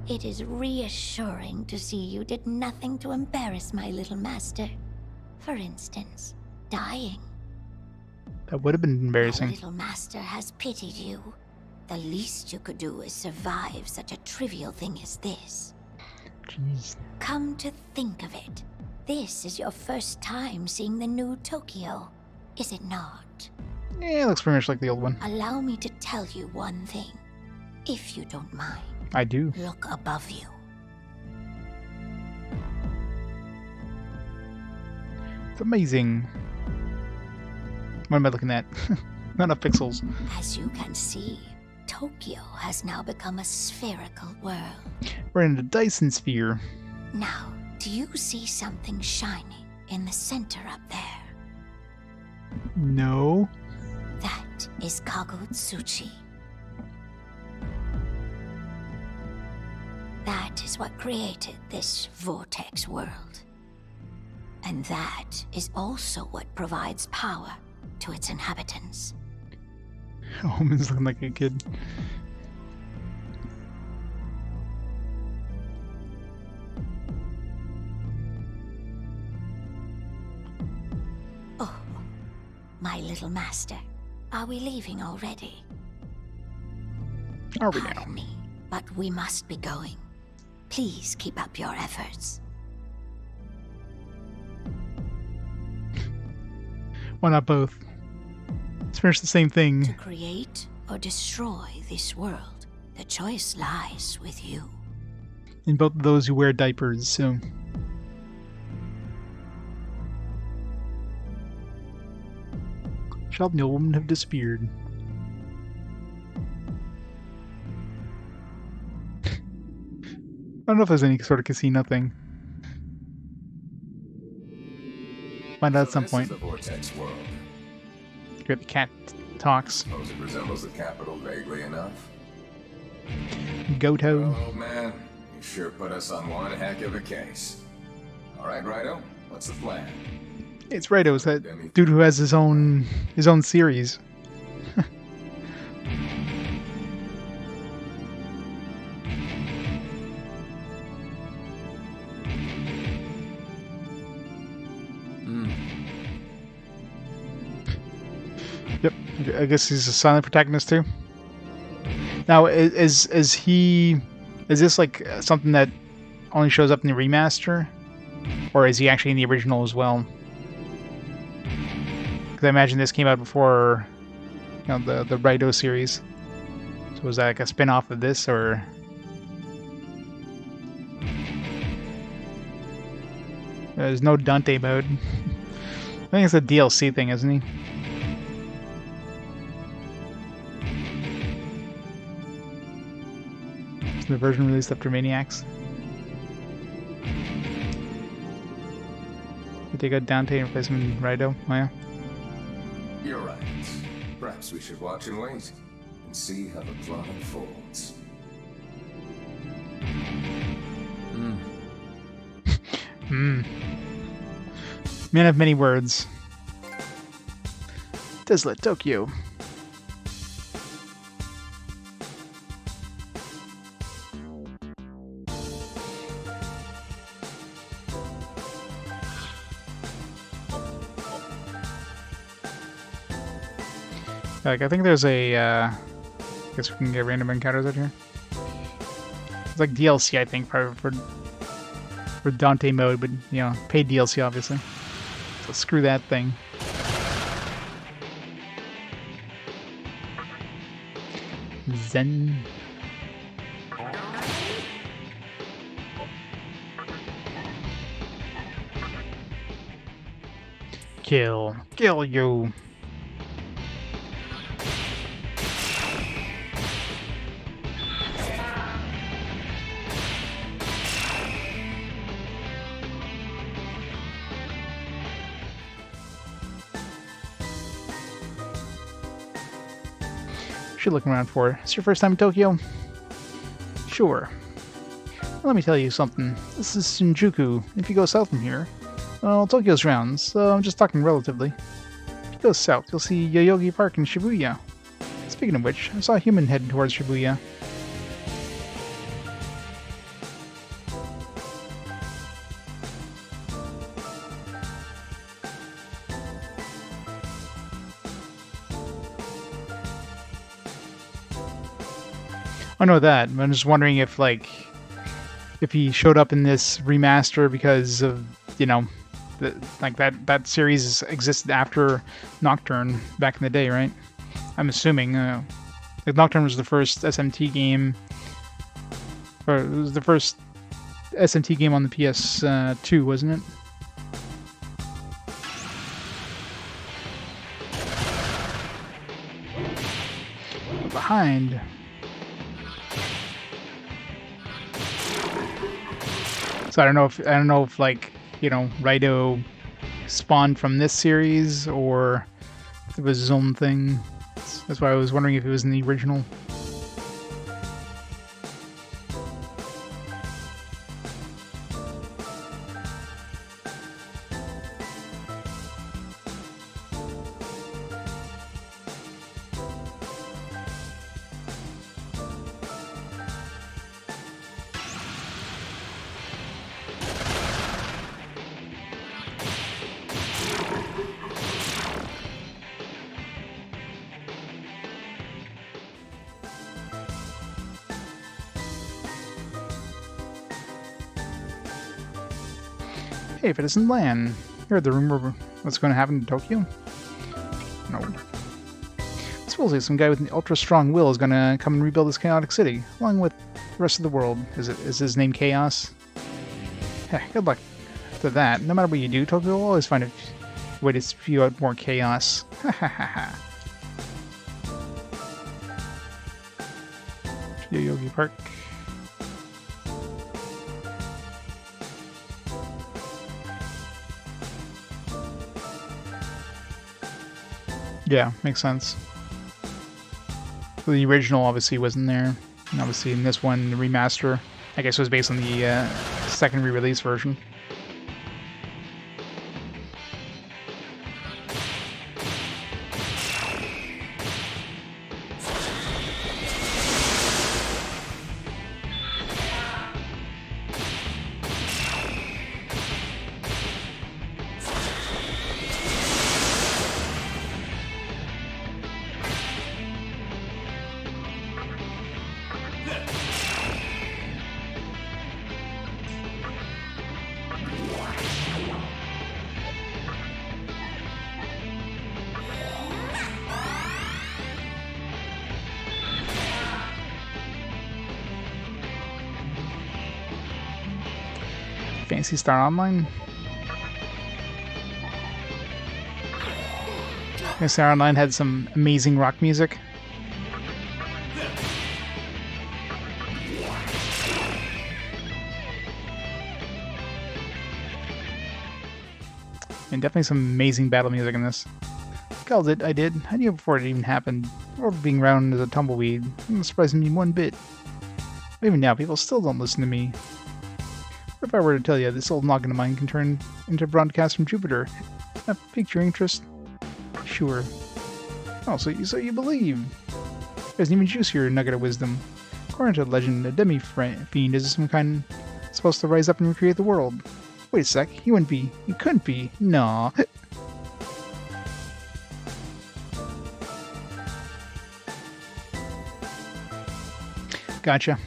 It is reassuring to see you did nothing to embarrass my little master. For instance, dying. That would have been My embarrassing. little master has pitied you. The least you could do is survive such a trivial thing as this. Jeez. Come to think of it, this is your first time seeing the new Tokyo, is it not? Yeah, it looks pretty much like the old one. Allow me to tell you one thing, if you don't mind. I do. Look above you. It's amazing. What am I looking at? Not enough pixels. As you can see, Tokyo has now become a spherical world. We're in the Dyson sphere. Now, do you see something shining in the center up there? No. That is Kagutsuchi. That is what created this vortex world. And that is also what provides power to its inhabitants. Omen's looking like a kid. Oh, my little master, are we leaving already? Are we now? Pardon me, but we must be going. Please keep up your efforts. Why not both? Let's finish the same To thing. create or destroy this world, the choice lies with you. In both of those who wear diapers, so. Shall the old woman have disappeared? I don't know if there's any sort of casino thing. Find out at some point. This is the vortex world. Great, the cat talks. Suppose it resembles the capital vaguely enough. Goto. Well, old man, you sure put us on one heck of a case. All right, Righto, what's the plan? It's Righto, it's that dude who has his own series. Yep, I guess he's a silent protagonist too. Now, is this like something that only shows up in the remaster, or is he actually in the original as well? Because I imagine this came out before, you know, the Raito series. So was that like a spin-off of this, or? There's no Dante mode. I think it's a DLC thing, isn't he? Is the version released after Maniacs? Did they got Dante and replace him in Raito? Oh, yeah. You're right. Perhaps we should watch and wait and see how the plot unfolds. Man of many words. Desolate Tokyo. Like, I think there's a, I guess we can get random encounters out here. It's like DLC, I think, probably for Dante mode, but, you know, paid DLC, obviously. So screw that thing. Zen. Kill you. Should look around for it. It's your first time in Tokyo? Sure. Well, let me tell you something. This is Shinjuku. If you go south from here, well, Tokyo's round, so I'm just talking relatively. If you go south, you'll see Yoyogi Park in Shibuya. Speaking of which, I saw a human heading towards Shibuya. I know that. I'm just wondering if, like, if he showed up in this remaster because of, you know, that series existed after Nocturne back in the day, right? I'm assuming. Like, Nocturne was the first SMT game, or it was the first SMT game on the PS2, wasn't it? Behind. So I don't know if like, you know, Raito spawned from this series or if it was his own thing. That's why I was wondering if it was in the original. Hey, if it isn't Lan, you heard the rumor of what's going to happen in Tokyo? No. Supposedly some guy with an ultra-strong will is going to come and rebuild this chaotic city, along with the rest of the world. Is his name Chaos? Heh, good luck to that. No matter what you do, Tokyo will always find a way to spew out more chaos. Ha ha ha ha. Yoyogi Park. Yeah, makes sense. So the original obviously wasn't there. And obviously in this one, the remaster, I guess, was based on the second re-release version. Fancy Star Online? Fancy Star Online had some amazing rock music. And definitely some amazing battle music in this. Called it, I did. I knew before it even happened. The world being round as a tumbleweed. It doesn't surprise me one bit. Even now, people still don't listen to me. What if I were to tell you this old noggin of mine can turn into a broadcast from Jupiter? That piqued your interest? Sure. Oh, so you believe. There's an even juicier nugget of wisdom. According to legend, a demi-fiend is some kind supposed to rise up and recreate the world. Wait a sec, he couldn't be. No. Gotcha.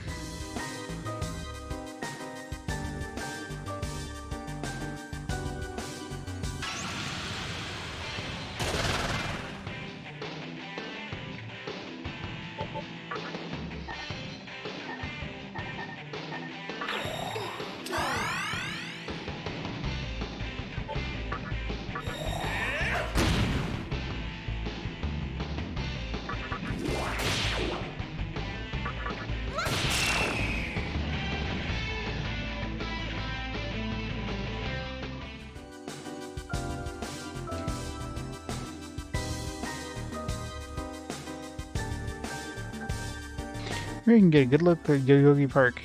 Maybe we can get a good look at Yoyogi Park.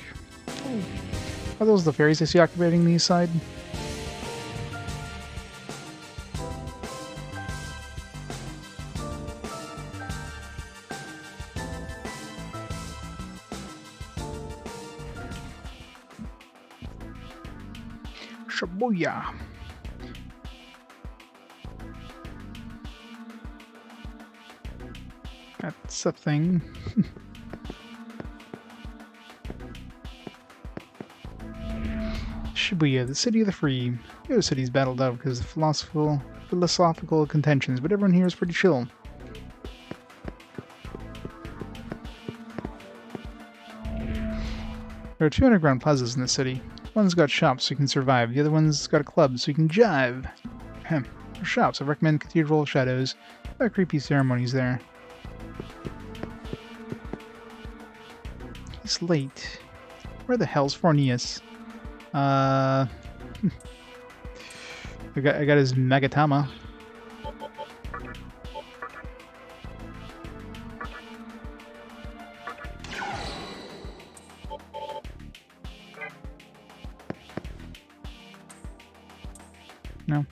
Are those the ferries I see occupating the east side? Shibuya. That's a thing. Shibuya, the city of the free. The other city's battled out because of philosophical contentions, but everyone here is pretty chill. There are 2 underground plazas in the city. One's got shops so you can survive, the other one's got a club so you can jive. For shops, I recommend Cathedral of Shadows. There are creepy ceremonies there. He's late. Where the hell's Fornius? I got his Magatama. No.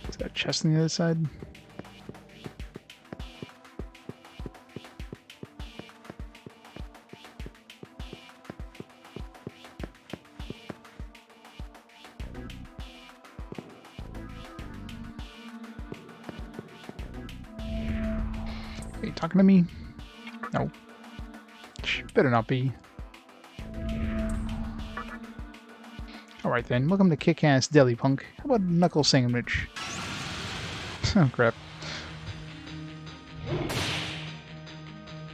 Is that a chest on the other side? Are you talking to me? No. Better not be. Alright then, welcome to Kick-Ass Deli Punk. How about Knuckle Sandwich? Oh crap.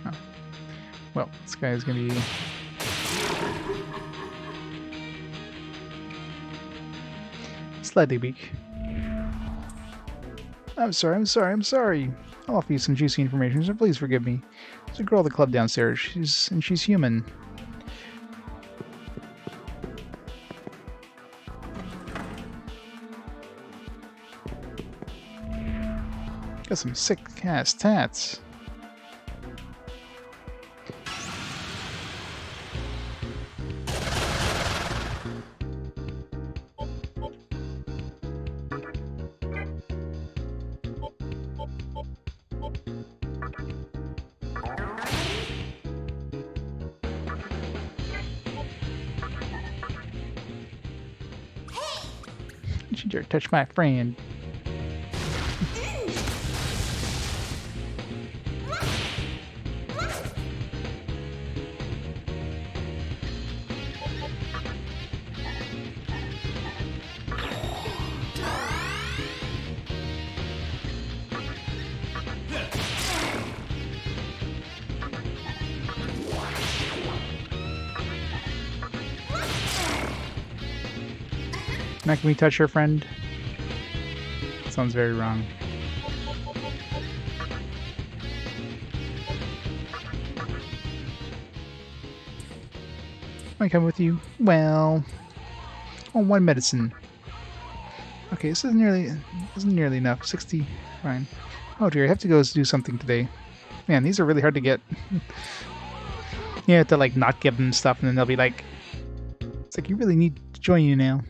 Oh. Well, this guy is gonna be... slightly weak. I'm sorry. I'll offer you some juicy information, so please forgive me. There's a girl at the club downstairs, she's human. Got some sick-ass tats. Don't you dare touch my friend. Can we touch your friend? Sounds very wrong. I come with you? Well, on 1 medicine. Okay, this isn't nearly enough. 60, fine. Oh dear, I have to go do something today. Man, these are really hard to get. You have to like not give them stuff, and then they'll be like, "It's like you really need to join you now."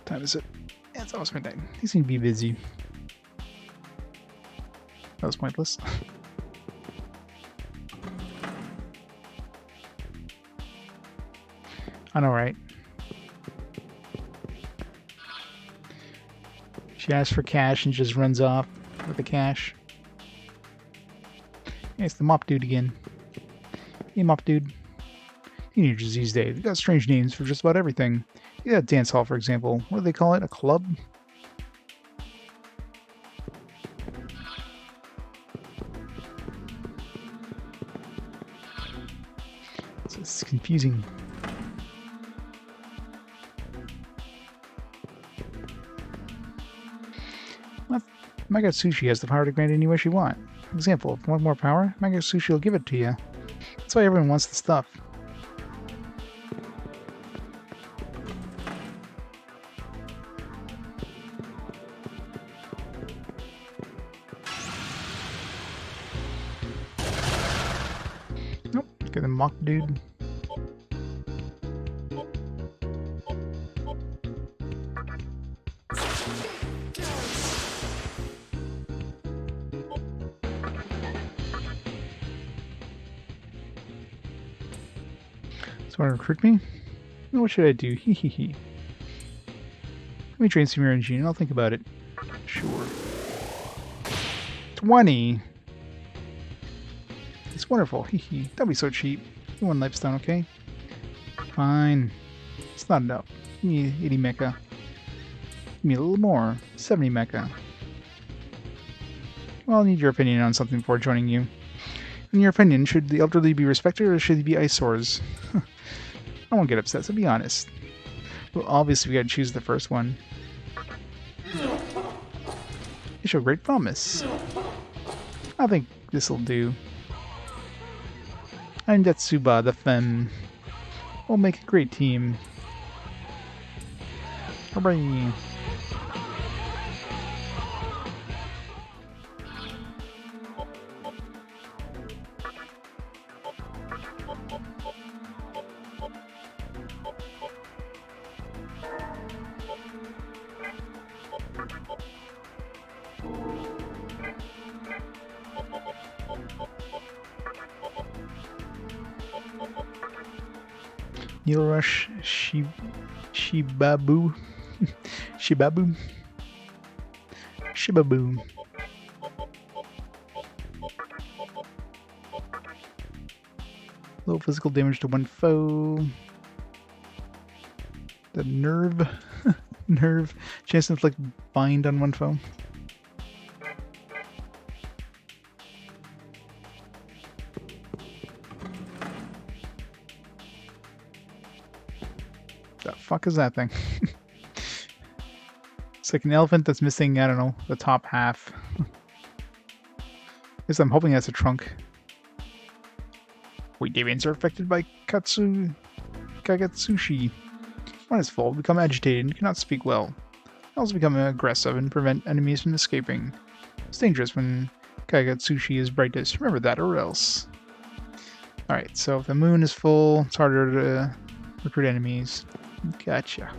time is it? Yeah, it's almost midnight. They seem to be busy. That was pointless. I know, right? She asks for cash and just runs off with the cash. Hey, it's the mop dude again. Hey, mop dude. Teenagers these days, they got strange names for just about everything. Yeah, dance hall, for example. What do they call it? A club? It's confusing. Well, Magatsushi has the power to grant any wish you want. For example, if you want more power, Magatsushi will give it to you. That's why everyone wants the stuff. Nope, get the mock dude. So want to recruit me? What should I do? Hee hee hee. Let me train some your engine and I'll think about it. Sure. 20! It's wonderful. Hee hee. Don't be so cheap. You want lifestone, okay? Fine. It's not enough. Give me 80 mecha. Give me a little more. 70 mecha. Well, I'll need your opinion on something before joining you. In your opinion, should the elderly be respected or should they be eyesores? I won't get upset, so be honest. Well, obviously we gotta choose the first one. You show great promise. I think this'll do. And Detsuba, the femme. We'll make a great team. Hooray! Neil Rush Shibabu Shibabu Shibabu. Low physical damage to one foe. The nerve nerve chance to inflict bind on one foe. The fuck is that thing? It's like an elephant that's missing, I don't know, the top half. At least I'm hoping that's a trunk. We deviants are affected by Kagatsushi. When it's full, become agitated and cannot speak well. Also become aggressive and prevent enemies from escaping. It's dangerous when Kagatsushi is brightest. Remember that or else. Alright, so if the moon is full, it's harder to recruit enemies. Gotcha.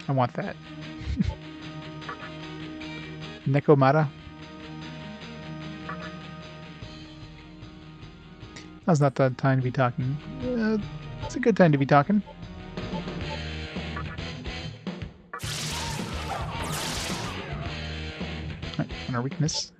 I want that. Nekomata. Now's not the time to be talking. It's a good time to be talking. Right, on our weakness.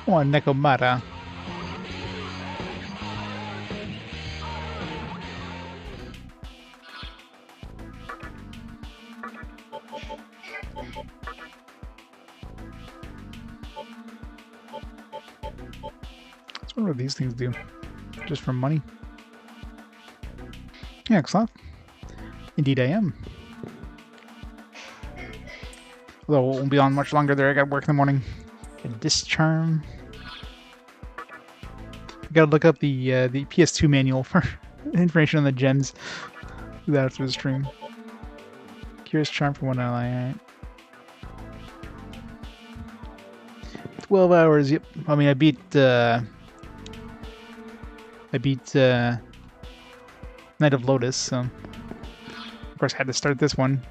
Oh, Nekomata. That's what these things do. Just for money. Yeah, excellent. Indeed I am. Although it won't be on much longer there. I got work in the morning. A discharm. I gotta look up the PS2 manual for information on the gems. Do that after the stream. Curious charm for one ally. Alright. 12 hours. Yep. I mean, I beat Night of Lotus, so of course I had to start this one.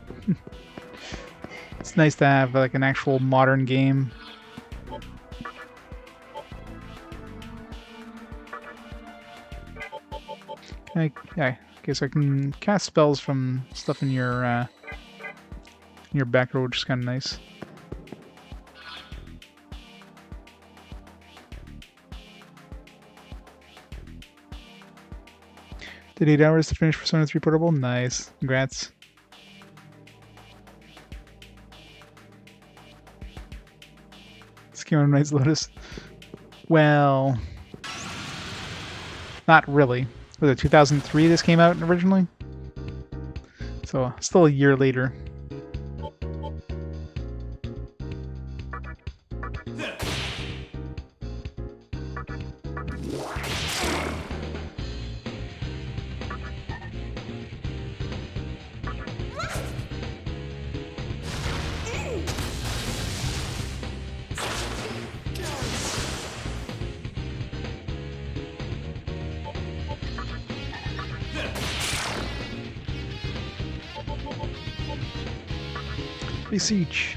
It's nice to have like an actual modern game. I guess I can cast spells from stuff in your back row, which is kind of nice. Did 8 hours to finish Persona 3 Portable? Nice. Congrats. Scheme of Night's Lotus. Well, not really. Was it 2003 this came out originally? So, still a year later. Siege.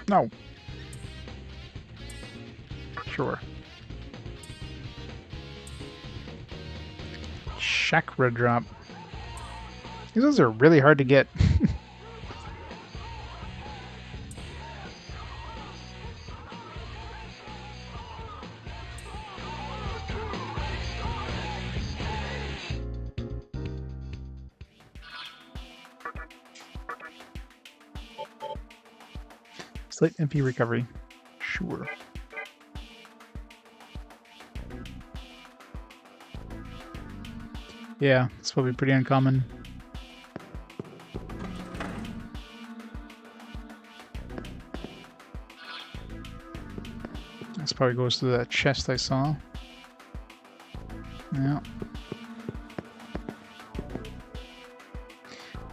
No. Sure. Chakra drop. These are really hard to get. Slight MP recovery. Sure. Yeah, it's probably pretty uncommon. This probably goes to that chest I saw. Yeah.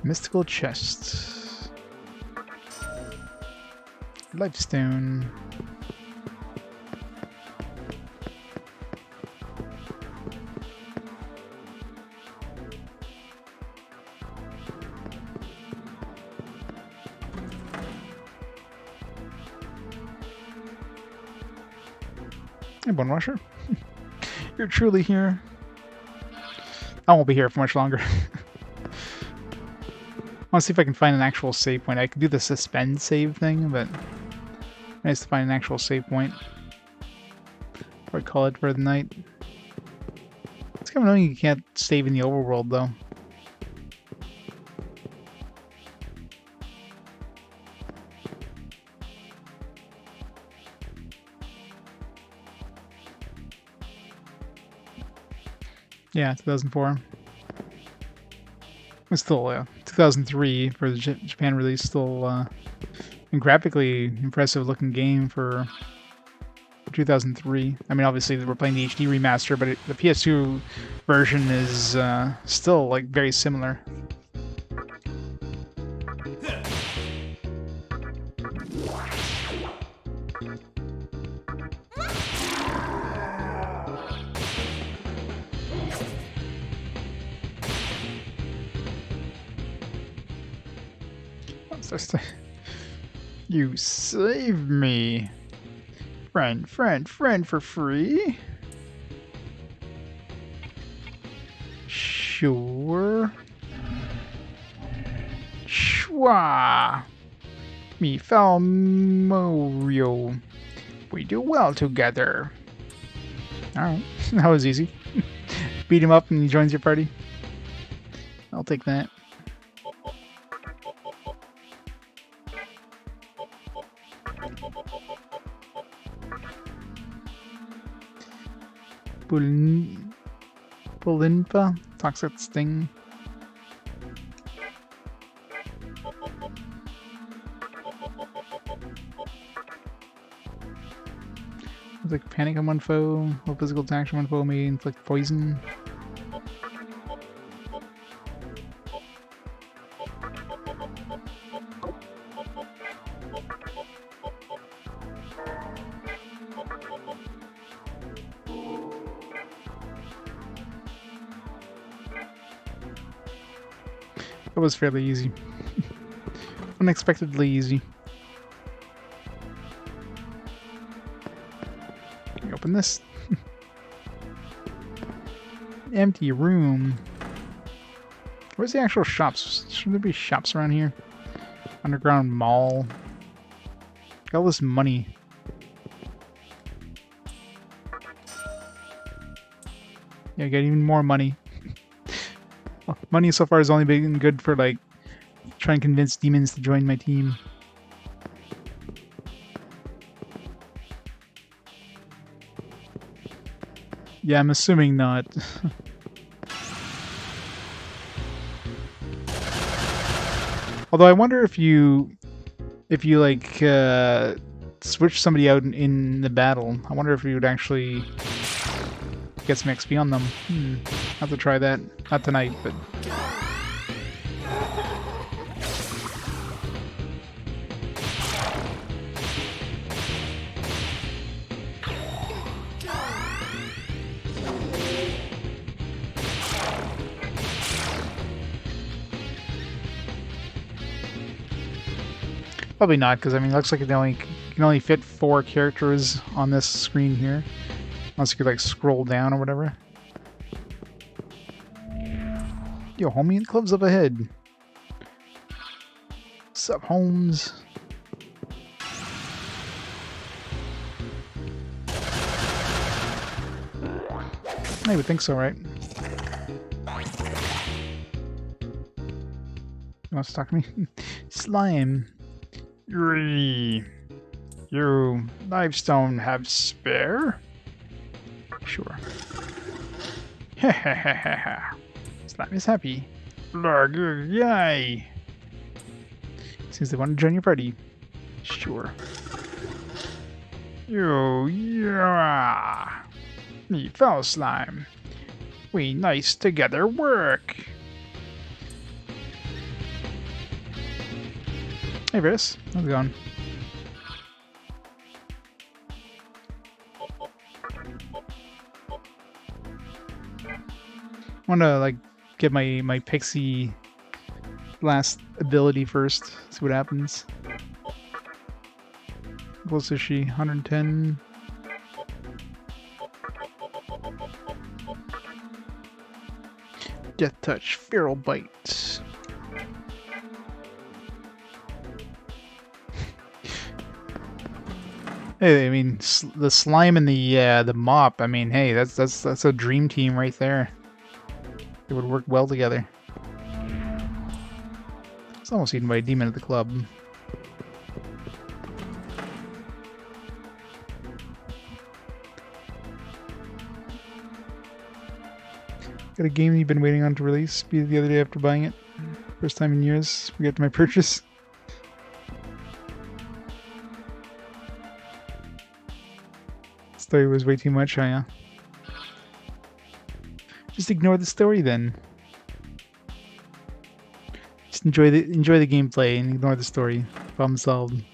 Mystical chest. Lifestone. Hey, Bone Rusher. You're truly here. I won't be here for much longer. I want to see if I can find an actual save point. I could do the suspend save thing, but nice to find an actual save point. Or call it for the night. It's kind of annoying you can't save in the overworld, though. Yeah, 2004. It's still 2003 for the Japan release. Still a graphically impressive looking game for 2003. I mean, obviously we're playing the HD remaster, but the PS2 version is still like very similar. You saved me. Friend for free. Sure. Schwa. Me foul Mario. We do well together. Alright, that was easy. Beat him up and he joins your party. I'll take that. Bulinpa, Toxic Sting. Like panic on one foe, low physical attack on one foe may inflict poison. That was fairly easy. Unexpectedly easy. Can you open this? Empty room. Where's the actual shops? Should there be shops around here? Underground mall. Got all this money. Yeah, I got even more money. Money so far has only been good for, like, trying to convince demons to join my team. Yeah, I'm assuming not. Although I wonder if you like switch somebody out in the battle, I wonder if you would actually get some XP on them. Have to try that. Not tonight, but... Probably not, because I mean, it looks like it can only fit 4 characters on this screen here. Unless you could, like, scroll down or whatever. Yo, homie, the club's up ahead. Sup, Holmes? I would think so, right? You want to talk to me? Slime. You Livestone have spare? Sure. Hehehehe. Slime is happy. Yay! Seems they want to join your party. Sure. Yeah. Me foul slime. We nice together work. Hey, Chris. How's it going? I want to, like, get my pixie blast ability first. See what happens. How close is she? 110. Death touch, feral bite. Hey, I mean, the slime and the mop. I mean, hey, that's a dream team right there. They would work well together. It's almost eaten by a demon at the club. Got a game you've been waiting on to release. Beat it the other day after buying it. First time in years. We got to my purchase. Story was way too much, yeah. Just ignore the story then. Just enjoy the gameplay and ignore the story. Problem solved.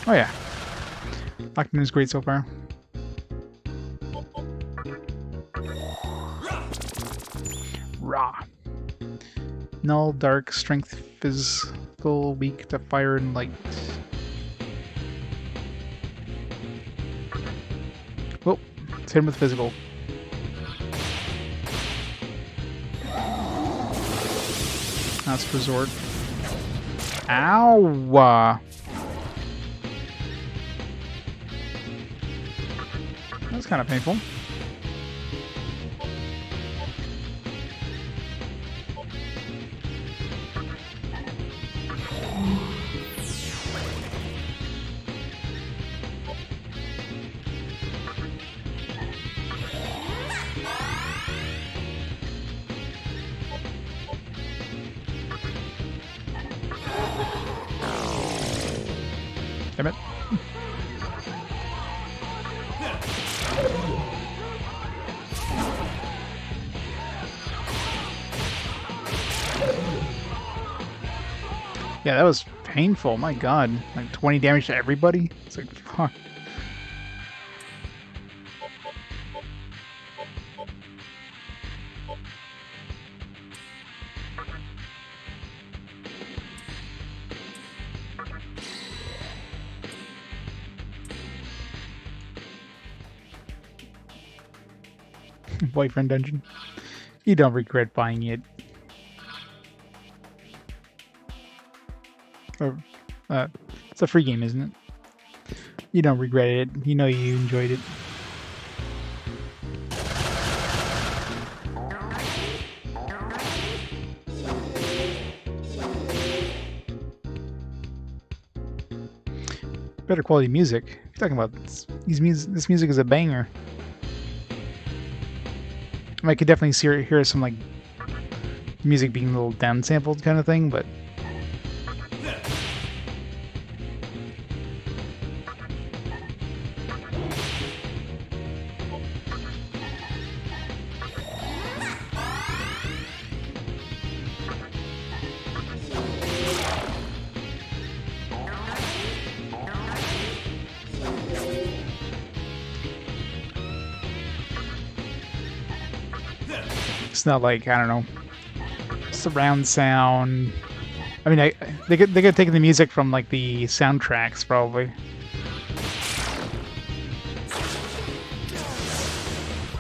Oh yeah. Lockman is great so far. Null, dark, strength, physical, weak to fire and light. Well, let's hit him with physical. That's resort. Ow! That's kind of painful. Damn it. Yeah, that was painful. My god. Like 20 damage to everybody? It's like, fuck. Boyfriend dungeon. You don't regret buying it. Or, it's a free game, isn't it? You don't regret it. You know you enjoyed it. Better quality music. What are you talking about? This music is a banger. I could definitely hear some like music being a little downsampled kind of thing, but it's not like, I don't know, surround sound. I mean, they could have taken the music from like the soundtracks probably.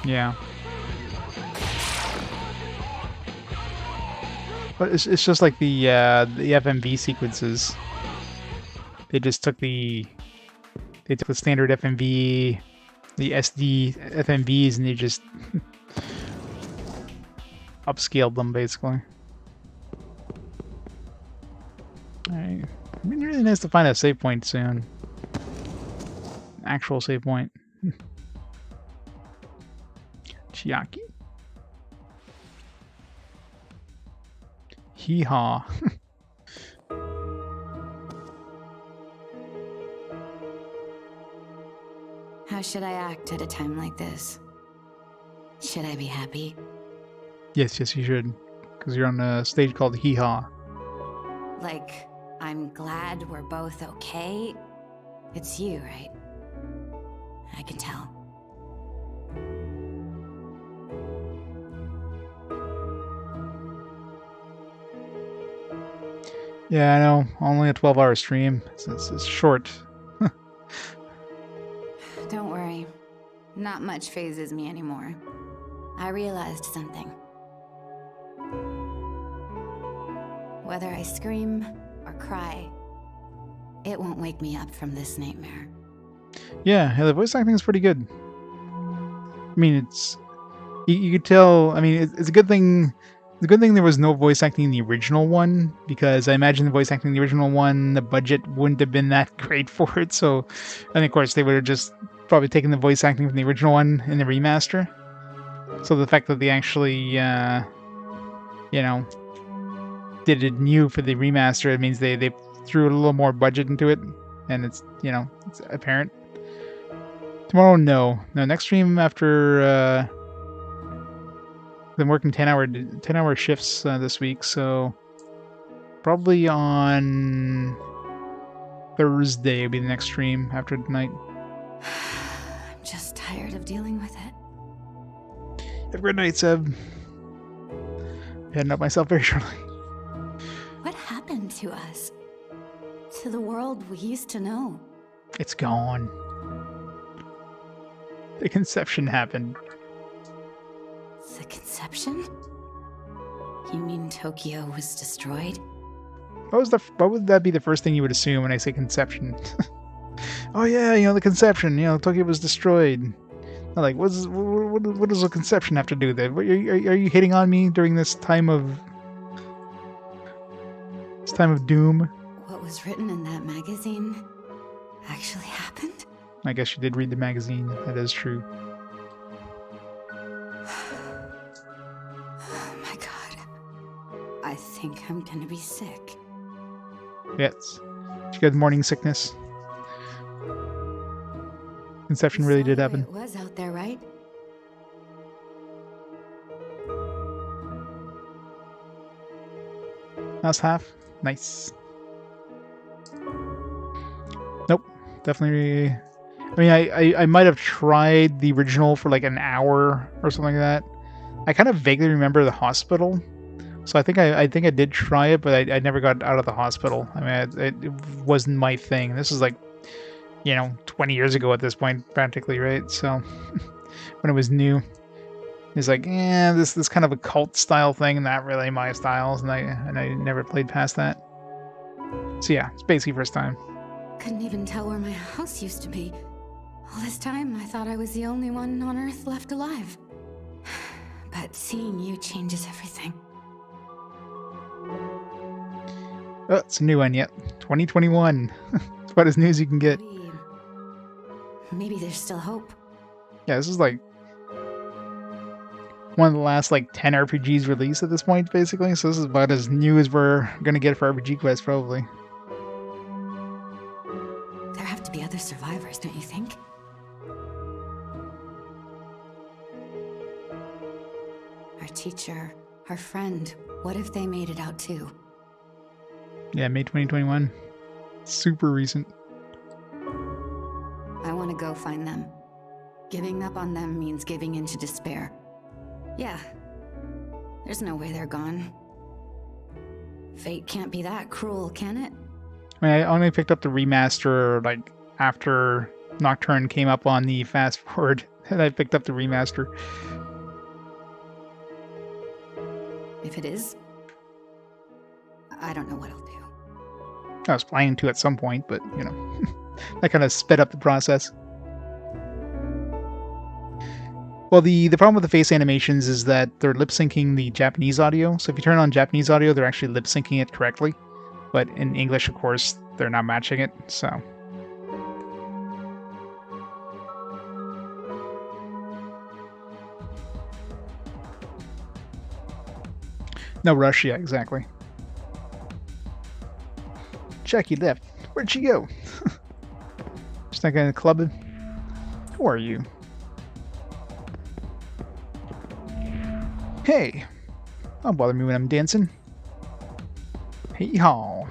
Yeah. But it's just like the FMV sequences. They just took the standard FMV, the SD FMVs, and they just upscaled them basically. Alright. It'd be really nice to find a save point soon. Actual save point. Chiaki. Hee-haw. How should I act at a time like this? Should I be happy? Yes, you should. Because you're on a stage called Hee-haw. Like, I'm glad we're both okay? It's you, right? I can tell. Yeah, I know. Only a 12-hour stream. It's short. Don't worry. Not much phases me anymore. I realized something. Whether I scream or cry, it won't wake me up from this nightmare. Yeah, the voice acting is pretty good. I mean, it's... You could tell... I mean, it's a good thing... It's a good thing there was no voice acting in the original one, because I imagine the voice acting in the original one, the budget wouldn't have been that great for it, so... And of course, they would have just probably taken the voice acting from the original one in the remaster. So the fact that they actually, you know, did it new for the remaster, it means they threw a little more budget into it, and it's, you know, it's apparent. Tomorrow, no, next stream after, been working 10-hour shifts this week, so probably on Thursday will be the next stream after tonight. I'm just tired of dealing with it. Have a good night, Seb. Heading up myself very shortly. to us. To the world we used to know. It's gone. The conception happened. The conception? You mean Tokyo was destroyed? What would that be the first thing you would assume when I say conception? Oh yeah, the conception. Tokyo was destroyed. I'm like, what does the conception have to do with it? Are you hitting on me during this time of doom? What was written in that magazine actually happened? I guess you did read the magazine. That is true. Oh my god. I think I'm gonna be sick. Yes. You got morning sickness. Conception really did happen. It was out there, right? Last half. Nice. Nope. Definitely. I mean, I might have tried the original for like an hour or something like that. I kind of vaguely remember the hospital. So I think I did try it, but I never got out of the hospital. I mean, it wasn't my thing. This is like, 20 years ago at this point, practically, right? So when it was new, it's like, this kind of a cult style thing, not really my styles, and I never played past that. So yeah, it's basically first time. Couldn't even tell where my house used to be. All this time, I thought I was the only one on Earth left alive. But seeing you changes everything. Oh, it's a new one yet. 2021. It's about as new as you can get. Maybe there's still hope. Yeah, this is like one of the last 10 RPGs released at this point, basically. So this is about as new as we're gonna get for RPG Quest, probably. There have to be other survivors, don't you think? Our teacher, our friend, what if they made it out too? Yeah, May 2021. Super recent. I want to go find them. Giving up on them means giving in to despair. Yeah. There's no way they're gone. Fate can't be that cruel, can it? I mean, I only picked up the remaster after Nocturne came up on the fast forward, and I picked up the remaster. If it is, I don't know what I'll do. I was planning to at some point, but, that kind of sped up the process. Well, the problem with the face animations is that they're lip-syncing the Japanese audio. So if you turn on Japanese audio, they're actually lip-syncing it correctly. But in English, of course, they're not matching it, so... No rush, yeah, exactly. Jackie left. Where'd she go? She's not gonna club it. Who are you? Hey! Don't bother me when I'm dancing. Hey haw.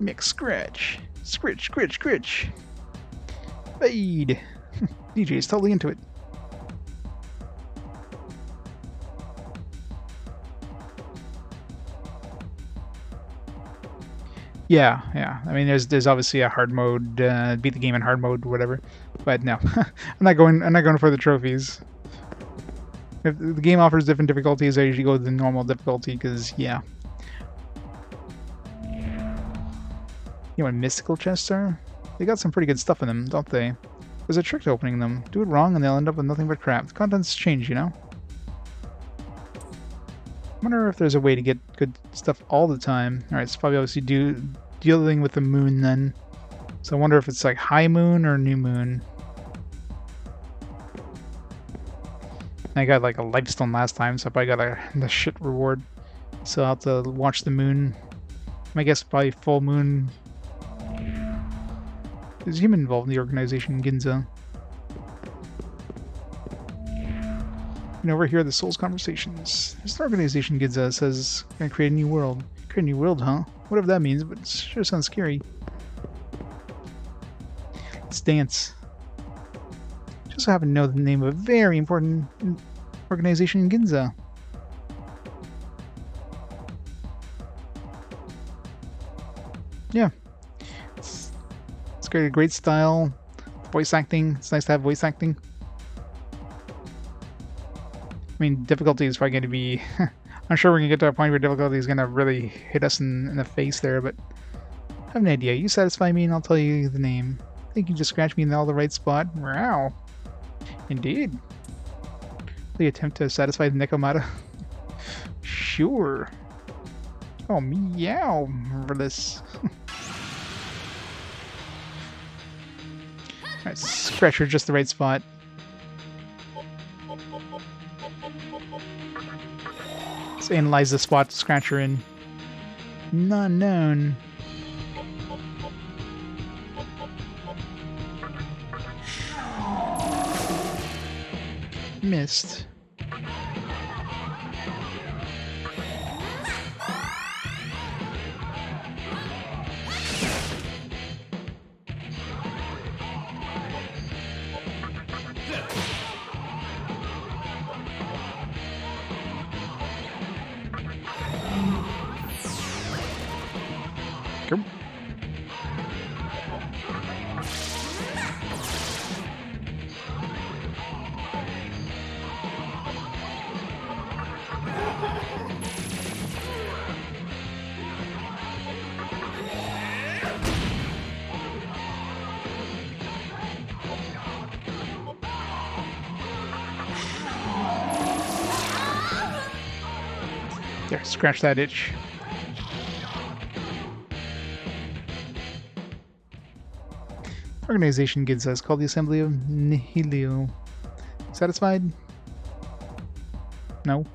Mix scratch. Scritch, scritch, scritch. Fade. DJ's totally into it. Yeah. I mean, there's obviously a hard mode, beat the game in hard mode, whatever. But no, I'm not going for the trophies. If the game offers different difficulties, I usually go with the normal difficulty because, yeah. You know what mystical chests are? They got some pretty good stuff in them, don't they? There's a trick to opening them. Do it wrong and they'll end up with nothing but crap. The contents change, I wonder if there's a way to get good stuff all the time. Alright, it's probably obviously dealing with the moon then. So I wonder if it's like high moon or new moon. I got like a lifestone last time, so I probably got the shit reward. So I'll have to watch the moon. I guess probably full moon. Is human involved in the organization Ginza? And over here, the Souls Conversations. This organization Ginza says, gonna create a new world. Create a new world, huh? Whatever that means, but it sure sounds scary. Let's dance. Just so happen to know the name of a very important organization in Ginza. yeah, it's great style, voice acting. It's nice to have voice acting. I mean, difficulty is probably going to be. I'm sure we're going to get to a point where difficulty is going to really hit us in the face there, but I have an idea. You satisfy me and I'll tell you the name. I think you just scratched me in all the right spot. Wow. Indeed. The attempt to satisfy the Nekomata. Sure. Oh, meow for this. Alright, scratch her just the right spot. Let's analyze the spot to scratch her in. None known. Missed. Come. There, scratch that itch. Organization gives us called the Assembly of Nihilio. Satisfied? No.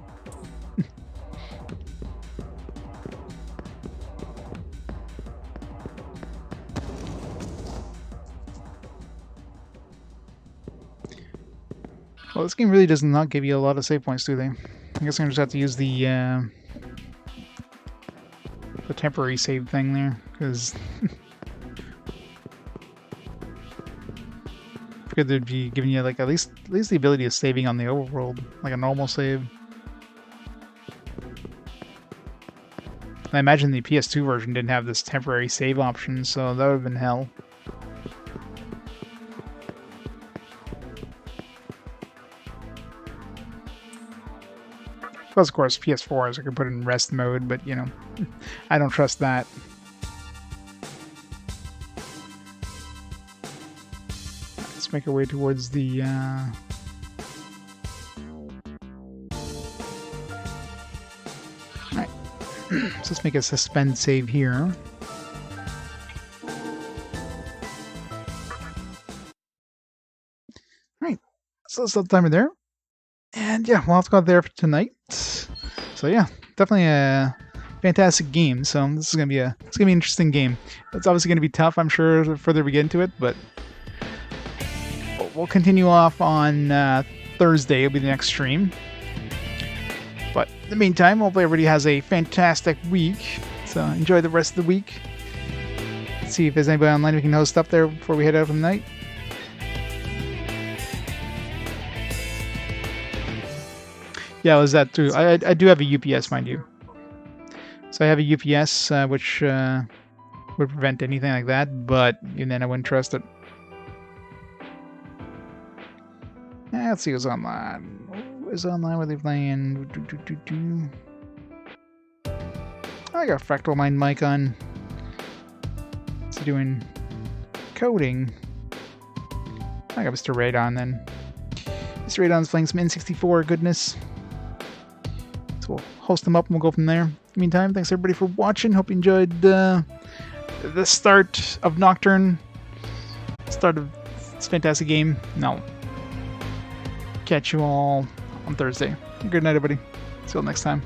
Well, this game really does not give you a lot of save points, do they? I guess I'm gonna just have to use the temporary save thing there, because I figured they'd be giving you like at least the ability of saving on the overworld, like a normal save. I imagine the PS2 version didn't have this temporary save option, so that would have been hell. Plus, of course, PS4 is I could put it in rest mode, but you know, I don't trust that. Let's make our way towards the. Alright, so let's make a suspend save here. Alright, so let's set the timer there. And yeah, we'll have to go there for tonight. So yeah, definitely a fantastic game. So this is gonna be an interesting game. It's obviously gonna be tough, I'm sure, the further we get into it, but we'll continue off on Thursday. It'll be the next stream. But in the meantime, hopefully everybody has a fantastic week. So enjoy the rest of the week. Let's see if there's anybody online who can host up there before we head out for the night. Yeah, it was that too. I do have a UPS, mind you. So I have a UPS, which would prevent anything like that, but and then I wouldn't trust it. Let's see who's online. Who's online? What are they playing? I got Fractal Mind Mike on. What's he doing? Coding. I got Mr. Radon then. Mr. Radon's playing some N64 goodness. So we'll host them up and we'll go from there. In the meantime, thanks everybody for watching. Hope you enjoyed the start of Nocturne. Start of this fantastic game. No. Catch you all on Thursday. Good night, everybody. See you all next time.